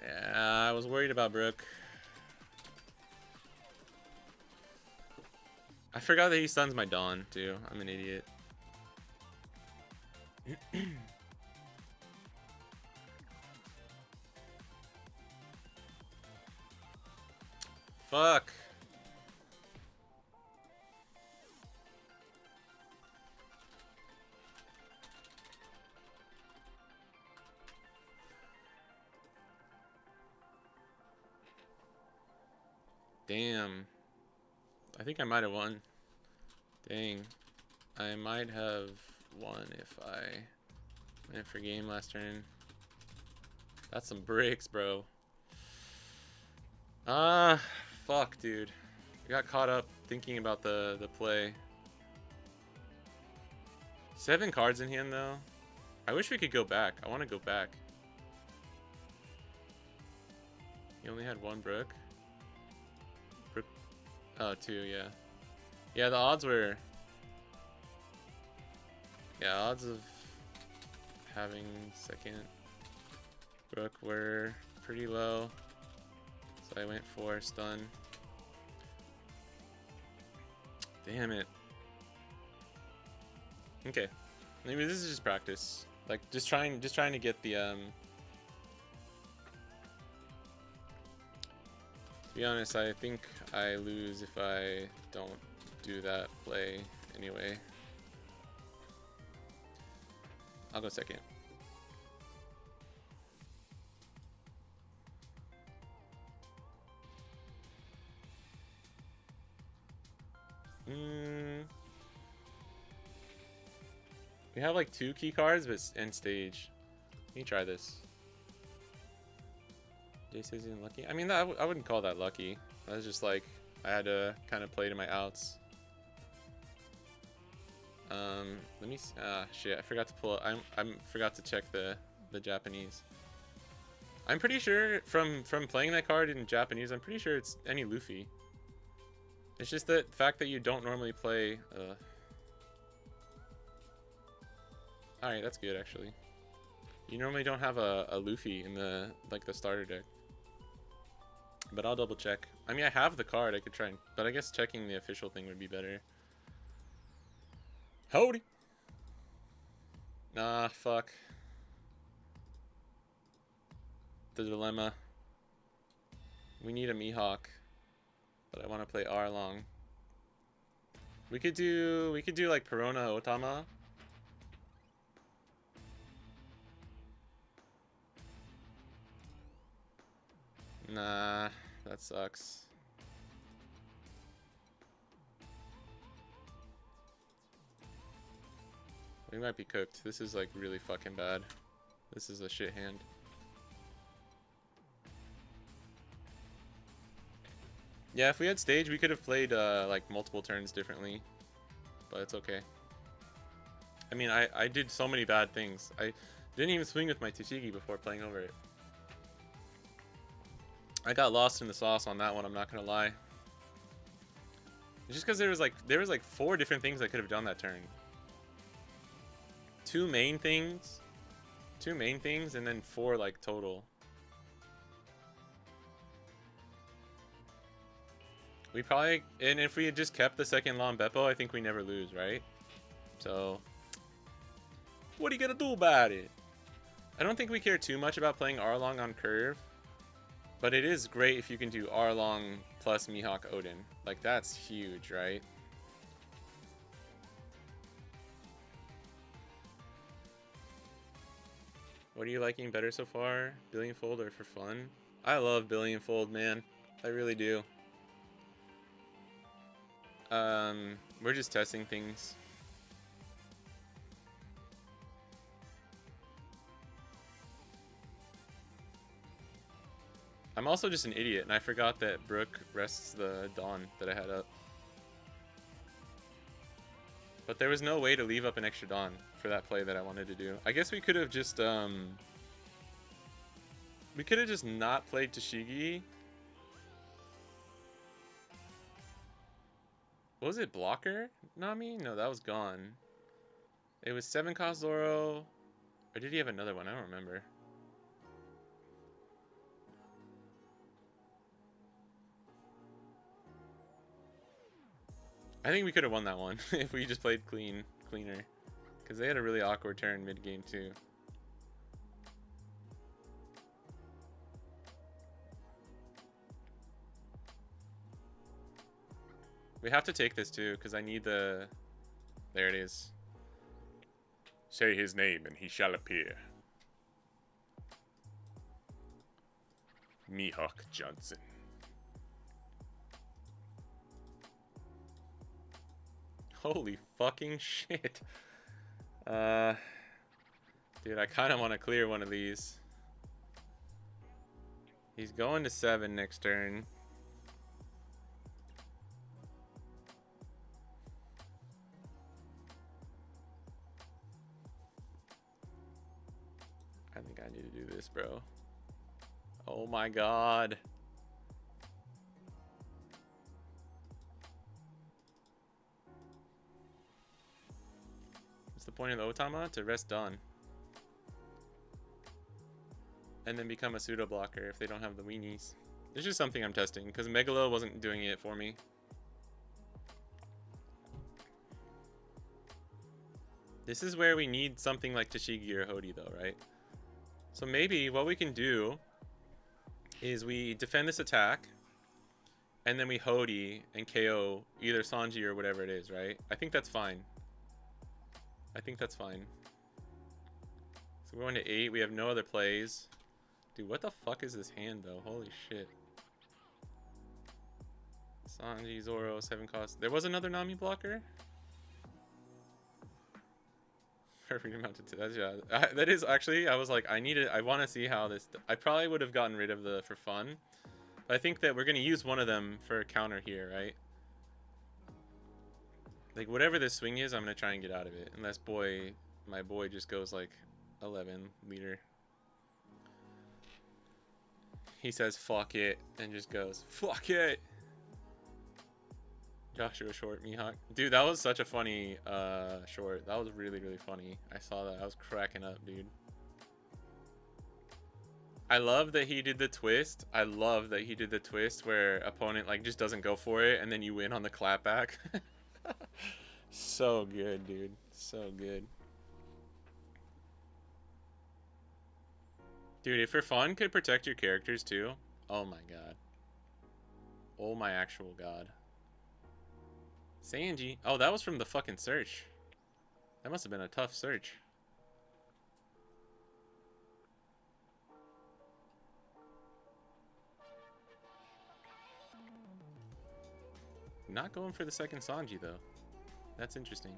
A: Yeah, I was worried about Brook. I forgot that he stuns my Dawn, too. I'm an idiot. Fuck. Damn. I think I might have won. Dang. I might have won if I went for game last turn. That's some bricks, bro. Fuck, dude. I got caught up thinking about the play. 7 cards in hand, though. I wish we could go back. I want to go back. He only had 1 Brook. Oh, 2, yeah. Yeah, the odds were... Yeah, odds of having second Brook were pretty low. So I went for stun. Damn it. Okay. Maybe this is just practice. Like, just trying to get the, To be honest, I think I lose if I don't do that play anyway. I'll go second. We have like 2 key cards, but end stage. Let me try this. Jace isn't lucky. I mean, I wouldn't call that lucky. That was just like I had to kind of play to my outs. Let me. Shit! I forgot to pull. I forgot to check the Japanese. I'm pretty sure from playing that card in Japanese, I'm pretty sure it's any Luffy. It's just the fact that you don't normally play. All right, that's good actually. You normally don't have a Luffy in the starter deck. But I'll double check. I mean, I have the card. I could try, but I guess checking the official thing would be better. Howdy. Nah, fuck. The dilemma. We need a Mihawk, but I want to play Arlong. We could do like Perona Otama. Nah, that sucks. We might be cooked. This is like really fucking bad. This is a shit hand. Yeah, if we had stage, we could have played like multiple turns differently, but it's okay. I mean, I did so many bad things. I didn't even swing with my Tashigi before playing over it. I got lost in the sauce on that one, I'm not gonna lie. It's just because there was like 4 different things I could have done that turn. 2 main things, and then 4 like total. We probably, and if we had just kept the second Long Beppo, I think we never lose, right? So, what are you gonna do about it? I don't think we care too much about playing Arlong on curve. But it is great if you can do Arlong plus Mihawk Odin. Like, that's huge, right? What are you liking better so far? Billionfold or for fun? I love Billionfold, man. I really do. We're just testing things. I'm also just an idiot, and I forgot that Brooke rests the Dawn that I had up. But there was no way to leave up an extra Dawn for that play that I wanted to do. I guess we could have just, we could have just not played Tashigi. What was it, Blocker? Nami? No, that was gone. It was 7 cost Zoro. Or did he have another one? I don't remember. I think we could have won that one if we just played cleaner. Because they had a really awkward turn mid-game too. We have to take this too, because I need the... There it is. Say his name and he shall appear. Mihawk Johnson. Holy fucking shit. Dude, I kind of want to clear one of these. He's going to 7 next turn. I think I need to do this, bro. Oh my god. What's the point of the Otama? To rest Dawn. And then become a pseudo blocker if they don't have the weenies. This is something I'm testing, because Megalo wasn't doing it for me. This is where we need something like Tashigi or Hody though, right? So maybe what we can do is we defend this attack, and then we Hody and KO either Sanji or whatever it is, right? I think that's fine. I think that's fine. So we're going to 8. We have no other plays. Dude, what the fuck is this hand, though? Holy shit. Sanji, Zoro, 7 cost. There was another Nami blocker? Perfect amount of... That's, yeah. That is actually... I was like, I want to see how this... I probably would have gotten rid of the for fun. But I think that we're going to use one of them for a counter here, right? Like, whatever this swing is, I'm going to try and get out of it. Unless my boy just goes, like, 11 leader. He says, fuck it, and just goes, fuck it! Joshua Short, Mihawk. Dude, that was such a funny short. That was really, really funny. I saw that. I was cracking up, dude. I love that he did the twist. I love that he did the twist where opponent, like, just doesn't go for it, and then you win on the clapback. So good, dude. So good. Dude, if for fun could protect your characters too. Oh my god. Oh my actual god. Sanji. Oh, that was from the fucking search. That must have been a tough search. Not going for the second Sanji though. That's interesting.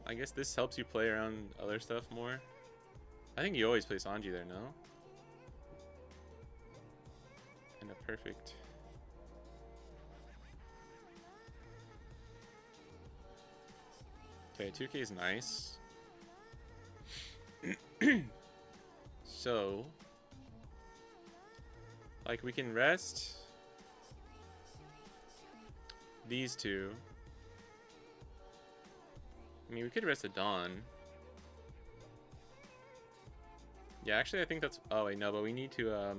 A: I guess this helps you play around other stuff more. I think you always play Sanji there, no? And a perfect. Okay, 2K is nice. So, like, we can rest these two. I mean, we could rest a Dawn. Yeah, actually, I think that's... Oh, wait, no, but we need to,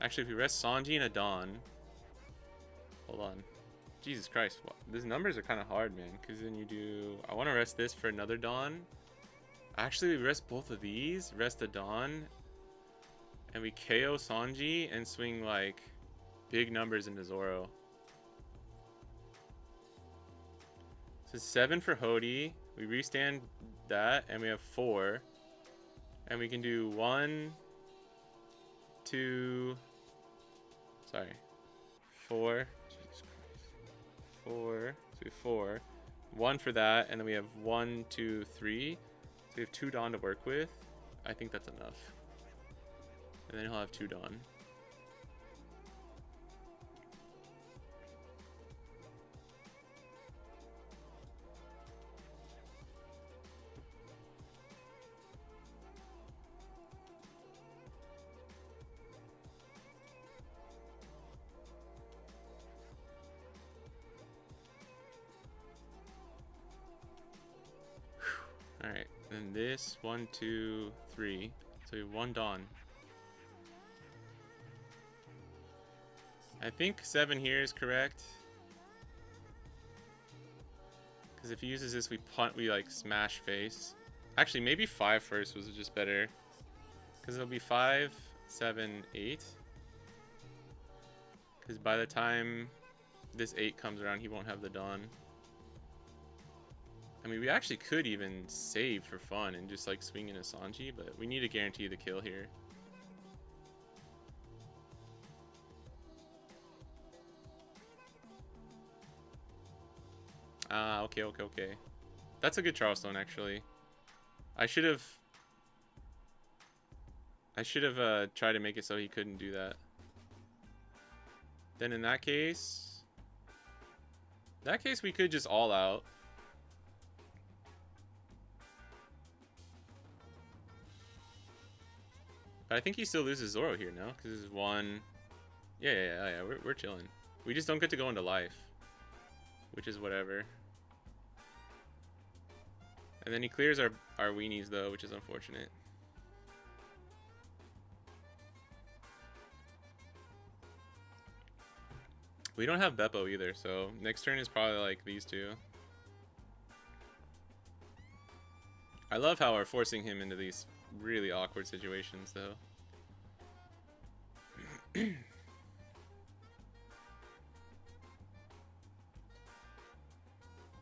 A: Actually, if we rest Sanji and a Dawn... Hold on. Jesus Christ. These numbers are kind of hard, man. Because then you do... I want to rest this for another Dawn. Actually, we rest both of these. Rest the Dawn. And we KO Sanji and swing like big numbers into Zoro. So 7 for Hody. We restand that and we have 4. And we can do 1, 2, sorry, 4. Jesus Christ. 4. So we have 4. 1 for that, and then we have 1, 2, 3. So we have 2 Dawn to work with. I think that's enough. And then he'll have 2 Dawn. Alright, then this 1, 2, 3. So we have 1 Dawn. I think 7 here is correct. Because if he uses this, we punt, we like smash face. Actually, maybe 5 first was just better. Because it'll be 5, 7, 8. Because by the time this 8 comes around, he won't have the Dawn. I mean, we actually could even save for fun and just like swing in a Sanji, but we need to guarantee the kill here. Ah, okay. That's a good Charleston, actually. I should have tried to make it so he couldn't do that. Then in that case, we could just all out. But I think he still loses Zoro here, no? Because this is 1. Yeah. We're chilling. We just don't get to go into life, which is whatever. And then he clears our weenies though, which is unfortunate. We don't have Beppo either, so next turn is probably like these two. I love how we're forcing him into these really awkward situations though.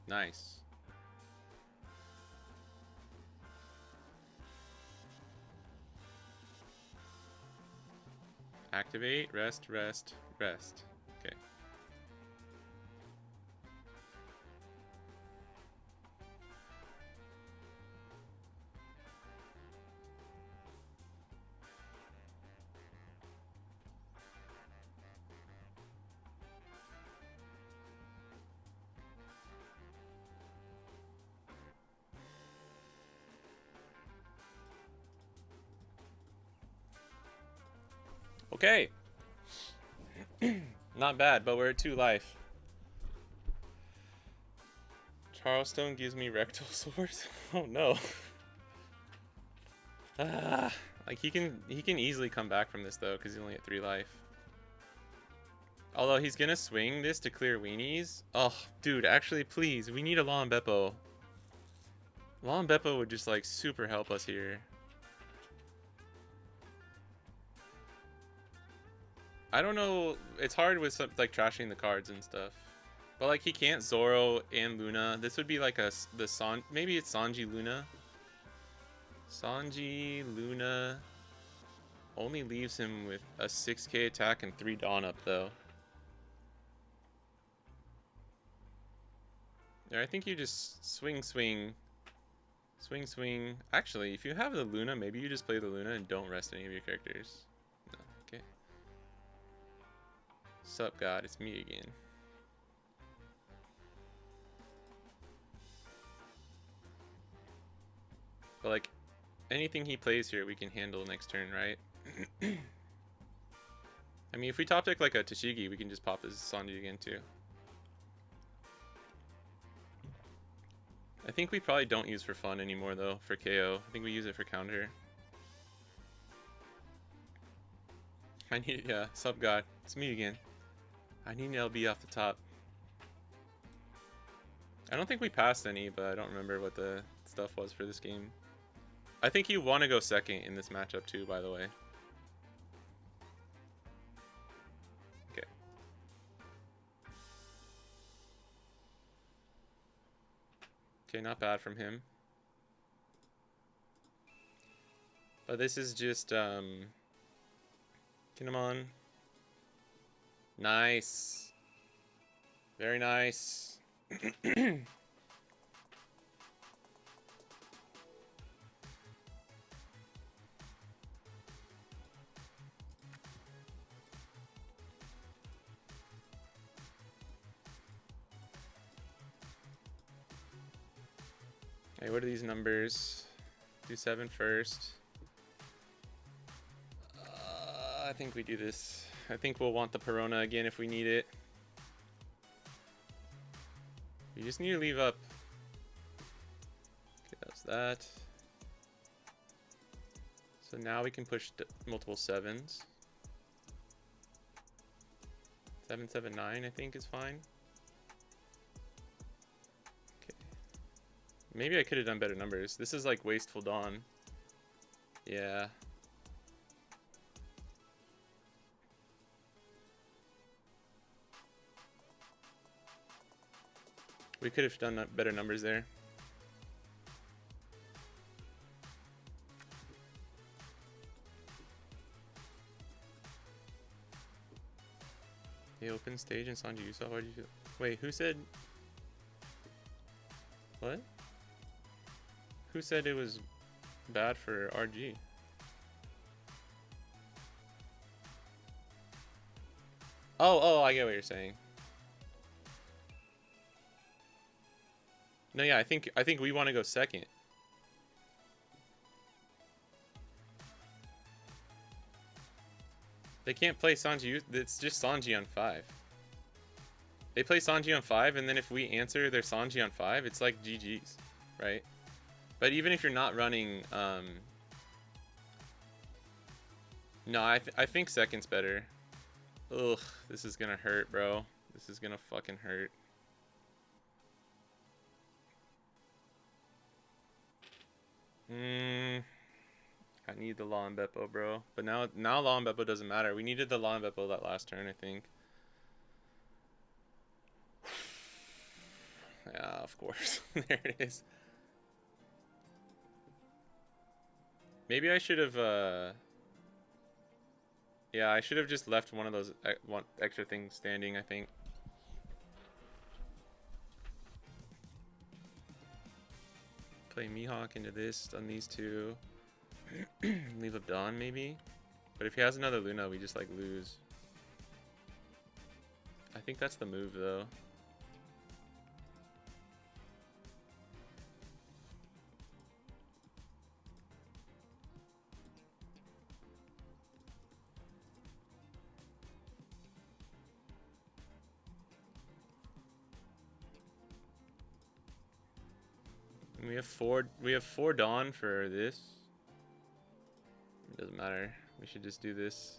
A: Nice. Activate, rest. Okay. Okay. Not bad, but we're at 2 life. Charleston gives me rectal swords. Oh no. Like he can easily come back from this though, because he's only at 3 life. Although he's gonna swing this to clear weenies. Oh, dude, actually, please, we need a Law and Beppo. Law and Beppo would just like super help us here. I don't know. It's hard with some, like trashing the cards and stuff. But like he can't Zoro and Luna. This would be like maybe it's Sanji Luna. Sanji Luna only leaves him with a 6k attack and 3 Dawn up though. Yeah, I think you just swing. Actually, if you have the Luna, maybe you just play the Luna and don't rest any of your characters. No, okay. Sup, God, it's me again. But like, anything he plays here, we can handle next turn, right? I mean, if we top deck like a Tashigi, we can just pop this Sanji again too. I think we probably don't use for fun anymore though, for KO. I think we use it for counter. I need, yeah, sub God. It's me again. I need an LB off the top. I don't think we passed any, but I don't remember what the stuff was for this game. I think you want to go second in this matchup too, by the way. Okay. Okay, not bad from him. But this is just, Kinemon. Nice. Very nice. Hey, what are these numbers? Do 7 first. I think we do this. I think we'll want the Perona again if we need it. We just need to leave up. Okay, that's that. So now we can push multiple 7s. 7, 7, 9 I think is fine. Okay. Maybe I could have done better numbers. This is like Wasteful Dawn. Yeah. We could have done better numbers there. The open stage and Sanji Yusa, why did you... Wait, who said... What? Who said it was bad for RG? Oh, I get what you're saying. No, yeah, I think we want to go second. They can't play Sanji. It's just Sanji on 5. They play Sanji on 5, and then if we answer their Sanji on 5, it's like GG's, right? But even if you're not running, no, I think second's better. Ugh, this is gonna hurt, bro. This is gonna fucking hurt. I need the Law and Beppo, bro. But now Law and Beppo doesn't matter. We needed the Law and Beppo that last turn, I think. Yeah, of course. There it is. Maybe I should have, yeah, I should have just left one of those one extra things standing, I think. Play Mihawk into this, on these two. Leave up Dawn, maybe? But if he has another Luna, we just, like, lose. I think that's the move, though. And we have four Dawn for this. It doesn't matter. We should just do this.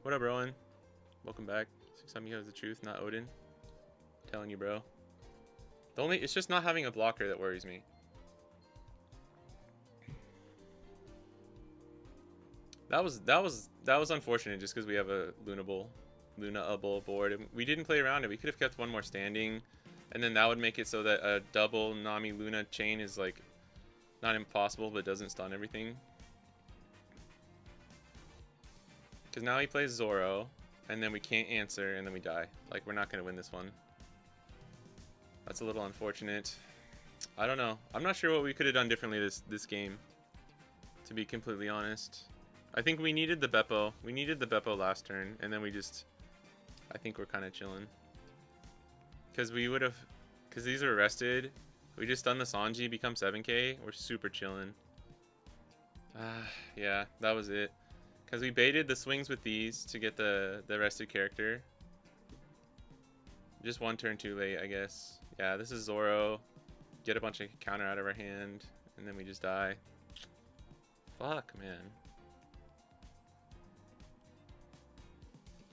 A: What up, Rowan? Welcome back. 6 Amigo is the truth, not Odin. I'm telling you, bro. It's just not having a blocker that worries me. That was unfortunate just because we have a Luna-able board. And we didn't play around it. We could have kept one more standing. And then that would make it so that a double Nami Luna chain is like not impossible but doesn't stun everything. Because now he plays Zoro and then we can't answer and then we die. Like, we're not going to win this one. That's a little unfortunate. I don't know. I'm not sure what we could have done differently this game, to be completely honest. I think we needed the Beppo. We needed the Beppo last turn and then we just... I think we're kind of chilling. Because we would have... Because these are arrested. We just done the Sanji, become 7k. We're super chilling. Yeah, that was it. Because we baited the swings with these to get the arrested character. Just one turn too late, I guess. Yeah, this is Zoro. Get a bunch of counter out of our hand. And then we just die. Fuck, man.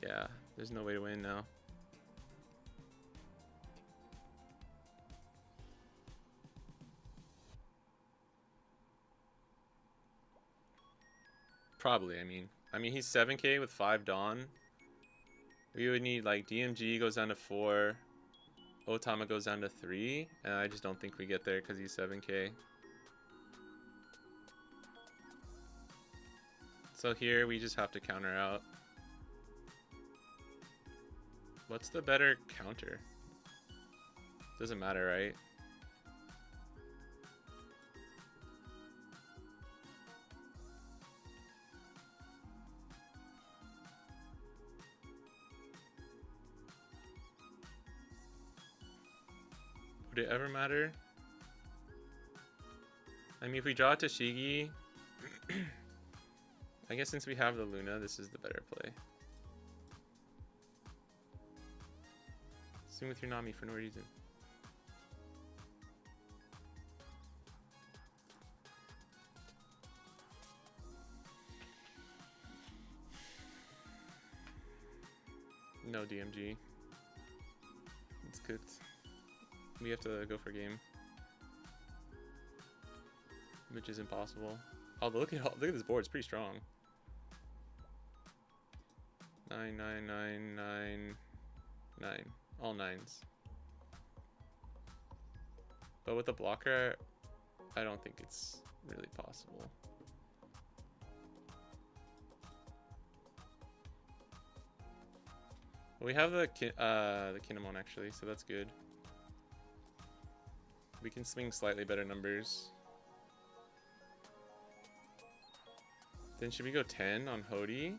A: Yeah, there's no way to win now. Probably, I mean he's 7k with 5 Dawn. We would need like DMG goes down to 4. Otama goes down to 3. And I just don't think we get there because he's 7k. So here we just have to counter out. What's the better counter? Doesn't matter, right? Would it ever matter? I mean, if we draw Tashigi, I guess since we have the Luna, this is the better play. Swing with your Nami for no reason. No DMG. It's good. We have to go for game, which is impossible. Oh, look at this board. It's pretty strong. 9, 9, 9, 9, 9. All 9s. But with the blocker, I don't think it's really possible. We have the Kinemon actually, so that's good. We can swing slightly better numbers. Then should we go 10 on Hody?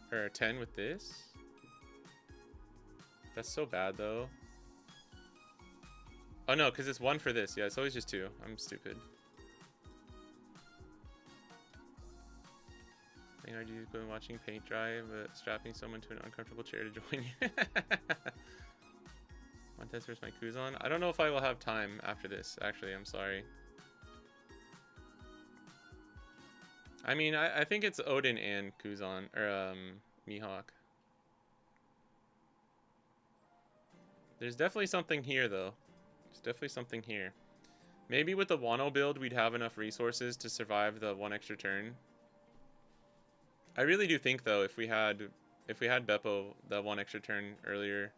A: Or 10 with this? That's so bad though. Oh no, because it's 1 for this. Yeah, it's always just 2. I'm stupid. I think RG is going watching paint dry, but strapping someone to an uncomfortable chair to join you. Montez versus my Kuzan. I don't know if I will have time after this, actually. I'm sorry. I mean, I think it's Odin and Kuzan, or Mihawk. There's definitely something here, though. There's definitely something here. Maybe with the Wano build, we'd have enough resources to survive the 1 extra turn. I really do think, though, if we had Beppo that 1 extra turn earlier,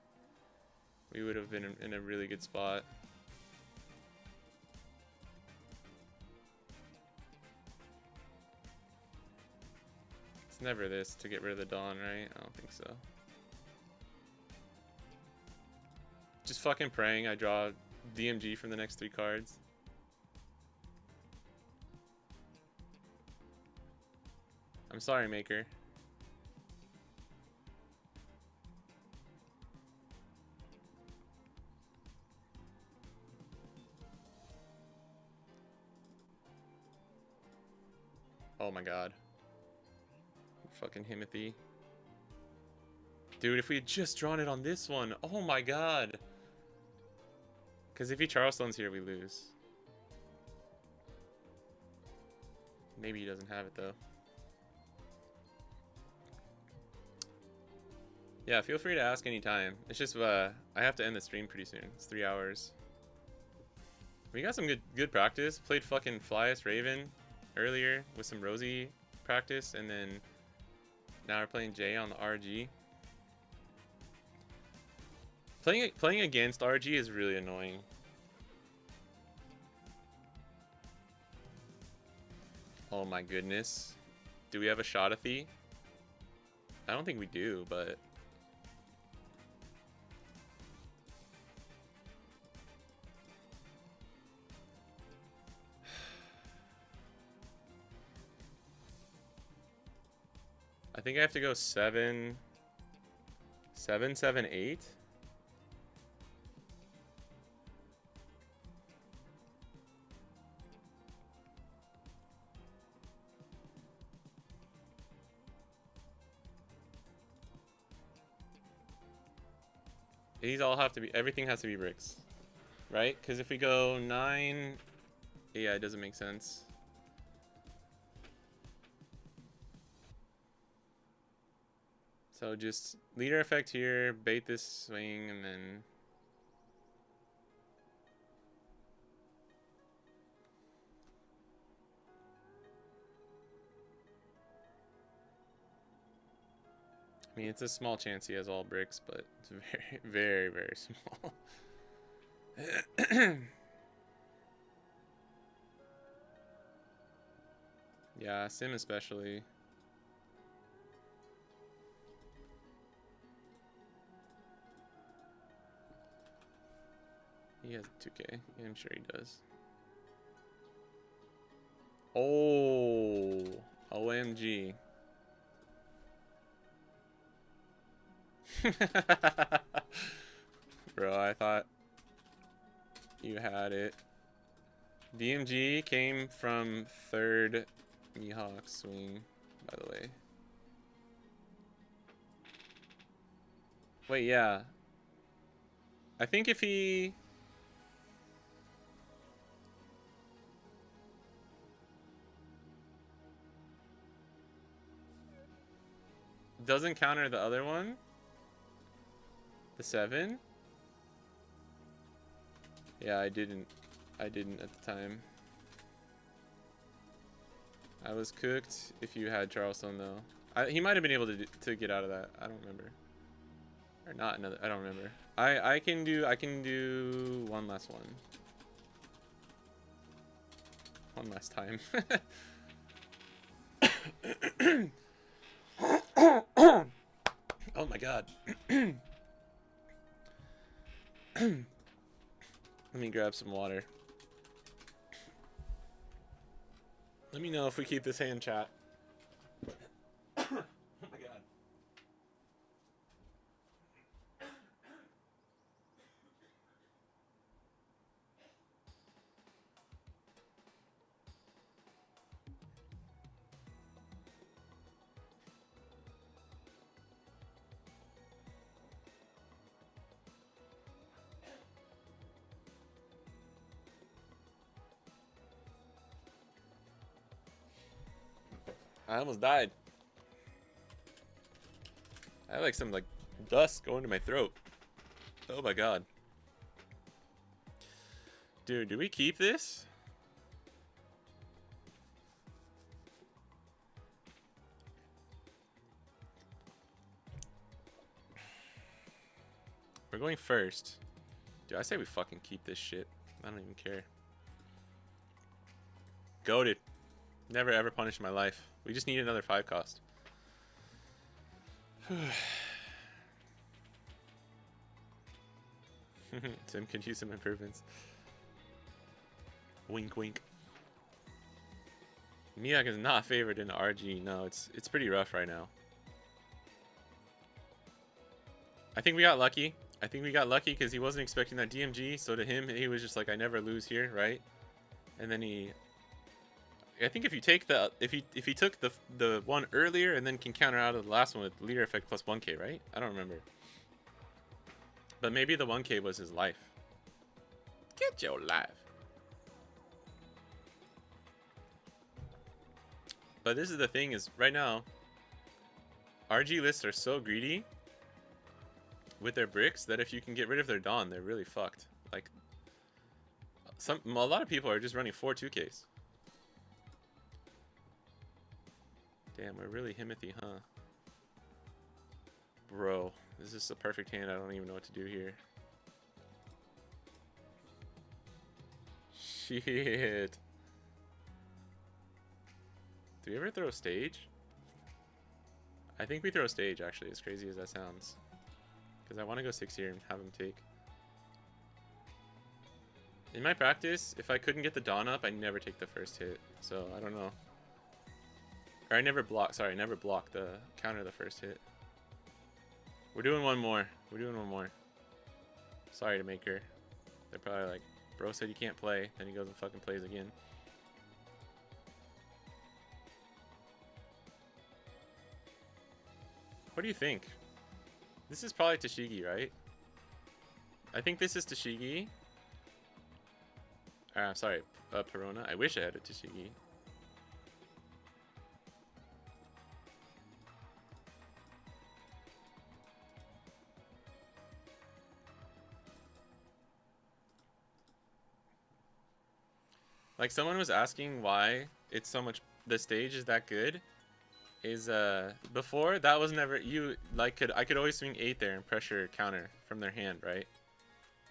A: we would have been in a really good spot. It's never this to get rid of the Dawn, right? I don't think so. Just fucking praying I draw DMG from the next 3 cards. I'm sorry, Maker. Oh my god. Fucking Himothy. Dude, if we had just drawn it on this one. Oh my god. Because if he Charlestone's here, we lose. Maybe he doesn't have it, though. Yeah, feel free to ask anytime. It's just, I have to end the stream pretty soon. It's 3 hours. We got some good practice. Played fucking Flyest Raven earlier with some Rosie practice, and then now we're playing Jay on the RG. Playing against RG is really annoying. Oh my goodness. Do we have a Shadathi? I don't think we do, but... I think I have to go 7, 7, 7, 8. These all have to be, everything has to be bricks, right? Because if we go 9, yeah, it doesn't make sense. So just leader effect here, bait this swing, and then... I mean, it's a small chance he has all bricks, but it's very, very, very small. Yeah, Sim especially. He has 2K. I'm sure he does. Oh, OMG. Bro, I thought you had it. DMG came from third Mihawk swing, by the way. Wait, yeah. I think if he... doesn't counter the other one, the 7. Yeah, I didn't at the time. I was cooked if you had Charleston though. He might have been able to get out of that. I don't remember. Or not another. I don't remember. I can do one last one. One last time. Oh my god. Let me grab some water. Let me know if we keep this hand, chat. Oh my god. I almost died. I have like some like dust going to my throat. Oh my god. Dude, do we keep this? We're going first. Dude, I say we fucking keep this shit. I don't even care. Goated. Never ever punished my life. We just need another 5 cost. Sim could use some improvements. Wink wink. Mihawk is not favored in RG. No, it's pretty rough right now. I think we got lucky. I think we got lucky because he wasn't expecting that DMG. So to him, he was just like, I never lose here, right? And then he... I think if you take the... If he took the one earlier and then can counter out of the last one with leader effect plus 1k, right? I don't remember. But maybe the 1k was his life. Get your life. But this is the thing is, right now, RG lists are so greedy with their bricks that if you can get rid of their Dawn, they're really fucked. Like, a lot of people are just running 4 2Ks. Damn, we're really Himothy, huh? Bro, this is the perfect hand. I don't even know what to do here. Shit. Do we ever throw stage? I think we throw stage, actually, as crazy as that sounds. Because I want to go 6 here and have him take. In my practice, if I couldn't get the Dawn up, I never take the first hit. So, I don't know. Or I never block, sorry, I never block the counter the first hit. We're doing one more. We're doing one more. Sorry to Maker. They're probably like, bro said you can't play. Then he goes and fucking plays again. What do you think? This is probably Tashigi, right? I think this is Tashigi. Sorry, Perona. I wish I had a Tashigi. Like, someone was asking why it's so much... The stage is that good is before that was never you like I could always swing 8 there and pressure counter from their hand, right?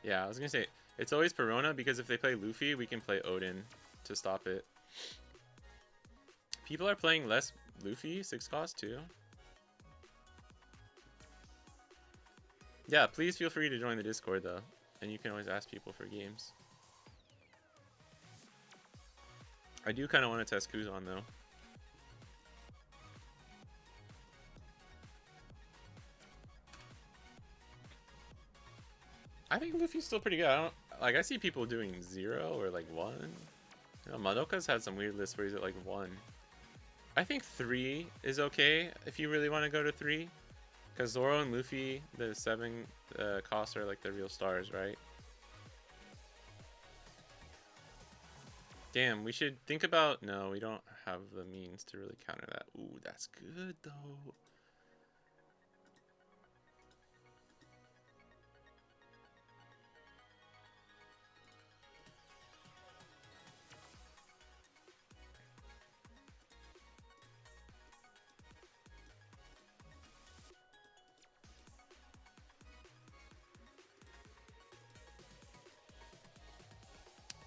A: Yeah, I was gonna say it's always Perona because if they play Luffy, we can play Odin to stop it. People are playing less Luffy 6 cost too. Yeah, please feel free to join the Discord though, and you can always ask people for games. I do kind of want to test Kuzan though. I think Luffy's still pretty good. I see people doing 0 or like 1. You know, Madoka's had some weird lists where he's at like 1. I think 3 is okay if you really want to go to 3. Because Zoro and Luffy, the 7 costs are like the real stars, right? Damn, we should think about... No, we don't have the means to really counter that. Ooh, that's good though.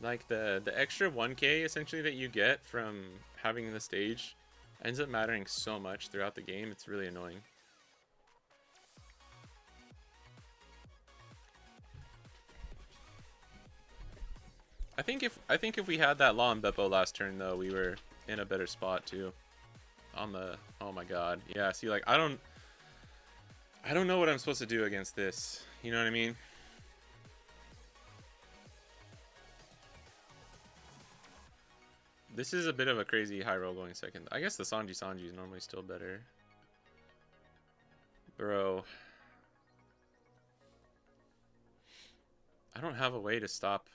A: Like the extra 1k essentially that you get from having the stage ends up mattering so much throughout the game. It's really annoying. I think if we had that Law and Beppo last turn though, we were in a better spot too. On the oh my god. Yeah, see like I don't know what I'm supposed to do against this. You know what I mean? This is a bit of a crazy high roll going second. I guess the Sanji is normally still better. Bro. I don't have a way to stop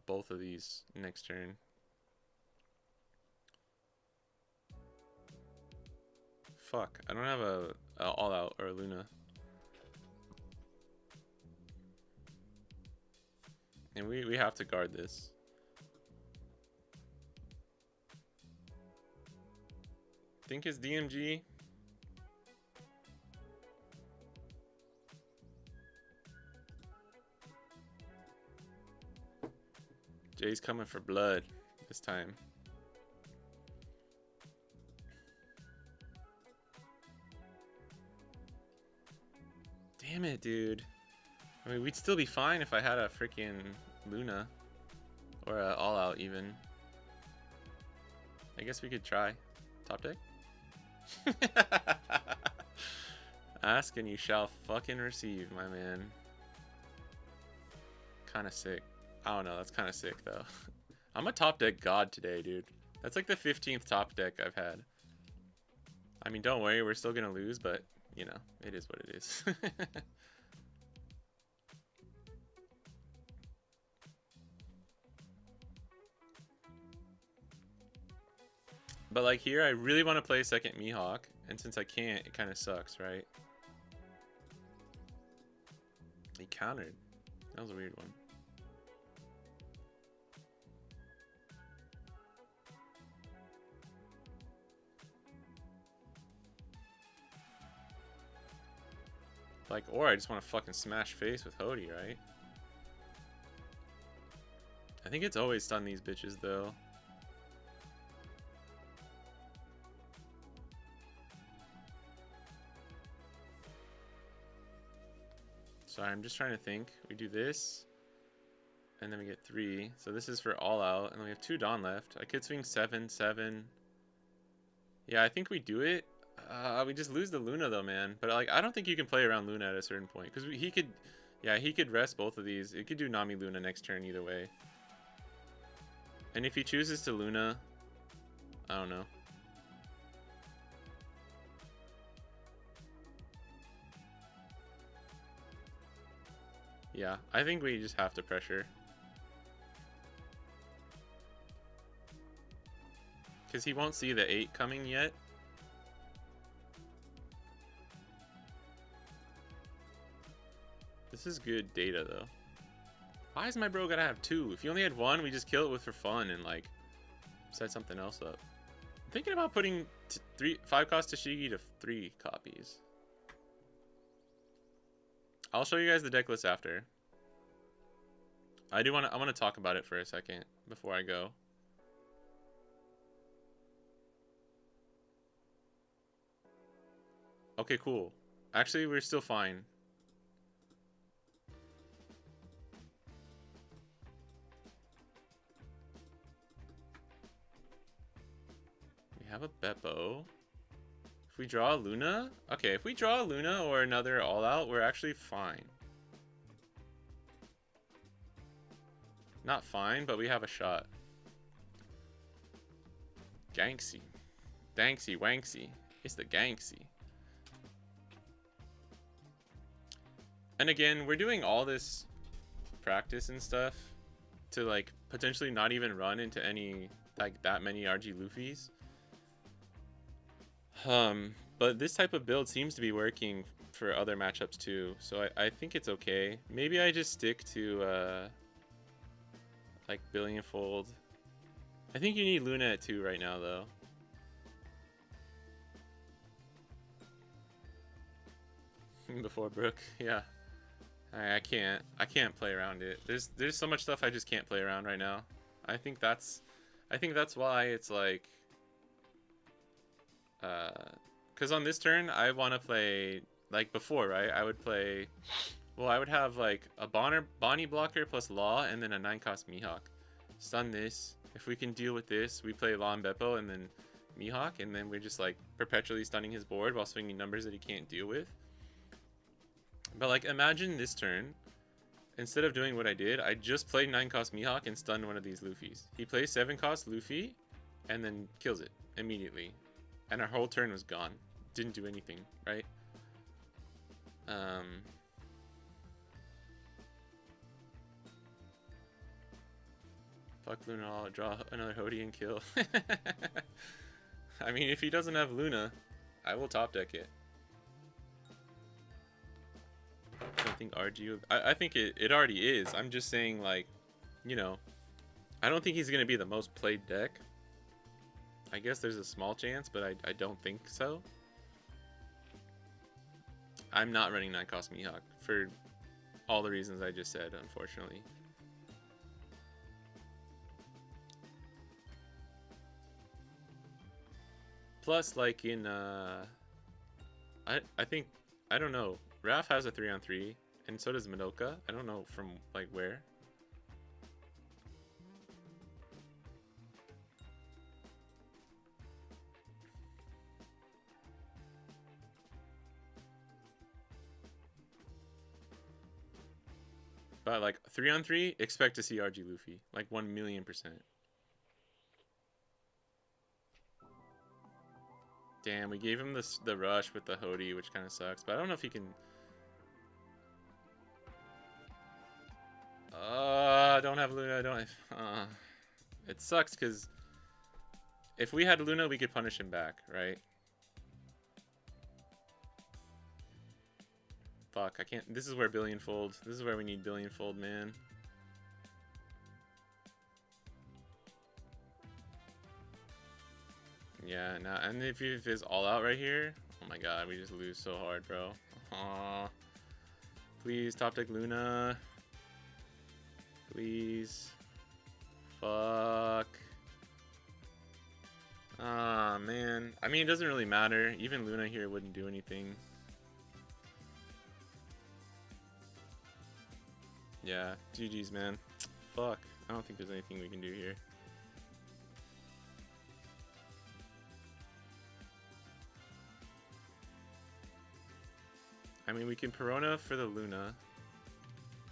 A: both of these next turn. Fuck. I don't have a all out or a Luna. And we have to guard this. Think it's DMG. Jay's coming for blood this time. Damn it, dude. I mean, we'd still be fine if I had a freaking Luna. Or a all out even. I guess we could try. Top deck? Ask and you shall fucking receive, my man. Kinda sick. I don't know, that's kinda sick though. I'm a top deck god today, dude. That's like the 15th top deck I've had. I mean, don't worry, we're still gonna lose, but, you know, it is what it is. But like here, I really want to play second Mihawk, and since I can't, it kind of sucks, right? He countered. That was a weird one. Like, or I just want to fucking smash face with Hody, right? I think it's always stun these bitches, though. Sorry, I'm just trying to think. We do this, and then we get 3. So this is for all out, and we have 2 Dawn left. I could swing 7, 7. Yeah, I think we do it. We just lose the Luna though, man. But like, I don't think you can play around Luna at a certain point because he could, yeah, he could rest both of these. It could do Nami Luna next turn either way. And if he chooses to Luna, I don't know. Yeah, I think we just have to pressure. Because he won't see the 8 coming yet. This is good data, though. Why is my bro gotta have 2? If you only had 1, we just kill it with for fun and, like, set something else up. thinking about putting 5 cost Tashigi to 3 copies. I'll show you guys the deck list after. I want to talk about it for a second before I go. Okay, cool. Actually, we're still fine. We have a Beppo. If we draw a Luna? Okay, if we draw a Luna or another all-out, we're actually fine. Not fine, but we have a shot. Ganksy. Danksy, Wanksy. It's the Ganksy. And again, we're doing all this practice and stuff to like potentially not even run into any like that many RG Luffys. But this type of build seems to be working for other matchups too, so I think it's okay. Maybe I just stick to like Billionfold. I think you need Luna at 2 right now though. Before Brook, yeah. I can't play around it. There's so much stuff I just can't play around right now. I think that's why it's like because on this turn I want to play like before, right? I would play, well, I would have like a Bonnie blocker plus Law and then a 9-cost Mihawk. Stun this. If we can deal with this, we play Law and Beppo and then Mihawk, and then we're just like perpetually stunning his board while swinging numbers that he can't deal with. But like, imagine this turn, instead of doing what I did, I just played 9-cost Mihawk and stunned one of these Luffys. He plays 7-cost Luffy and then kills it immediately. And our whole turn was gone. Didn't do anything, right? Fuck Luna, I'll draw another Hody and kill. I mean, if he doesn't have Luna, I will top deck it. I don't think RG would, I think it already is. I'm just saying, like, you know, I don't think he's going to be the most played deck. I guess there's a small chance, but I don't think so. I'm not running 9-cost Mihawk for all the reasons I just said, unfortunately. Plus, like in, I think, I don't know. Raph has a 3-on-3, and so does Madoka. I don't know from, like, where. But, like, 3-on-3, expect to see RG Luffy. Like, 1,000,000%. Damn, we gave him the rush with the Hody, which kind of sucks. But I don't know if he can... I don't have Luna. I don't have... It sucks because if we had Luna, we could punish him back, right? Fuck, I can't... This is where Billionfold... This is where we need Billionfold, man. Yeah, nah, and if it's all out right here... Oh my god, we just lose so hard, bro. Aww. Please, top deck Luna. Please. Fuck. Ah, man. I mean, it doesn't really matter. Even Luna here wouldn't do anything. Yeah, GG's, man. Fuck. I don't think there's anything we can do here. I mean, we can Perona for the Luna.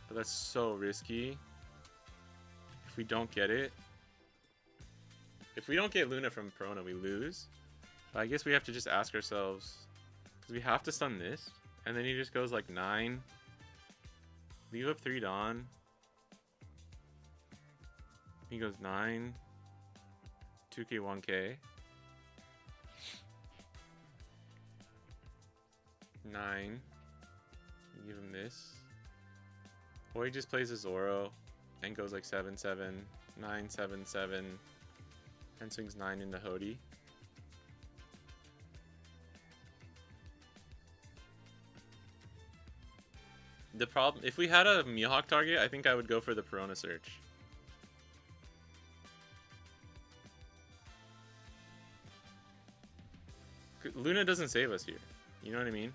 A: But that's so risky. If we don't get it. If we don't get Luna from Perona, we lose. But I guess we have to just ask ourselves. Because we have to stun this. And then he just goes like 9. Leave up 3 Dawn. He goes 9. 2k, 1k. 9. You give him this. Or he just plays a Zoro and goes like 7-7, 9-7-7, and swings 9 into Hody. The problem, if we had a Mihawk target, I think I would go for the Perona search. Luna doesn't save us here. You know what I mean?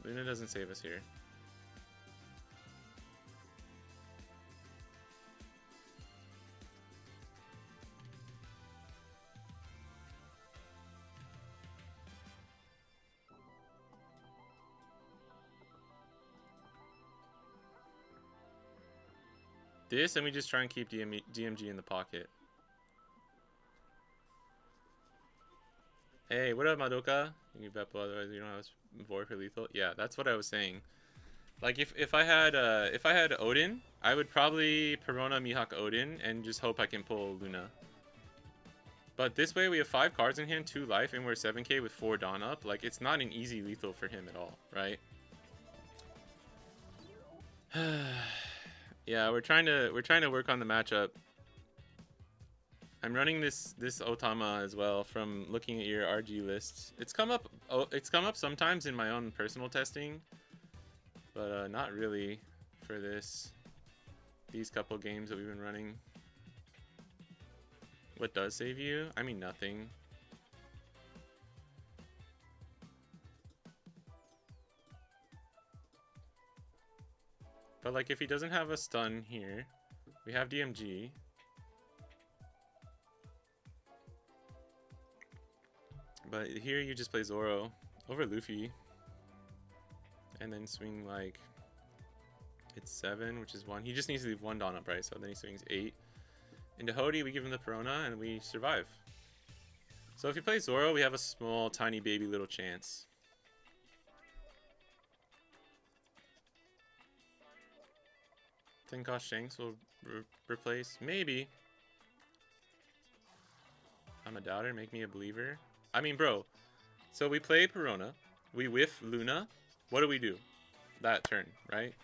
A: Luna doesn't save us here. This, and we just try and keep DMG in the pocket. Hey, what up, Madoka? You can Beppo, otherwise you don't have Vor for lethal. Yeah, that's what I was saying. Like if I had Odin, I would probably Perona Mihawk Odin and just hope I can pull Luna. But this way we have 5 cards in hand, 2 life, and we're 7k with 4 Dawn up. Like it's not an easy lethal for him at all, right? Yeah, we're trying to work on the matchup. I'm running this Otama as well from looking at your RG lists. It's come up sometimes in my own personal testing, but not really for these couple games that we've been running. What does save you? I mean nothing. But like if he doesn't have a stun here, we have DMG. But here you just play Zoro over Luffy. And then swing like, it's 7, which is 1. He just needs to leave 1 Dawn up, right? So then he swings 8. Into Hody, we give him the Perona and we survive. So if you play Zoro, we have a small, tiny baby little chance. Think Shanks will replace? Maybe. I'm a doubter, make me a believer. I mean, bro. So we play Perona. We whiff Luna. What do we do? That turn, right?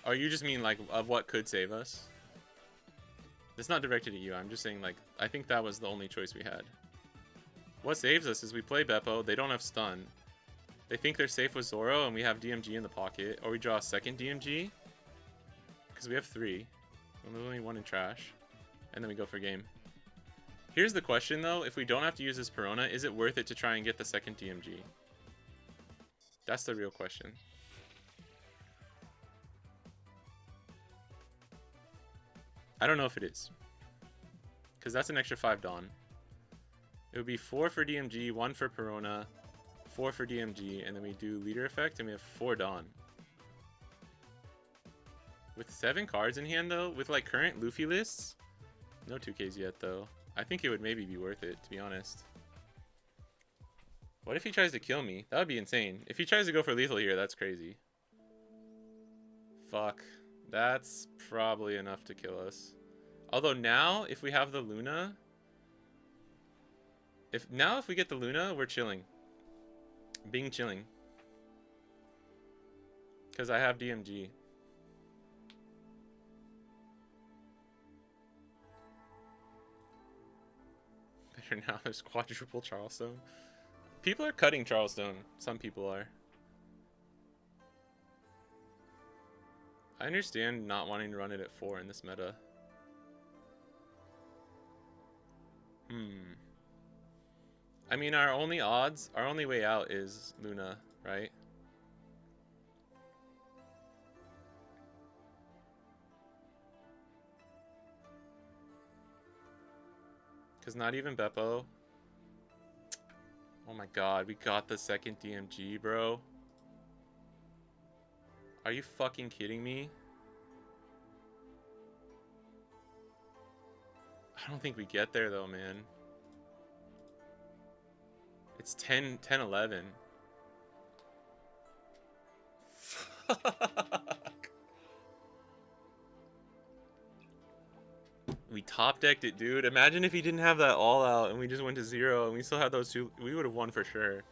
A: Or you just mean like of what could save us? It's not directed at you. I'm just saying like I think that was the only choice we had. What saves us is we play Beppo. They don't have stun. They think they're safe with Zoro, and we have DMG in the pocket. Or we draw a second DMG. Because we have 3. And there's only 1 in trash. And then we go for game. Here's the question, though. If we don't have to use this Perona, is it worth it to try and get the second DMG? That's the real question. I don't know if it is. Because that's an extra 5 Dawn. It would be 4 for DMG, 1 for Perona, 4 for DMG, and then we do leader effect, and we have 4 Dawn. With 7 cards in hand, though, with like current Luffy lists, no 2Ks yet, though. I think it would maybe be worth it, to be honest. What if he tries to kill me? That would be insane. If he tries to go for lethal here, that's crazy. Fuck. That's probably enough to kill us. Although now, if we have the Luna... If we get the Luna, we're chilling. Being chilling. Because I have DMG. Better now, there's quadruple Charleston. People are cutting Charleston. Some people are. I understand not wanting to run it at 4 in this meta. I mean, our only way out is Luna, right? Because not even Beppo. Oh my god, we got the second DMG, bro. Are you fucking kidding me? I don't think we get there though, man. It's 10-11. Fuck. We top decked it, dude. Imagine if he didn't have that all out and we just went to 0 and we still had those 2. We would have won for sure.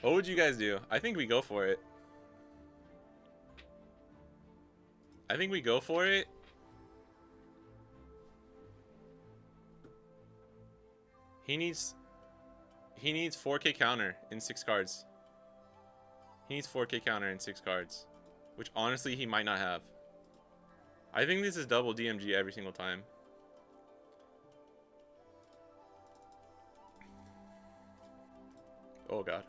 A: What would you guys do? I think we go for it. I think we go for it. He needs 4K counter in 6 cards. He needs 4K counter in 6 cards, which honestly he might not have. I think this is double DMG every single time. Oh god.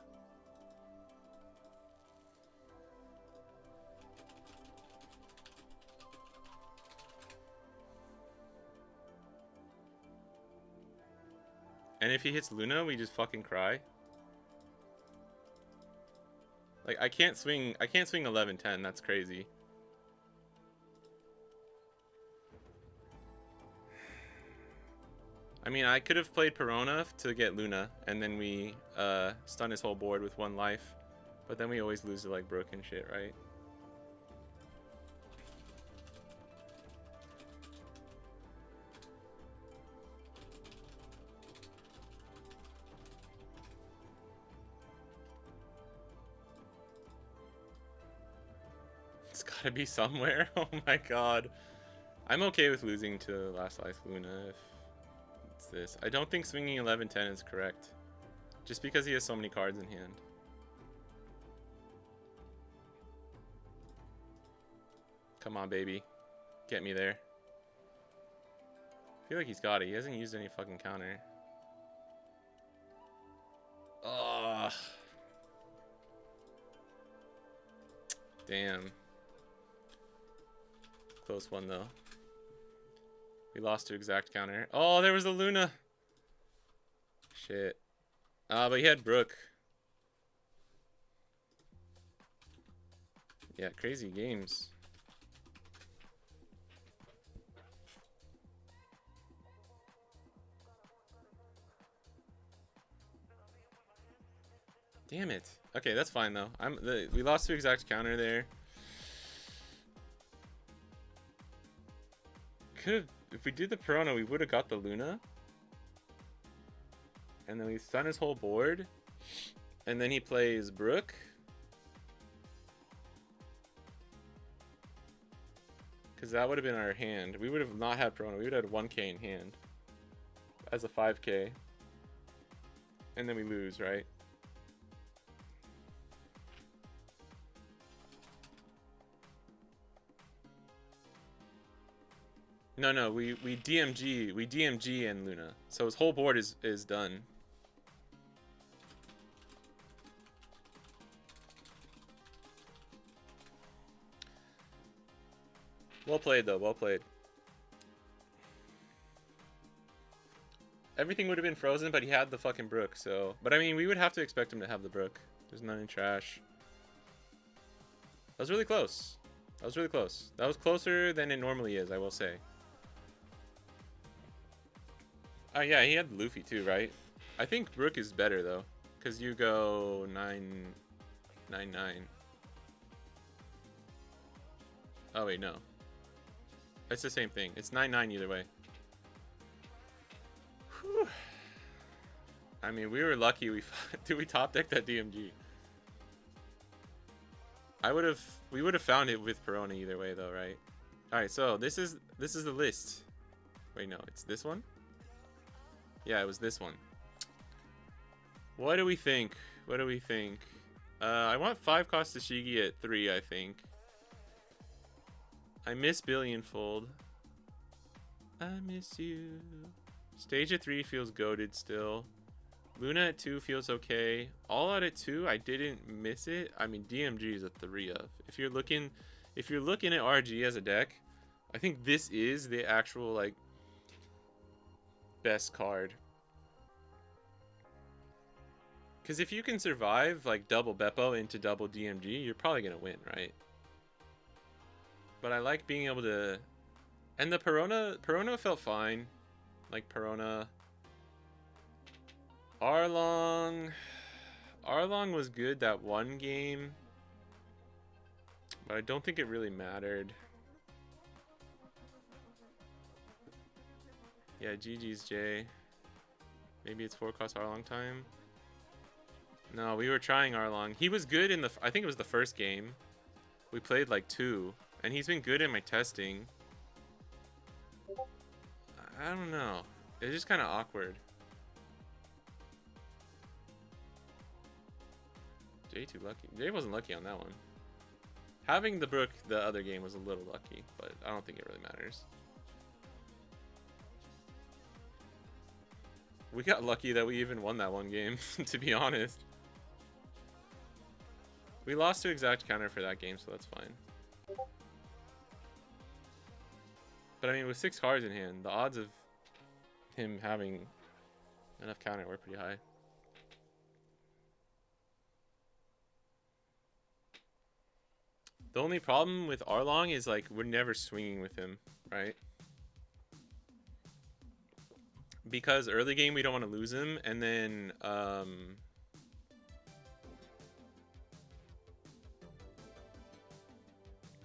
A: And if he hits Luna, we just fucking cry. Like I can't swing 11-10, that's crazy. I mean, I could have played Perona to get Luna, and then we stun his whole board with 1 life. But then we always lose to like broken shit, right? It's gotta be somewhere. Oh my god. I'm okay with losing to Last Life Luna if it's this. I don't think swinging 11-10 is correct. Just because he has so many cards in hand. Come on, baby. Get me there. I feel like he's got it. He hasn't used any fucking counter. Ugh. Damn. Close one, though. We lost to exact counter. Oh, there was the Luna. Shit. But he had Brook. Yeah, crazy games. Damn it. Okay, that's fine though. We lost to exact counter there. If we did the Perona, we would have got the Luna. And then we stun his whole board. And then he plays Brook. Because that would have been our hand. We would have not had Perona. We would have had 1K in hand. As a 5K. And then we lose, right? No, we DMG and Luna. So his whole board is done. Well played though, well played. Everything would have been frozen, but he had the fucking Brook, so... But I mean, we would have to expect him to have the Brook. There's none in trash. That was really close. That was really close. That was closer than it normally is, I will say. Oh yeah, he had Luffy too, right? I think Brook is better though, because you go 9-9. Oh wait, no. It's the same thing. It's 9-9 either way. Whew. I mean, we were lucky. We top decked that DMG. We would have found it with Perona either way though, right? All right, so this is the list. Wait, no, it's this one. Yeah, it was this one. What do we think? What do we think? I want 5 cost Tashigi at 3, I think. I miss Billionfold. I miss you. Stage at 3 feels goated still. Luna at 2 feels okay. All out at 2, I didn't miss it. I mean, DMG is a 3 of. If you're looking at RG as a deck, I think this is the actual like best card. Because if you can survive like double Beppo into double DMG, you're probably gonna win, right? But I like being able to, and the Perona felt fine, like Perona. Arlong was good that one game, but I don't think it really mattered. Yeah, GG's Jay. Maybe it's 4 cost Arlong time. No, we were trying Arlong. He was good in the, I think it was the first game. We played like 2, And he's been good in my testing. I don't know. It's just kind of awkward. Jay too lucky. Jay wasn't lucky on that one. Having the Brook the other game was a little lucky, but I don't think it really matters. We got lucky that we even won that one game, to be honest. We lost to exact counter for that game, so that's fine. But I mean, with 6 cards in hand, the odds of him having enough counter were pretty high. The only problem with Arlong is, like, we're never swinging with him, right? Because early game, we don't want to lose him, and then,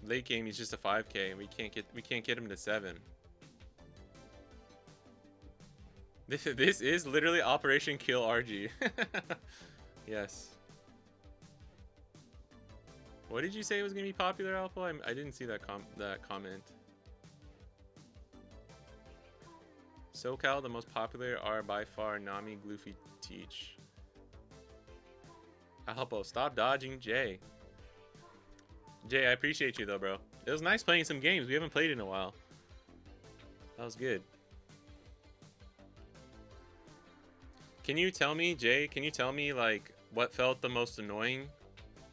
A: late game, he's just a 5k, and we can't get him to 7. This is literally Operation Kill RG. Yes. What did you say was gonna be popular, Alpha? I didn't see that comment. SoCal, the most popular are by far Nami, Gloofy, Teach. Alpha, stop dodging Jay. Jay, I appreciate you though, bro. It was nice playing some games. We haven't played in a while. That was good. Can you tell me, Jay, can you tell me, like, what felt the most annoying?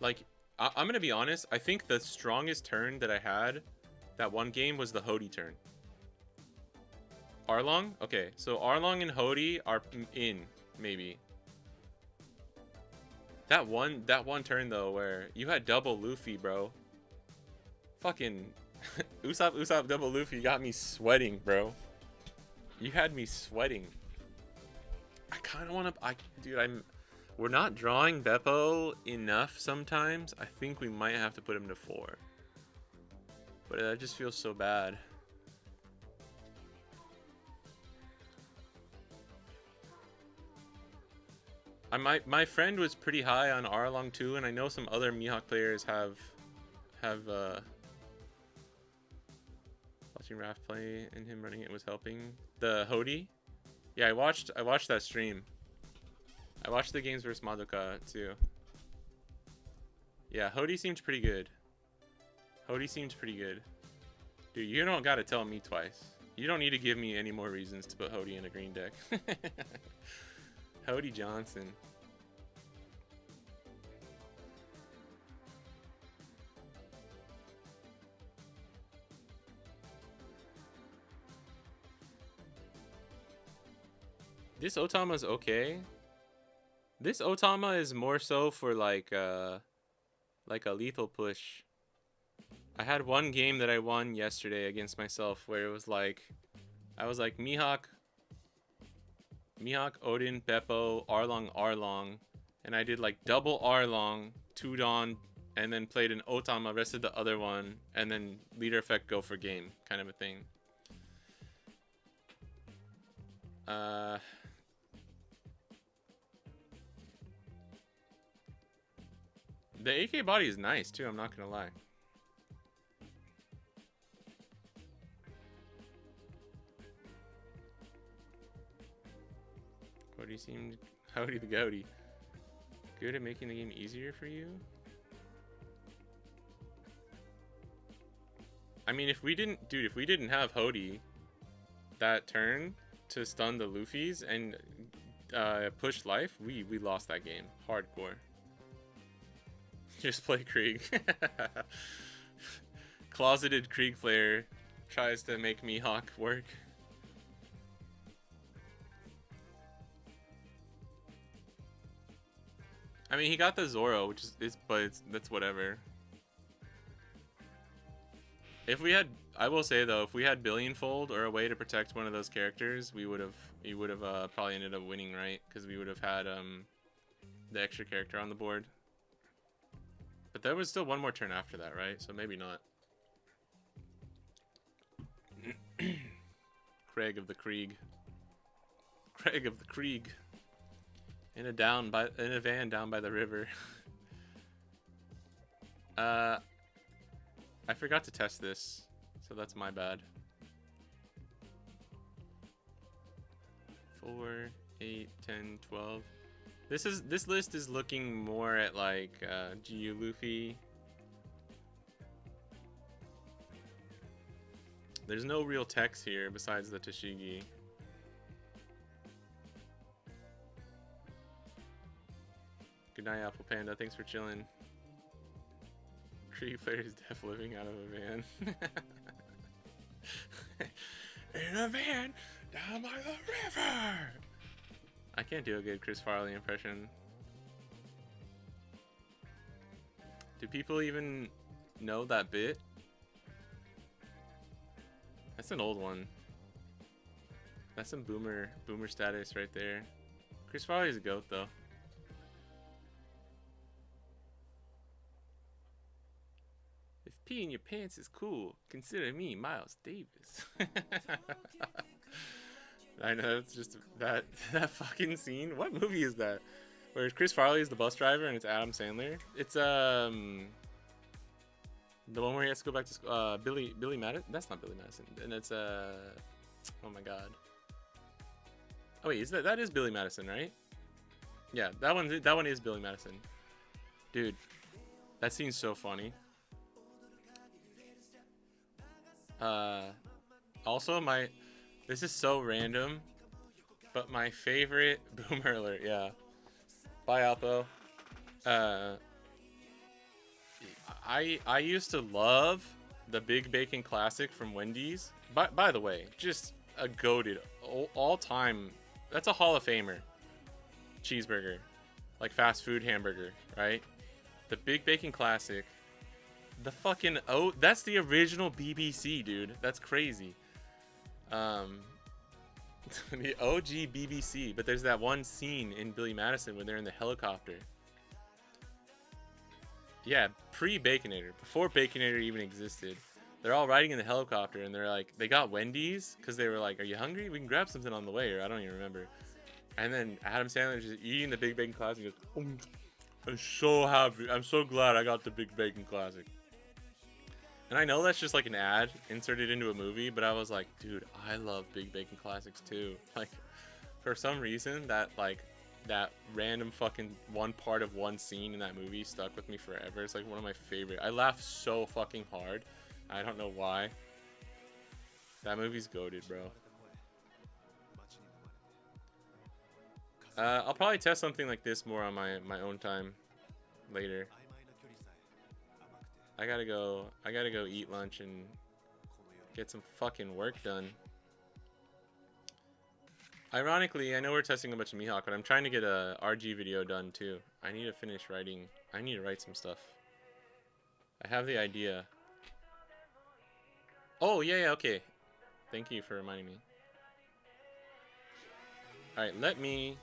A: Like, I'm gonna be honest, I think the strongest turn that I had that one game was the Hody turn. Arlong? Okay, so Arlong and Hody are in, maybe. That one turn though, where you had double Luffy, bro. Fucking Usopp double Luffy got me sweating, bro. You had me sweating. I kind of want to, dude, we're not drawing Beppo enough sometimes. I think we might have to put him to 4. But that just feels so bad. My friend was pretty high on Arlong too, and I know some other Mihawk players have watching Raph play and him running it was helping. The Hody? Yeah, I watched that stream. I watched the games versus Madoka too. Yeah, Hody seemed pretty good. Hody seemed pretty good. Dude, you don't gotta tell me twice. You don't need to give me any more reasons to put Hody in a green deck. Hody Johnson. This Otama's okay. This Otama is more so for like a lethal push. I had one game that I won yesterday against myself where it was like, I was like Mihawk, Odin, Beppo, Arlong, and I did like double Arlong, 2 Dawn, and then played an Otama, rested the other one, and then leader effect go for game, kind of a thing. The AK body is nice too, I'm not gonna lie. Cody seemed howdy the goaty. Good at making the game easier for you. I mean, if we didn't have Hody that turn to stun the Luffy's and push life, we lost that game hardcore. Just play Krieg. Closeted Krieg player tries to make Mihawk work. I mean, he got the Zoro, which is that's whatever. If we had, I will say though, if we had Billionfold or a way to protect one of those characters, we would have probably ended up winning, right? Because we would have had the extra character on the board. But there was still one more turn after that, right? So maybe not. Craig of the Krieg. Craig of the Krieg. In a van down by the river. I forgot to test this, so that's my bad. 4, 8, 10, 12. This list is looking more at like GU Luffy. There's no real text here besides the Tashigi. Good night, Apple Panda. Thanks for chilling. Krieg players def living out of a van. In a van down by the river. I can't do a good Chris Farley impression. Do people even know that bit? That's an old one. That's some boomer status right there. Chris Farley's a goat though. If pee in your pants is cool, consider me Miles Davis. I know, it's just that fucking scene. What movie is that? Where Chris Farley is the bus driver and it's Adam Sandler. It's the one where he has to go back to school. Billy Madison. That's not Billy Madison. And it's oh my god. Oh wait, that is Billy Madison, right? Yeah, that one is Billy Madison. Dude, that scene's so funny. Also this is so random, but my favorite boomer alert, yeah. Bye, Alpo. I used to love the Big Bacon Classic from Wendy's. By the way, just a goated all time. That's a Hall of Famer cheeseburger, like fast food hamburger, right? The Big Bacon Classic. The fucking that's the original BBC, dude. That's crazy. The OG BBC, but there's that one scene in Billy Madison when they're in the helicopter. Yeah, pre-Baconator, before Baconator even existed. They're all riding in the helicopter and they're like, they got Wendy's because they were like, are you hungry? We can grab something on the way, or I don't even remember. And then Adam Sandler's just eating the Big Bacon Classic and goes, I'm so happy. I'm so glad I got the Big Bacon Classic. And I know that's just like an ad inserted into a movie, but I was like, dude, I love Big Bacon Classics too. Like, for some reason, that random fucking one part of one scene in that movie stuck with me forever. It's like one of my favorite. I laughed so fucking hard. I don't know why. That movie's goated, bro. I'll probably test something like this more on my own time later. I gotta go eat lunch and get some fucking work done. Ironically, I know we're testing a bunch of Mihawk, but I'm trying to get a RG video done too. I need to finish writing. I need to write some stuff. I have the idea. Oh, yeah, okay. Thank you for reminding me. Alright, let me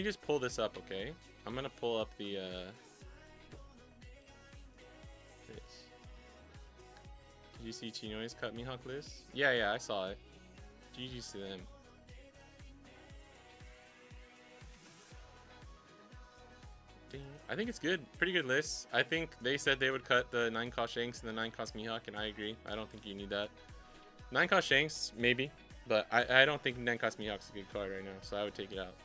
A: just pull this up, okay? I'm gonna pull up the Did you see Chinoy's cut Mihawk list? Yeah, I saw it. GG's to them. I think it's good. Pretty good list. I think they said they would cut the 9-cost Shanks and the 9-cost Mihawk, and I agree. I don't think you need that. 9-cost Shanks, maybe. But I don't think 9-cost Mihawk's a good card right now, so I would take it out.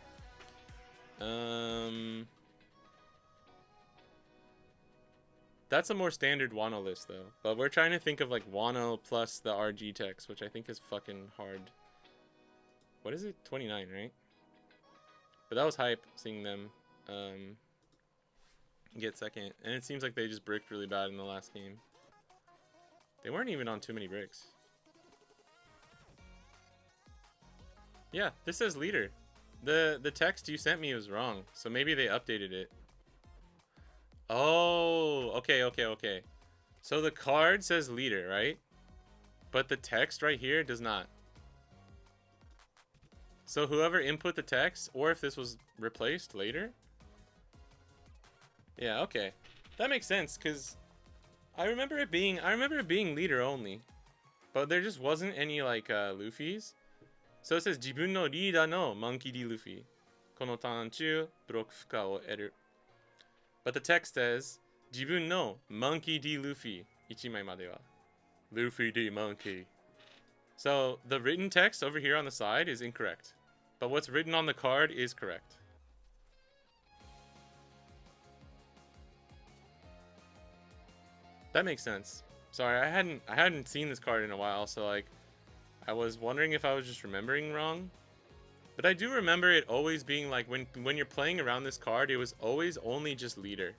A: That's a more standard Wano list, though. But we're trying to think of, like, Wano plus the RG text, which I think is fucking hard. What is it? 29, right? But that was hype, seeing them get second. And it seems like they just bricked really bad in the last game. They weren't even on too many bricks. Yeah, this says leader. The text you sent me was wrong, so maybe they updated it. Oh, okay. So the card says leader, right? But the text right here does not. So whoever input the text, or if this was replaced later. Yeah, okay. That makes sense, because I remember it being leader only. But there just wasn't any like Luffy's. So it says Jibun no leader no Monkey D Luffy. Kono taran chu broku fuka o eru. But the text says Jibun no Monkey D Luffy. Ichimai made wa. Luffy the monkey. So the written text over here on the side is incorrect. But what's written on the card is correct. That makes sense. Sorry, I hadn't seen this card in a while, so like I was wondering if I was just remembering wrong. But I do remember it always being like when you're playing around this card, it was always only just leader.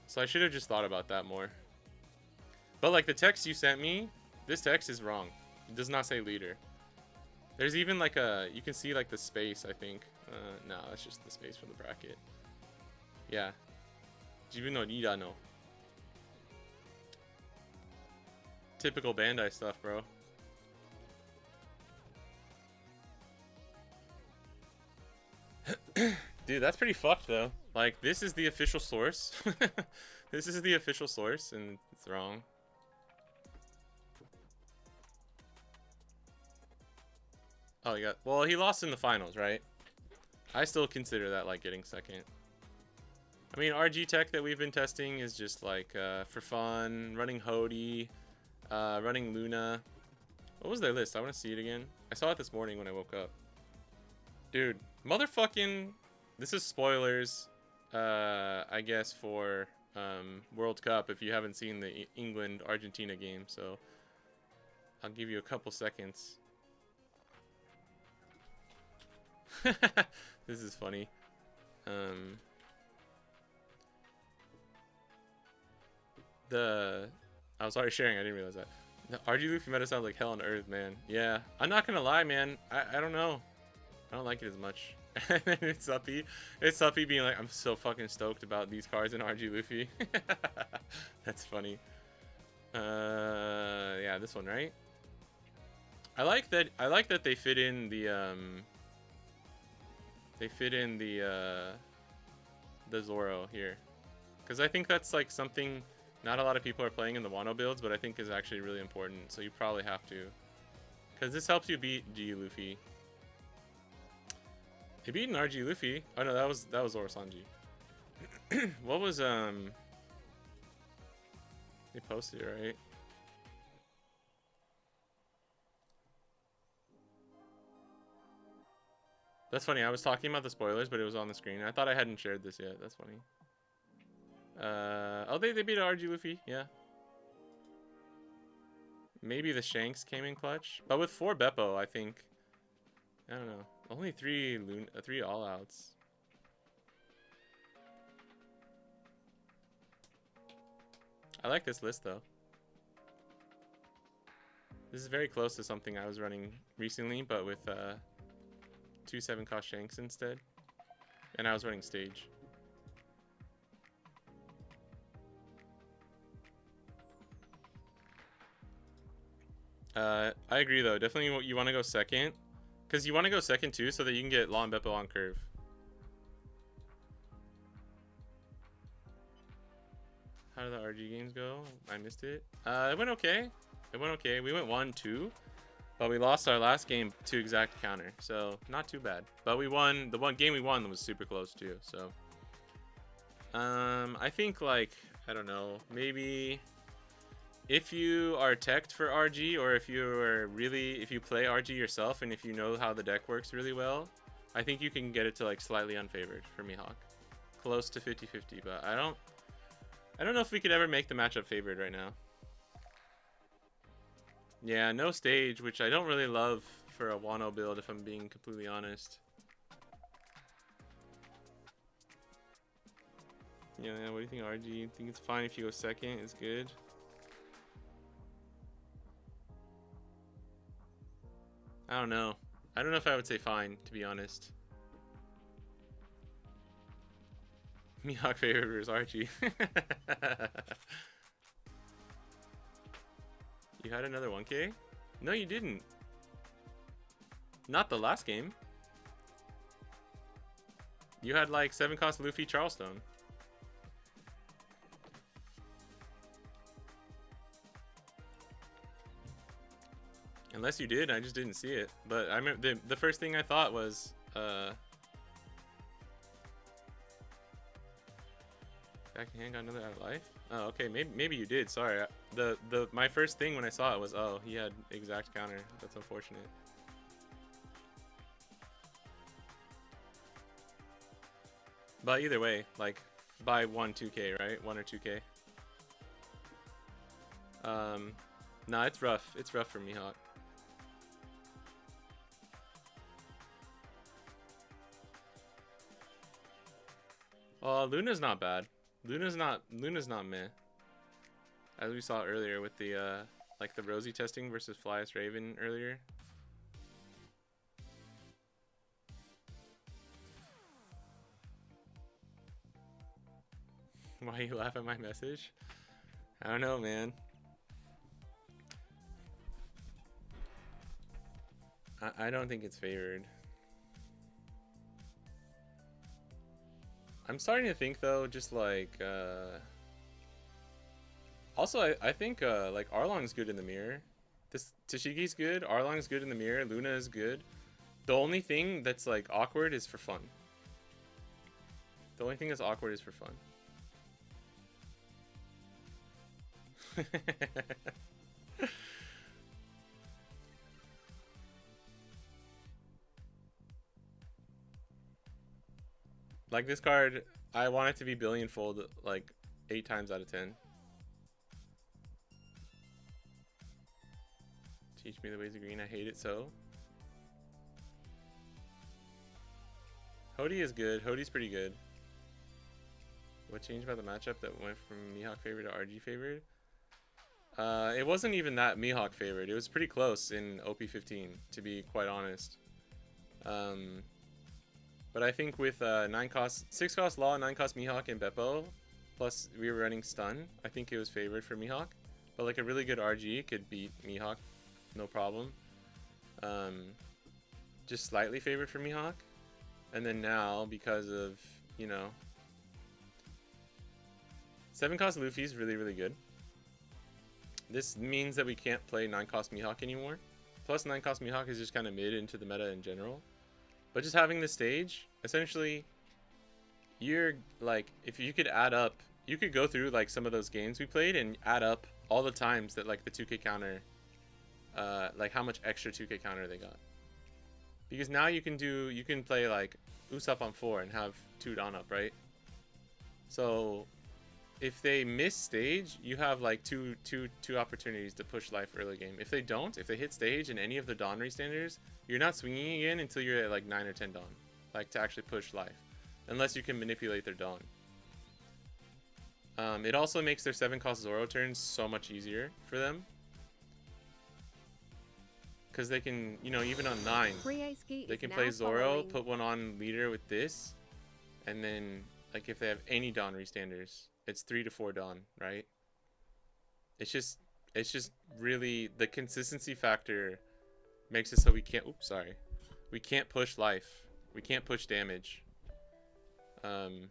A: So I should have just thought about that more. But like the text you sent me, this text is wrong. It does not say leader. There's even like you can see like the space, I think. No, that's just the space from the bracket. Yeah. Jibu no Nida no. Typical Bandai stuff, bro. Dude, that's pretty fucked though. Like, this is the official source. This is the official source, and it's wrong. Oh, well, he lost in the finals, right? I still consider that like getting second. I mean, RG tech that we've been testing is just like for fun, running Hody, running Luna. What was their list? I want to see it again. I saw it this morning when I woke up. Dude, motherfucking... This is spoilers, I guess, for World Cup if you haven't seen the England-Argentina game, so I'll give you a couple seconds. This is funny. I was already sharing, I didn't realize that. The RG Luffy meta sounds like hell on earth, man. Yeah, I'm not gonna lie, man. I don't know. I don't like it as much. And then it's Suppy being like, I'm so fucking stoked about these cards in RG Luffy. That's funny. Yeah, this one, right? I like that they fit in the Zoro here, because I think that's like something not a lot of people are playing in the Wano builds, but I think is actually really important. So you probably have to, because this helps you beat G Luffy. He beat an RG Luffy. Oh no, that was Zoro Sanji. What was they posted it, right? That's funny. I was talking about the spoilers, but it was on the screen. I thought I hadn't shared this yet. That's funny. Oh, they beat RG Luffy. Yeah. Maybe the Shanks came in clutch, but with 4 Beppo, I think. I don't know. Only 3 all-outs. I like this list though. This is very close to something I was running recently, but with 2 7-cost Shanks instead, and I was running stage. I agree though. Definitely, you want to go second, because you want to go second too, so that you can get Law and Beppo on curve. How did the RG games go? I missed it. It went okay. It went okay. We went 1-2, but we lost our last game to exact counter, so not too bad. But we won. The one game we won was super close too. So, I think like, I don't know, maybe if you are teched for RG, or if you play RG yourself and if you know how the deck works really well, I think you can get it to like slightly unfavored for Mihawk. Close to 50-50, but I don't know if we could ever make the matchup favored right now. Yeah, no stage, which I don't really love for a Wano build if I'm being completely honest. Yeah, what do you think, RG? You think it's fine if you go second? It's good. I don't know. I don't know if I would say fine, to be honest. Mihawk favorite versus Archie. You had another 1K? No, you didn't. Not the last game. You had like 7-cost Luffy Charleston. Unless you did, I just didn't see it. But I remember the first thing I thought was, I Back in hand got another out of life? Oh, okay, maybe you did. Sorry. My first thing when I saw it was, oh, he had exact counter. That's unfortunate. But either way, like, buy 2K, right? 1 or 2K. Nah, it's rough. It's rough for Mihawk. Luna's not bad. Luna's not meh. As we saw earlier with the like the Rosie testing versus Flyest Raven earlier. Why you laugh at my message? I don't know, man. I don't think it's favored. I'm starting to think though, just like also I think like Arlong's good in the mirror. This Tashiki's good, Arlong's good in the mirror, Luna is good. The only thing that's like awkward is for fun. The only thing that's awkward is for fun. Like this card, I want it to be billion fold like 8 times out of 10. Teach me the ways of green, I hate it so. Hody is good, Hody's pretty good. What changed about the matchup that went from Mihawk favored to RG favored? It wasn't even that Mihawk favored. It was pretty close in OP15, to be quite honest. But I think with 6 cost Law, 9 cost Mihawk and Beppo, plus we were running stun, I think it was favored for Mihawk. But like a really good RG could beat Mihawk, no problem. Just slightly favored for Mihawk. And then now, because of, you know, 7 cost Luffy's really, really good. This means that we can't play 9 cost Mihawk anymore. Plus 9 cost Mihawk is just kind of mid into the meta in general. But just having this stage, essentially, you're like, if you could add up, you could go through like some of those games we played and add up all the times that like the 2K counter, like how much extra 2K counter they got. Because now you can play like Usopp on 4 and have 2 Dawn up, right? So if they miss stage, you have like two opportunities to push life early game. If they don't, if they hit stage in any of the Dawn restanders, you're not swinging again until you're at like 9 or 10 Dawn, like to actually push life, unless you can manipulate their Dawn. It also makes their 7 cost Zoro turns so much easier for them, because they can, you know, even on 9, they can play Zoro, put one on leader with this, and then like if they have any Dawn restanders, it's 3 to 4 Dawn, right? It's just really, the consistency factor makes it so we can't, oops, sorry. We can't push life. We can't push damage. And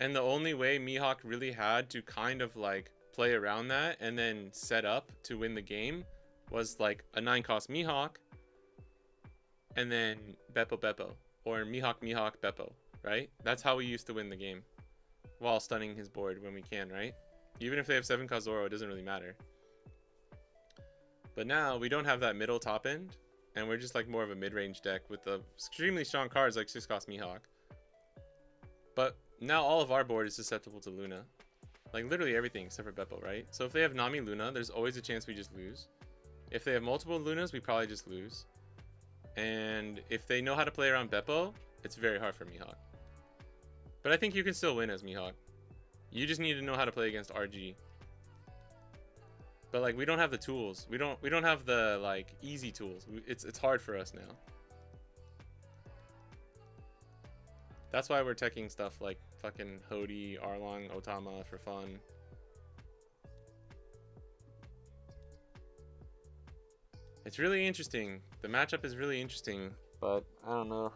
A: the only way Mihawk really had to kind of like play around that and then set up to win the game was like a 9 cost Mihawk and then Beppo, or Mihawk Beppo. Right? That's how we used to win the game. While stunning his board when we can, right? Even if they have 7 cost Zoro, it doesn't really matter. But now, we don't have that middle top end. And we're just like more of a mid-range deck with the extremely strong cards like 6 cost Mihawk. But now all of our board is susceptible to Luna. Like literally everything except for Beppo, right? So if they have Nami Luna, there's always a chance we just lose. If they have multiple Lunas, we probably just lose. And if they know how to play around Beppo, it's very hard for Mihawk. But I think you can still win as Mihawk. You just need to know how to play against RG. But like we don't have the tools. We don't have the like easy tools. It's hard for us now. That's why we're teching stuff like fucking Hody, Arlong, Otama for fun. It's really interesting. The matchup is really interesting, but I don't know.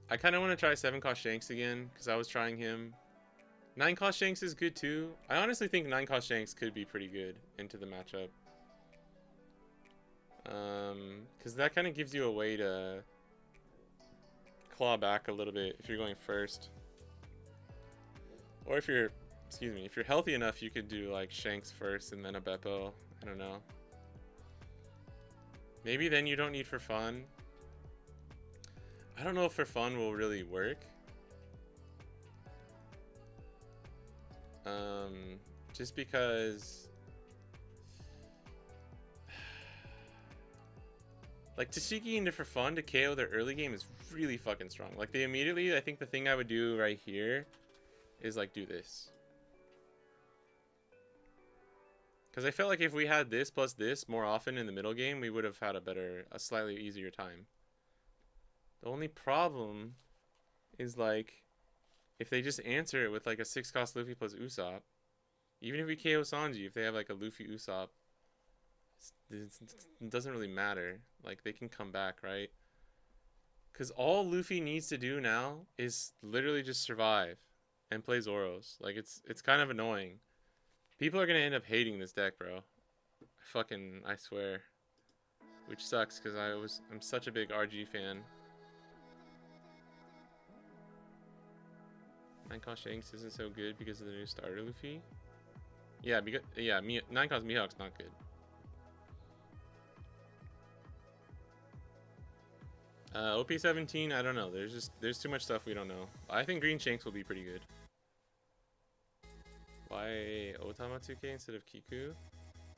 A: I kind of want to try 7 cost Shanks again, because I was trying him. 9 cost Shanks is good too. I honestly think 9 cost Shanks could be pretty good into the matchup. Because that kind of gives you a way to claw back a little bit if you're going first. Or if you're, excuse me, if you're healthy enough, you could do like Shanks first and then a Beppo. I don't know. Maybe then you don't need for fun. I don't know if for fun will really work. Just because like Tashigi into for fun to KO their early game is really fucking strong. Like they immediately, I think the thing I would do right here is like do this. Because I felt like if we had this plus this more often in the middle game, we would have had a slightly easier time. The only problem is like if they just answer it with like a 6-cost Luffy plus Usopp, even if we KO Sanji, if they have like a Luffy Usopp, it doesn't really matter. Like they can come back, right? Because all Luffy needs to do now is literally just survive and play Zoros. Like it's kind of annoying. People are gonna end up hating this deck, bro. I swear. Which sucks because I'm such a big RG fan. 9-cost Shanks isn't so good because of the new starter Luffy. Yeah, 9-cost Mihawk's not good. OP17, I don't know. There's too much stuff we don't know. I think Green Shanks will be pretty good. Why Otama 2K instead of Kiku?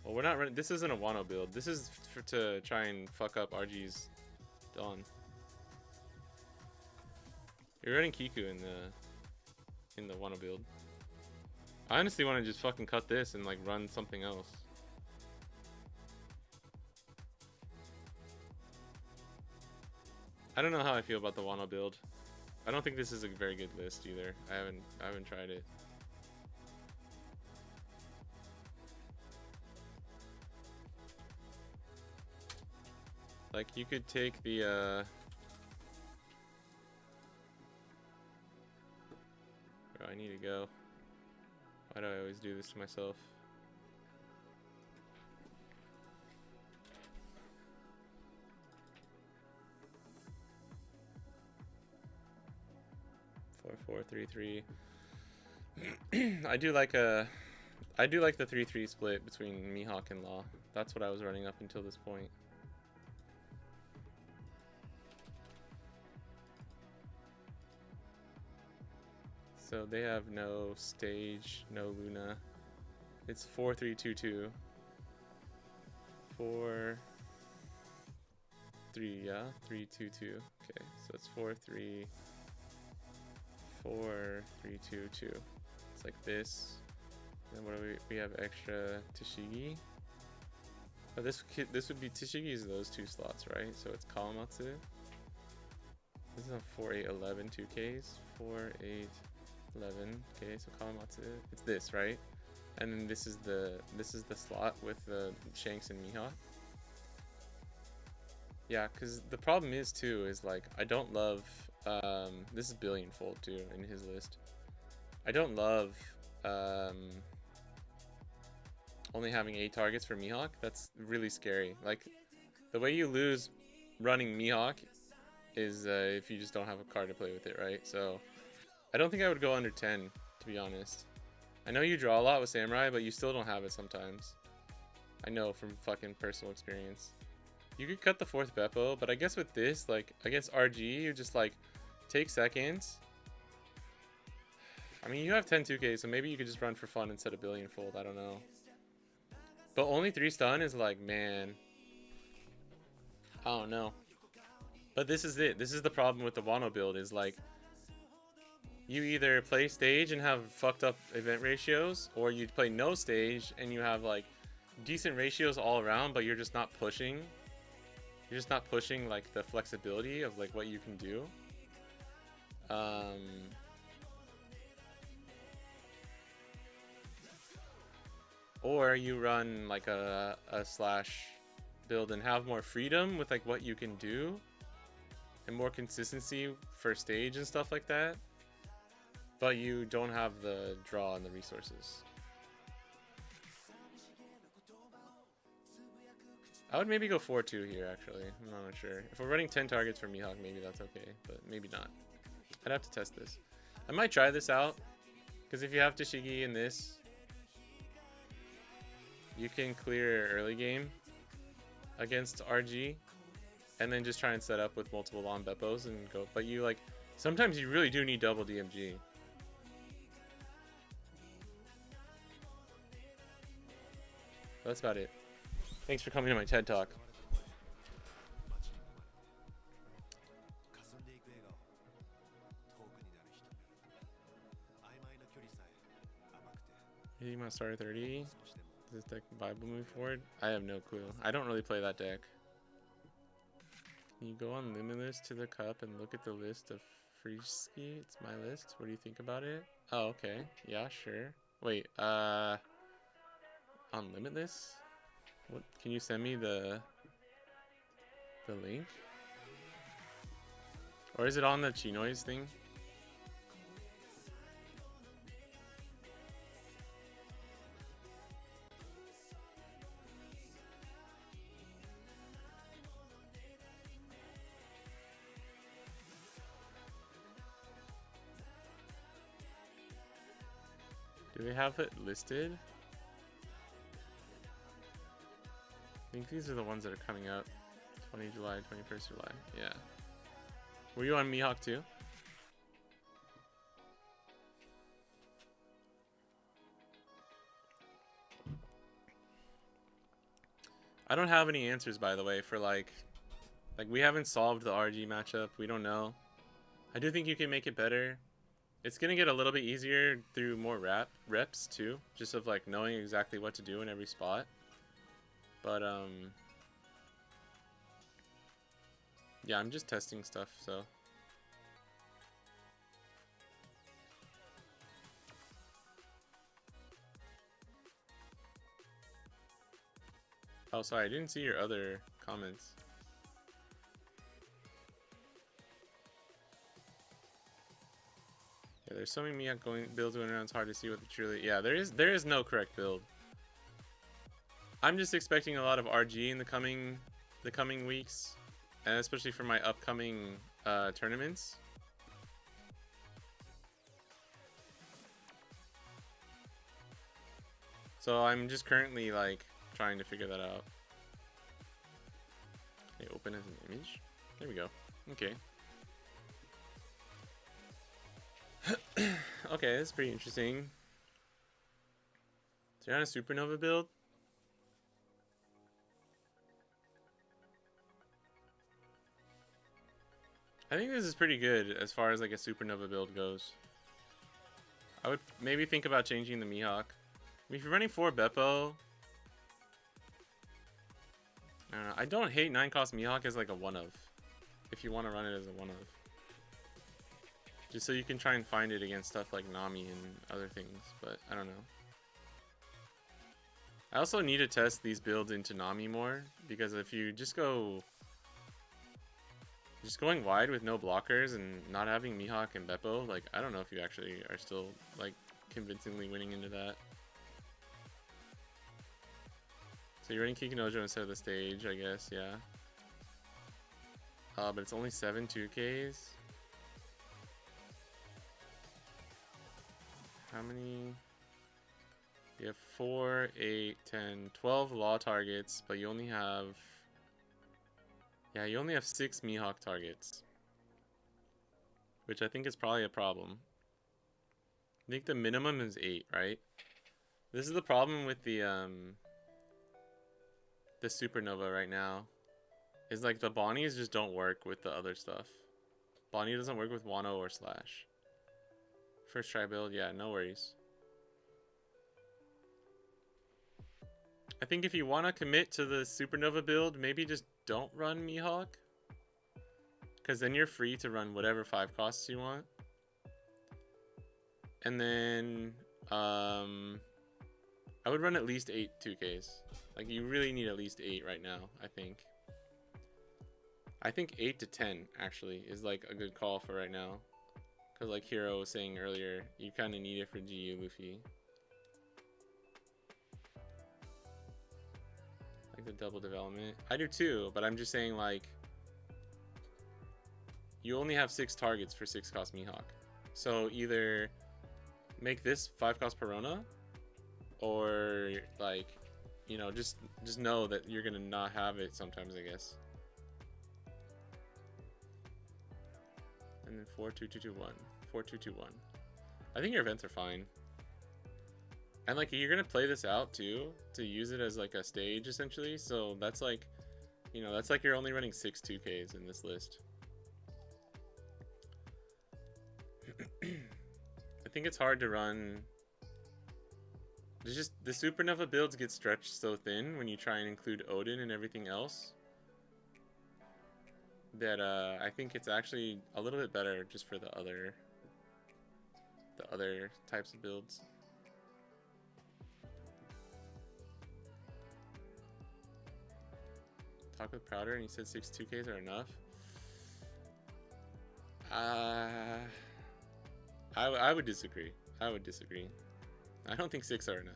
A: Well, we're not running. This isn't a Wano build. This is to try and fuck up RG's Dawn. You're running Kiku in the Wano build. I honestly want to just fucking cut this and like run something else. I don't know how I feel about the Wano build. I don't think this is a very good list either. I haven't tried it. Like you could take the Bro, I need to go. Why do I always do this to myself? Four, 3-3. I do like the 3-3 split between Mihawk and Law. That's what I was running up until this point. So they have no stage, no Luna. It's 4-3-2-2. 4-3, yeah, 3-2-2. Okay, so it's 4-3. 4-3-2-2. It's like this. Then what do we have extra Tashigi. Oh, this would be Tashigi's those two slots, right? So it's Kawamatsu. This is a 4-8-11 2Ks. 4-8-11. Okay, so Kawamatsu. It's this, right? And then this is the slot with the Shanks and Mihawk. Yeah, because the problem is too is like I don't love this is Billionfold too in his list. I don't love only having 8 targets for Mihawk. That's really scary. Like the way you lose running Mihawk is if you just don't have a card to play with it, right? So I don't think I would go under 10, to be honest. I know you draw a lot with Samurai, but you still don't have it sometimes. I know from fucking personal experience. You could cut the 4th Beppo, but I guess with this, like, against RG, you just, like, take seconds. I mean, you have 10 2K, so maybe you could just run for fun instead of Billionfold. I don't know. But only 3 stun is, like, man. I don't know. But this is it. This is the problem with the Wano build, is, like, you either play stage and have fucked up event ratios, or you play no stage and you have, like, decent ratios all around, but you're just not pushing. You're just not pushing like the flexibility of like what you can do. Or you run like a slash build and have more freedom with like what you can do and more consistency for stage and stuff like that, but you don't have the draw and the resources. I would maybe go 4-2 here, actually. I'm not sure. If we're running 10 targets for Mihawk, maybe that's okay, but maybe not. I'd have to test this. I might try this out, because if you have Tashigi in this, you can clear early game against RG, and then just try and set up with multiple long Beppos and go. But you, like, sometimes you really do need double DMG. That's about it. Thanks for coming to my TED Talk. You want to start at 30? Does this deck Bible move forward? I have no clue. I don't really play that deck. You go on Limitless to the cup and look at the list of Freeski. It's my list. What do you think about it? Oh, okay. Yeah, sure. Wait, on Limitless? What, can you send me the link? Or is it on the Chinoi's thing? Do they have it listed? I think these are the ones that are coming up. 20 July, 21st July. Yeah. Were you on Mihawk too? I don't have any answers, by the way, for like we haven't solved the RG matchup. We don't know. I do think you can make it better. It's gonna get a little bit easier through more reps too, just of like knowing exactly what to do in every spot. But yeah, I'm just testing stuff, so. Oh, sorry, I didn't see your other comments. Yeah, there's so many Mihawk builds going around. It's hard to see what the truly. Yeah, there is no correct build. I'm just expecting a lot of RG in the coming weeks, and especially for my upcoming tournaments. So I'm just currently like trying to figure that out. Okay, open as an image. There we go. Okay. Okay, that's pretty interesting. So you're on a supernova build? I think this is pretty good as far as like a supernova build goes. I would maybe think about changing the Mihawk. I mean, if you're running 4 Beppo, I don't hate 9-cost Mihawk as like a one-of. If you want to run it as a one-of. Just so you can try and find it against stuff like Nami and other things, but I don't know. I also need to test these builds into Nami more, because if you just going wide with no blockers and not having Mihawk and Beppo, like, I don't know if you actually are still, like, convincingly winning into that. So you're running Kikinojo instead of the stage, I guess, yeah. But it's only 7 2Ks. How many? You have 4, 8, 10, 12 law targets, but you only have... Yeah, you only have 6 Mihawk targets. Which I think is probably a problem. I think the minimum is 8, right? This is the problem with the Supernova right now. Is like the Bonnies just don't work with the other stuff. Bonnie doesn't work with Wano or Slash. First try build, yeah, no worries. I think if you want to commit to the Supernova build, maybe just don't run Mihawk. Because then you're free to run whatever 5 costs you want. And then, I would run at least 8 2Ks. Like, you really need at least 8 right now, I think. I think 8 to 10, actually, is like a good call for right now. Because like Hero was saying earlier, you kind of need it for GU Luffy. Like the double development. I do too, but I'm just saying, like, you only have 6 targets for 6 cost Mihawk. So either make this 5 cost Perona, or like, you know, just know that you're gonna not have it sometimes, I guess. And then 4-2-2-2-1. 4-2-2-1. I think your events are fine. And like, you're gonna play this out too to use it as like a stage essentially. So that's like, you know, that's like you're only running 6 2Ks in this list. I think it's hard to run. There's just the Supernova builds get stretched so thin when you try and include Odin and everything else that I think it's actually a little bit better just for the other types of builds. Talk with Prouder and he said 6 2Ks are enough. I would disagree. I would disagree. I don't think 6 are enough.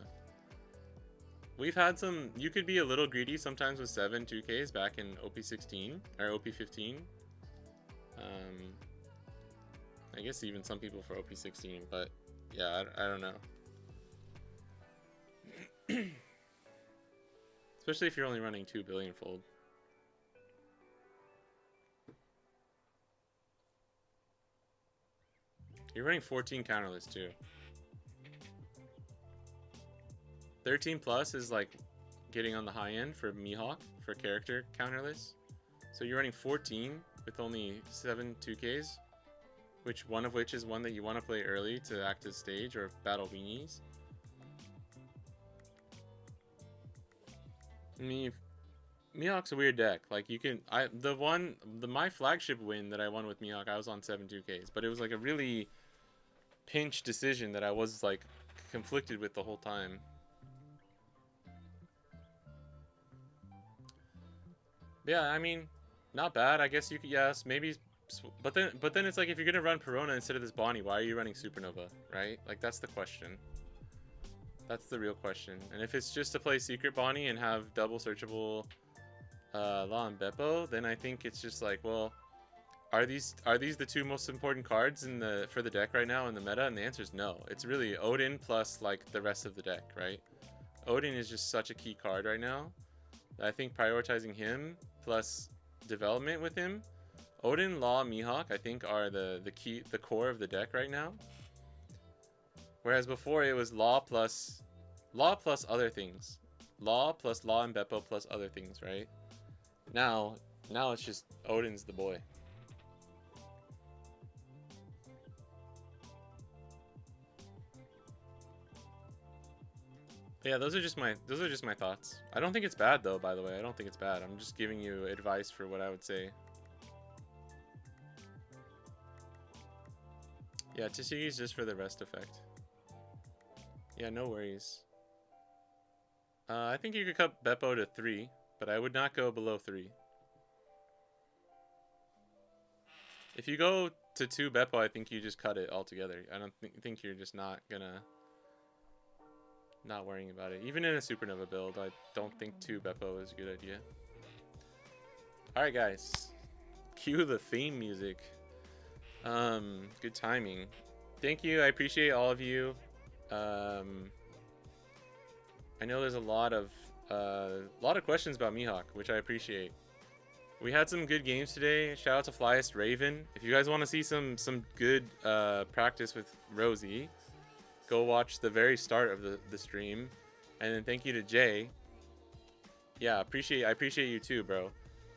A: We've had some. You could be a little greedy sometimes with 7 2Ks back in OP16 or OP15. I guess even some people for OP16, but yeah, I don't know. Especially if you're only running 2 billion fold. You're running 14 counterless too. 13 plus is like getting on the high end for Mihawk for character counterless. So you're running 14 with only 7 2Ks, one of which is one that you want to play early to act as stage or battle weenies. I mean, Mihawk's a weird deck. Like, you can, my flagship win that I won with Mihawk, I was on 7 2Ks, but it was like a really pinch decision that I was like conflicted with the whole time. Yeah, I mean, not bad. I guess you could, yes, maybe, but then it's like, if you're gonna run Perona instead of this Bonnie, why are you running Supernova, right? Like, that's the question. That's the real question. And if it's just to play Secret Bonnie and have double searchable Law and Beppo, then I think it's just like, well, are these the 2 most important cards for the deck right now in the meta? And the answer is no. It's really Odin plus like the rest of the deck, right? Odin is just such a key card right now. I think prioritizing him plus development with him, Odin, Law, Mihawk, I think are the core of the deck right now. Whereas before it was Law plus other things. Law plus Law and Beppo plus other things, right? Now it's just Odin's the boy. Yeah, those are just my thoughts. I don't think it's bad though, by the way. I don't think it's bad. I'm just giving you advice for what I would say. Yeah, Tishigi's just for the rest effect. Yeah, no worries. I think you could cut Beppo to 3, but I would not go below 3. If you go to 2 Beppo, I think you just cut it altogether. I don't think you're just not worrying about it. Even in a Supernova build, I don't think 2 Beppo is a good idea. Alright guys, cue the theme music. Good timing. Thank you, I appreciate all of you. I know there's a lot of questions about Mihawk, which I appreciate. We had some good games today. Shout out to Flyest Raven. If you guys want to see some good practice with Rosie, go watch the very start of the stream. And then thank you to Jay. Yeah, I appreciate you too, bro.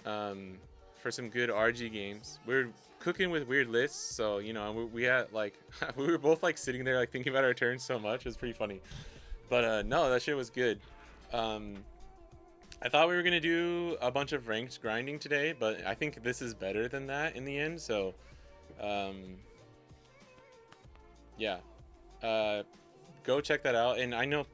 A: For some good RG games. We're cooking with weird lists, so you know, we had like we were both like sitting there like thinking about our turns so much. It was pretty funny. But no, that shit was good. I thought we were gonna do a bunch of ranked grinding today, but I think this is better than that in the end. So yeah, go check that out. And I know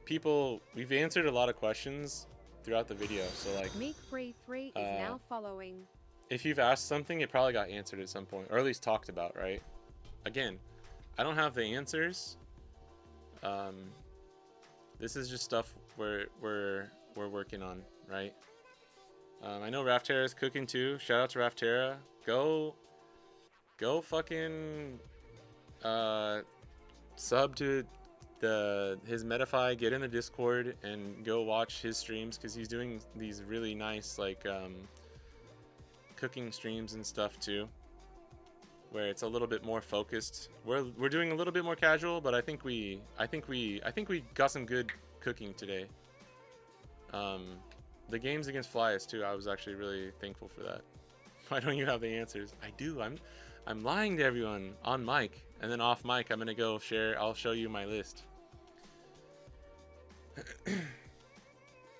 A: we've answered a lot of questions throughout the video, so like
B: Make Free 3 is now following.
A: If you've asked something, it probably got answered at some point, or at least talked about, right? Again, I don't have the answers. This is just stuff we're working on, right? I know Raftera is cooking too. Shout out to Raftera. Go fucking sub to his Metafy, get in the Discord and go watch his streams, because he's doing these really nice like cooking streams and stuff too, where it's a little bit more focused. We're doing a little bit more casual, but I think we got some good cooking today. The games against Flyers too, I was actually really thankful for that. Why don't you have the answers? I do. I'm lying to everyone on mic, and then off mic I'm gonna go share. I'll show you my list.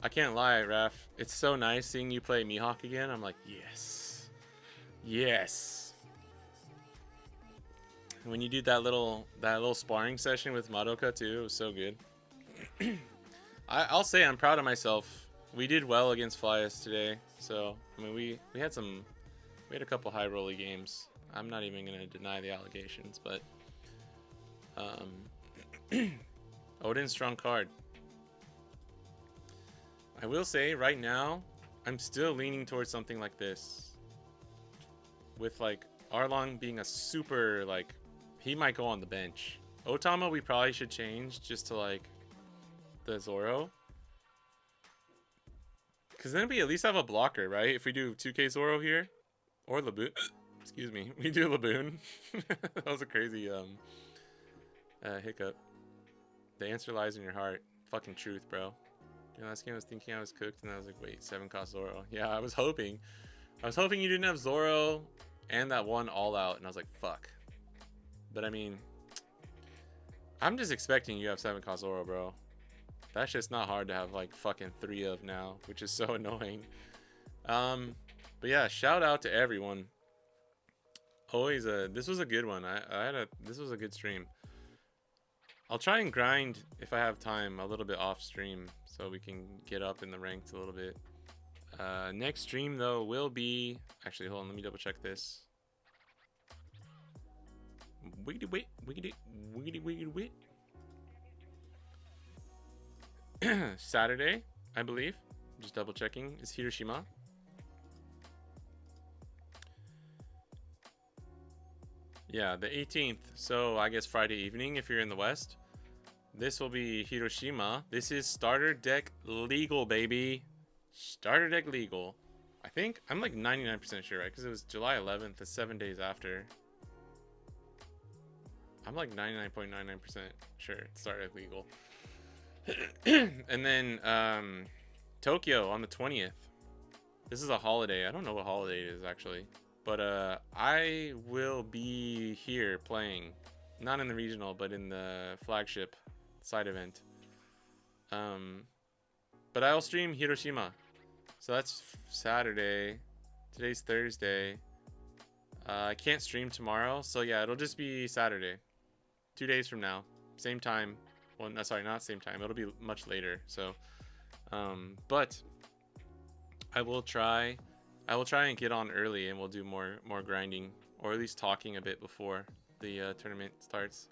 A: I can't lie, Raph. It's so nice seeing you play Mihawk again. I'm like, yes, yes. When you did that little sparring session with Madoka too, it was so good. I'll say I'm proud of myself. We did well against Flyers today, so I mean we had a couple high rolly games. I'm not even gonna deny the allegations, but Odin's strong card. I will say right now, I'm still leaning towards something like this. With like Arlong being a super like, he might go on the bench. Otama we probably should change just to like the Zoro. Because then we at least have a blocker, right? If we do 2K Zoro here. Or Laboon. Excuse me. We do Laboon. That was a crazy hiccup. The answer lies in your heart. Fucking truth, bro. You know, last game I was thinking I was cooked, and I was like, wait, 7-cost Zoro. Yeah, I was hoping. I was hoping you didn't have Zoro and that one all out, and I was like, fuck. But I mean, I'm just expecting you have 7-cost Zoro, bro. That's just not hard to have like fucking 3 of now, which is so annoying. But yeah, shout out to everyone. Always this was a good one. This was a good stream. I'll try and grind if I have time a little bit off stream so we can get up in the ranks a little bit. Next stream though will be, actually hold on, let me double check this. Wiggity. Saturday, I believe. Just double checking. Is Hiroshima. Yeah, the 18th. So I guess Friday evening if you're in the West. This will be Hiroshima. This is starter deck legal, baby. Starter deck legal. I think I'm like 99% sure, right? Because it was July 11th. That's 7 days after. I'm like 99.99% sure it's starter deck legal. And then Tokyo on the 20th. This is a holiday. I don't know what holiday it is actually, but I will be here playing, not in the regional but in the flagship side event. But I'll stream Hiroshima, so that's Saturday. Today's Thursday. I can't stream tomorrow, so yeah, it'll just be Saturday, 2 days from now, same time. Well, no, sorry, not same time. It'll be much later. So, but I will try and get on early, and we'll do more grinding, or at least talking a bit before the tournament starts.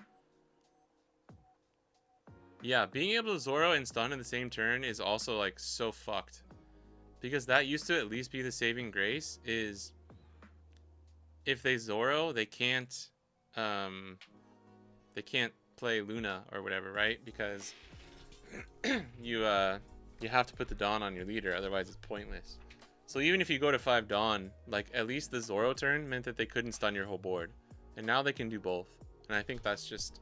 A: Yeah, being able to Zoro and stun in the same turn is also like so fucked, because that used to at least be the saving grace. Is if they Zoro, they can't play Luna or whatever, right? Because you have to put the Dawn on your leader, otherwise it's pointless. So even if you go to 5 Dawn, like at least the Zoro turn meant that they couldn't stun your whole board, and now they can do both. And I think that's just,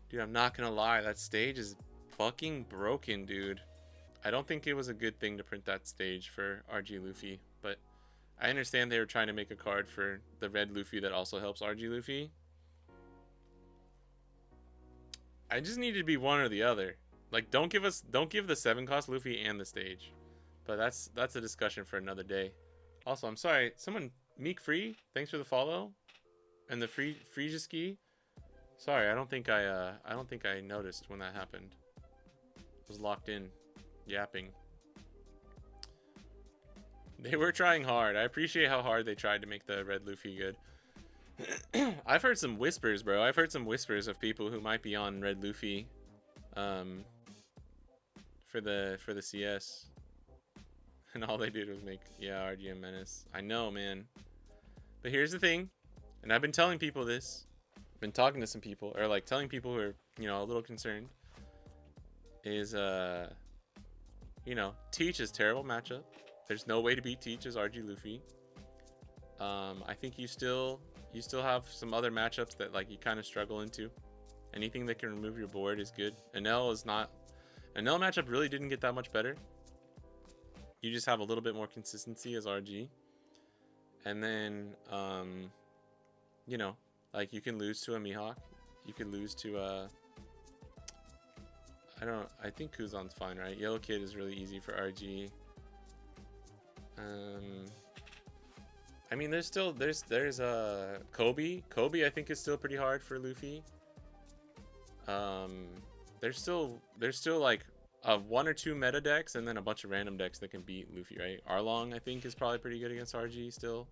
A: dude, I'm not gonna lie, that stage is fucking broken, dude. I don't think it was a good thing to print that stage for RG Luffy, but I understand they were trying to make a card for the red Luffy that also helps RG Luffy. I just need to be one or the other. Like, don't give the 7-cost Luffy and the stage. But that's a discussion for another day. Also, I'm sorry, someone, Meek Free, thanks for the follow, and the Friejiski. Sorry, I don't think I noticed when that happened. I was locked in, yapping. They were trying hard. I appreciate how hard they tried to make the red Luffy good. I've heard some whispers, bro. I've heard some whispers of people who might be on red Luffy for the CS. And all they did was make, yeah, RGM Menace. I know, man. But here's the thing, and I've been telling people this. I've been talking to some people, or like telling people who are, you know, a little concerned. Is, you know, Teach is terrible matchup. There's no way to beat Teach as RG Luffy. I think you still have some other matchups that like you kind of struggle into. Anything that can remove your board is good. Enel is not. Enel matchup really didn't get that much better. You just have a little bit more consistency as RG. And then, you know, like you can lose to a Mihawk. You can lose to I think Kuzan's fine, right? Yellow Kid is really easy for RG. I mean, there's Kobe. Kobe I think is still pretty hard for Luffy. There's still like one or two meta decks and then a bunch of random decks that can beat Luffy, right? Arlong I think is probably pretty good against RG still.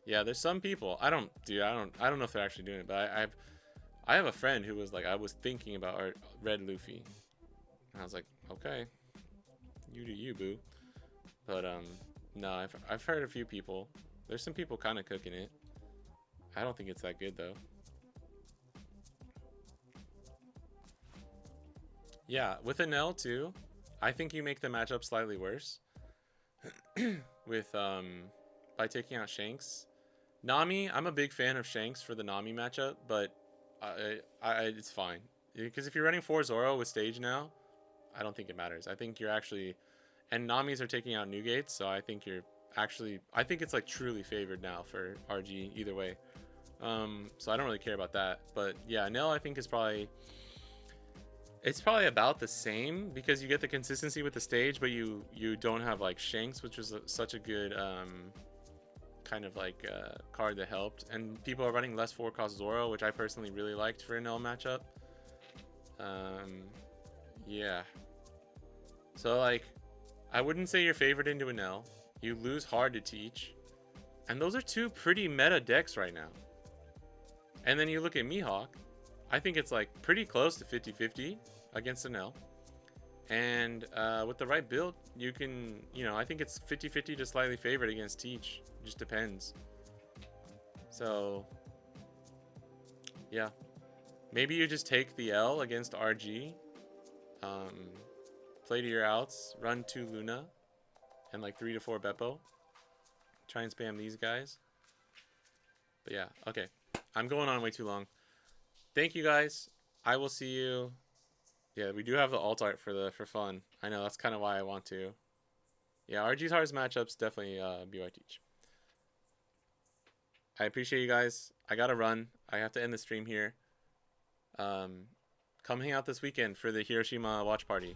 A: Yeah, there's some people. I don't know if they're actually doing it, but I have a friend who was like, I was thinking about Red Luffy. And I was like, okay, you do you, boo. But no, I've heard a few people. There's some people kind of cooking it. I don't think it's that good though. Yeah, with Enel too, I think you make the matchup slightly worse with by taking out Shanks. Nami, I'm a big fan of Shanks for the Nami matchup, but it's fine because if you're running 4 Zoro with stage now, I don't think it matters. I think you're actually, and Namis are taking out Newgates, so I think you're actually, I think it's like truly favored now for RG either way. So I don't really care about that, but yeah, Nell I think is probably, it's probably about the same because you get the consistency with the stage, but you don't have like Shanks, which was such a good kind of like card that helped, and people are running less 4-cost Zoro, which I personally really liked for an L matchup. Yeah, so like I wouldn't say you're favored into an L. You lose hard to Teach, and those are two pretty meta decks right now. And then you look at Mihawk, I think it's like pretty close to 50-50 against an L. And with the right build, you can, you know, I think it's 50-50 to slightly favored against Teach. It just depends. So, yeah. Maybe you just take the L against RG. Play to your outs. Run 2 Luna. And like 3 to 4 Beppo. Try and spam these guys. But yeah, okay. I'm going on way too long. Thank you guys. I will see you. Yeah, we do have the alt art for fun. I know, that's kind of why I want to. Yeah, RG's hardest matchups definitely BY Teach. I appreciate you guys. I gotta run. I have to end the stream here. Come hang out this weekend for the Hiroshima watch party.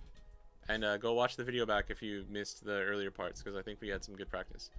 A: And go watch the video back if you missed the earlier parts, because I think we had some good practice.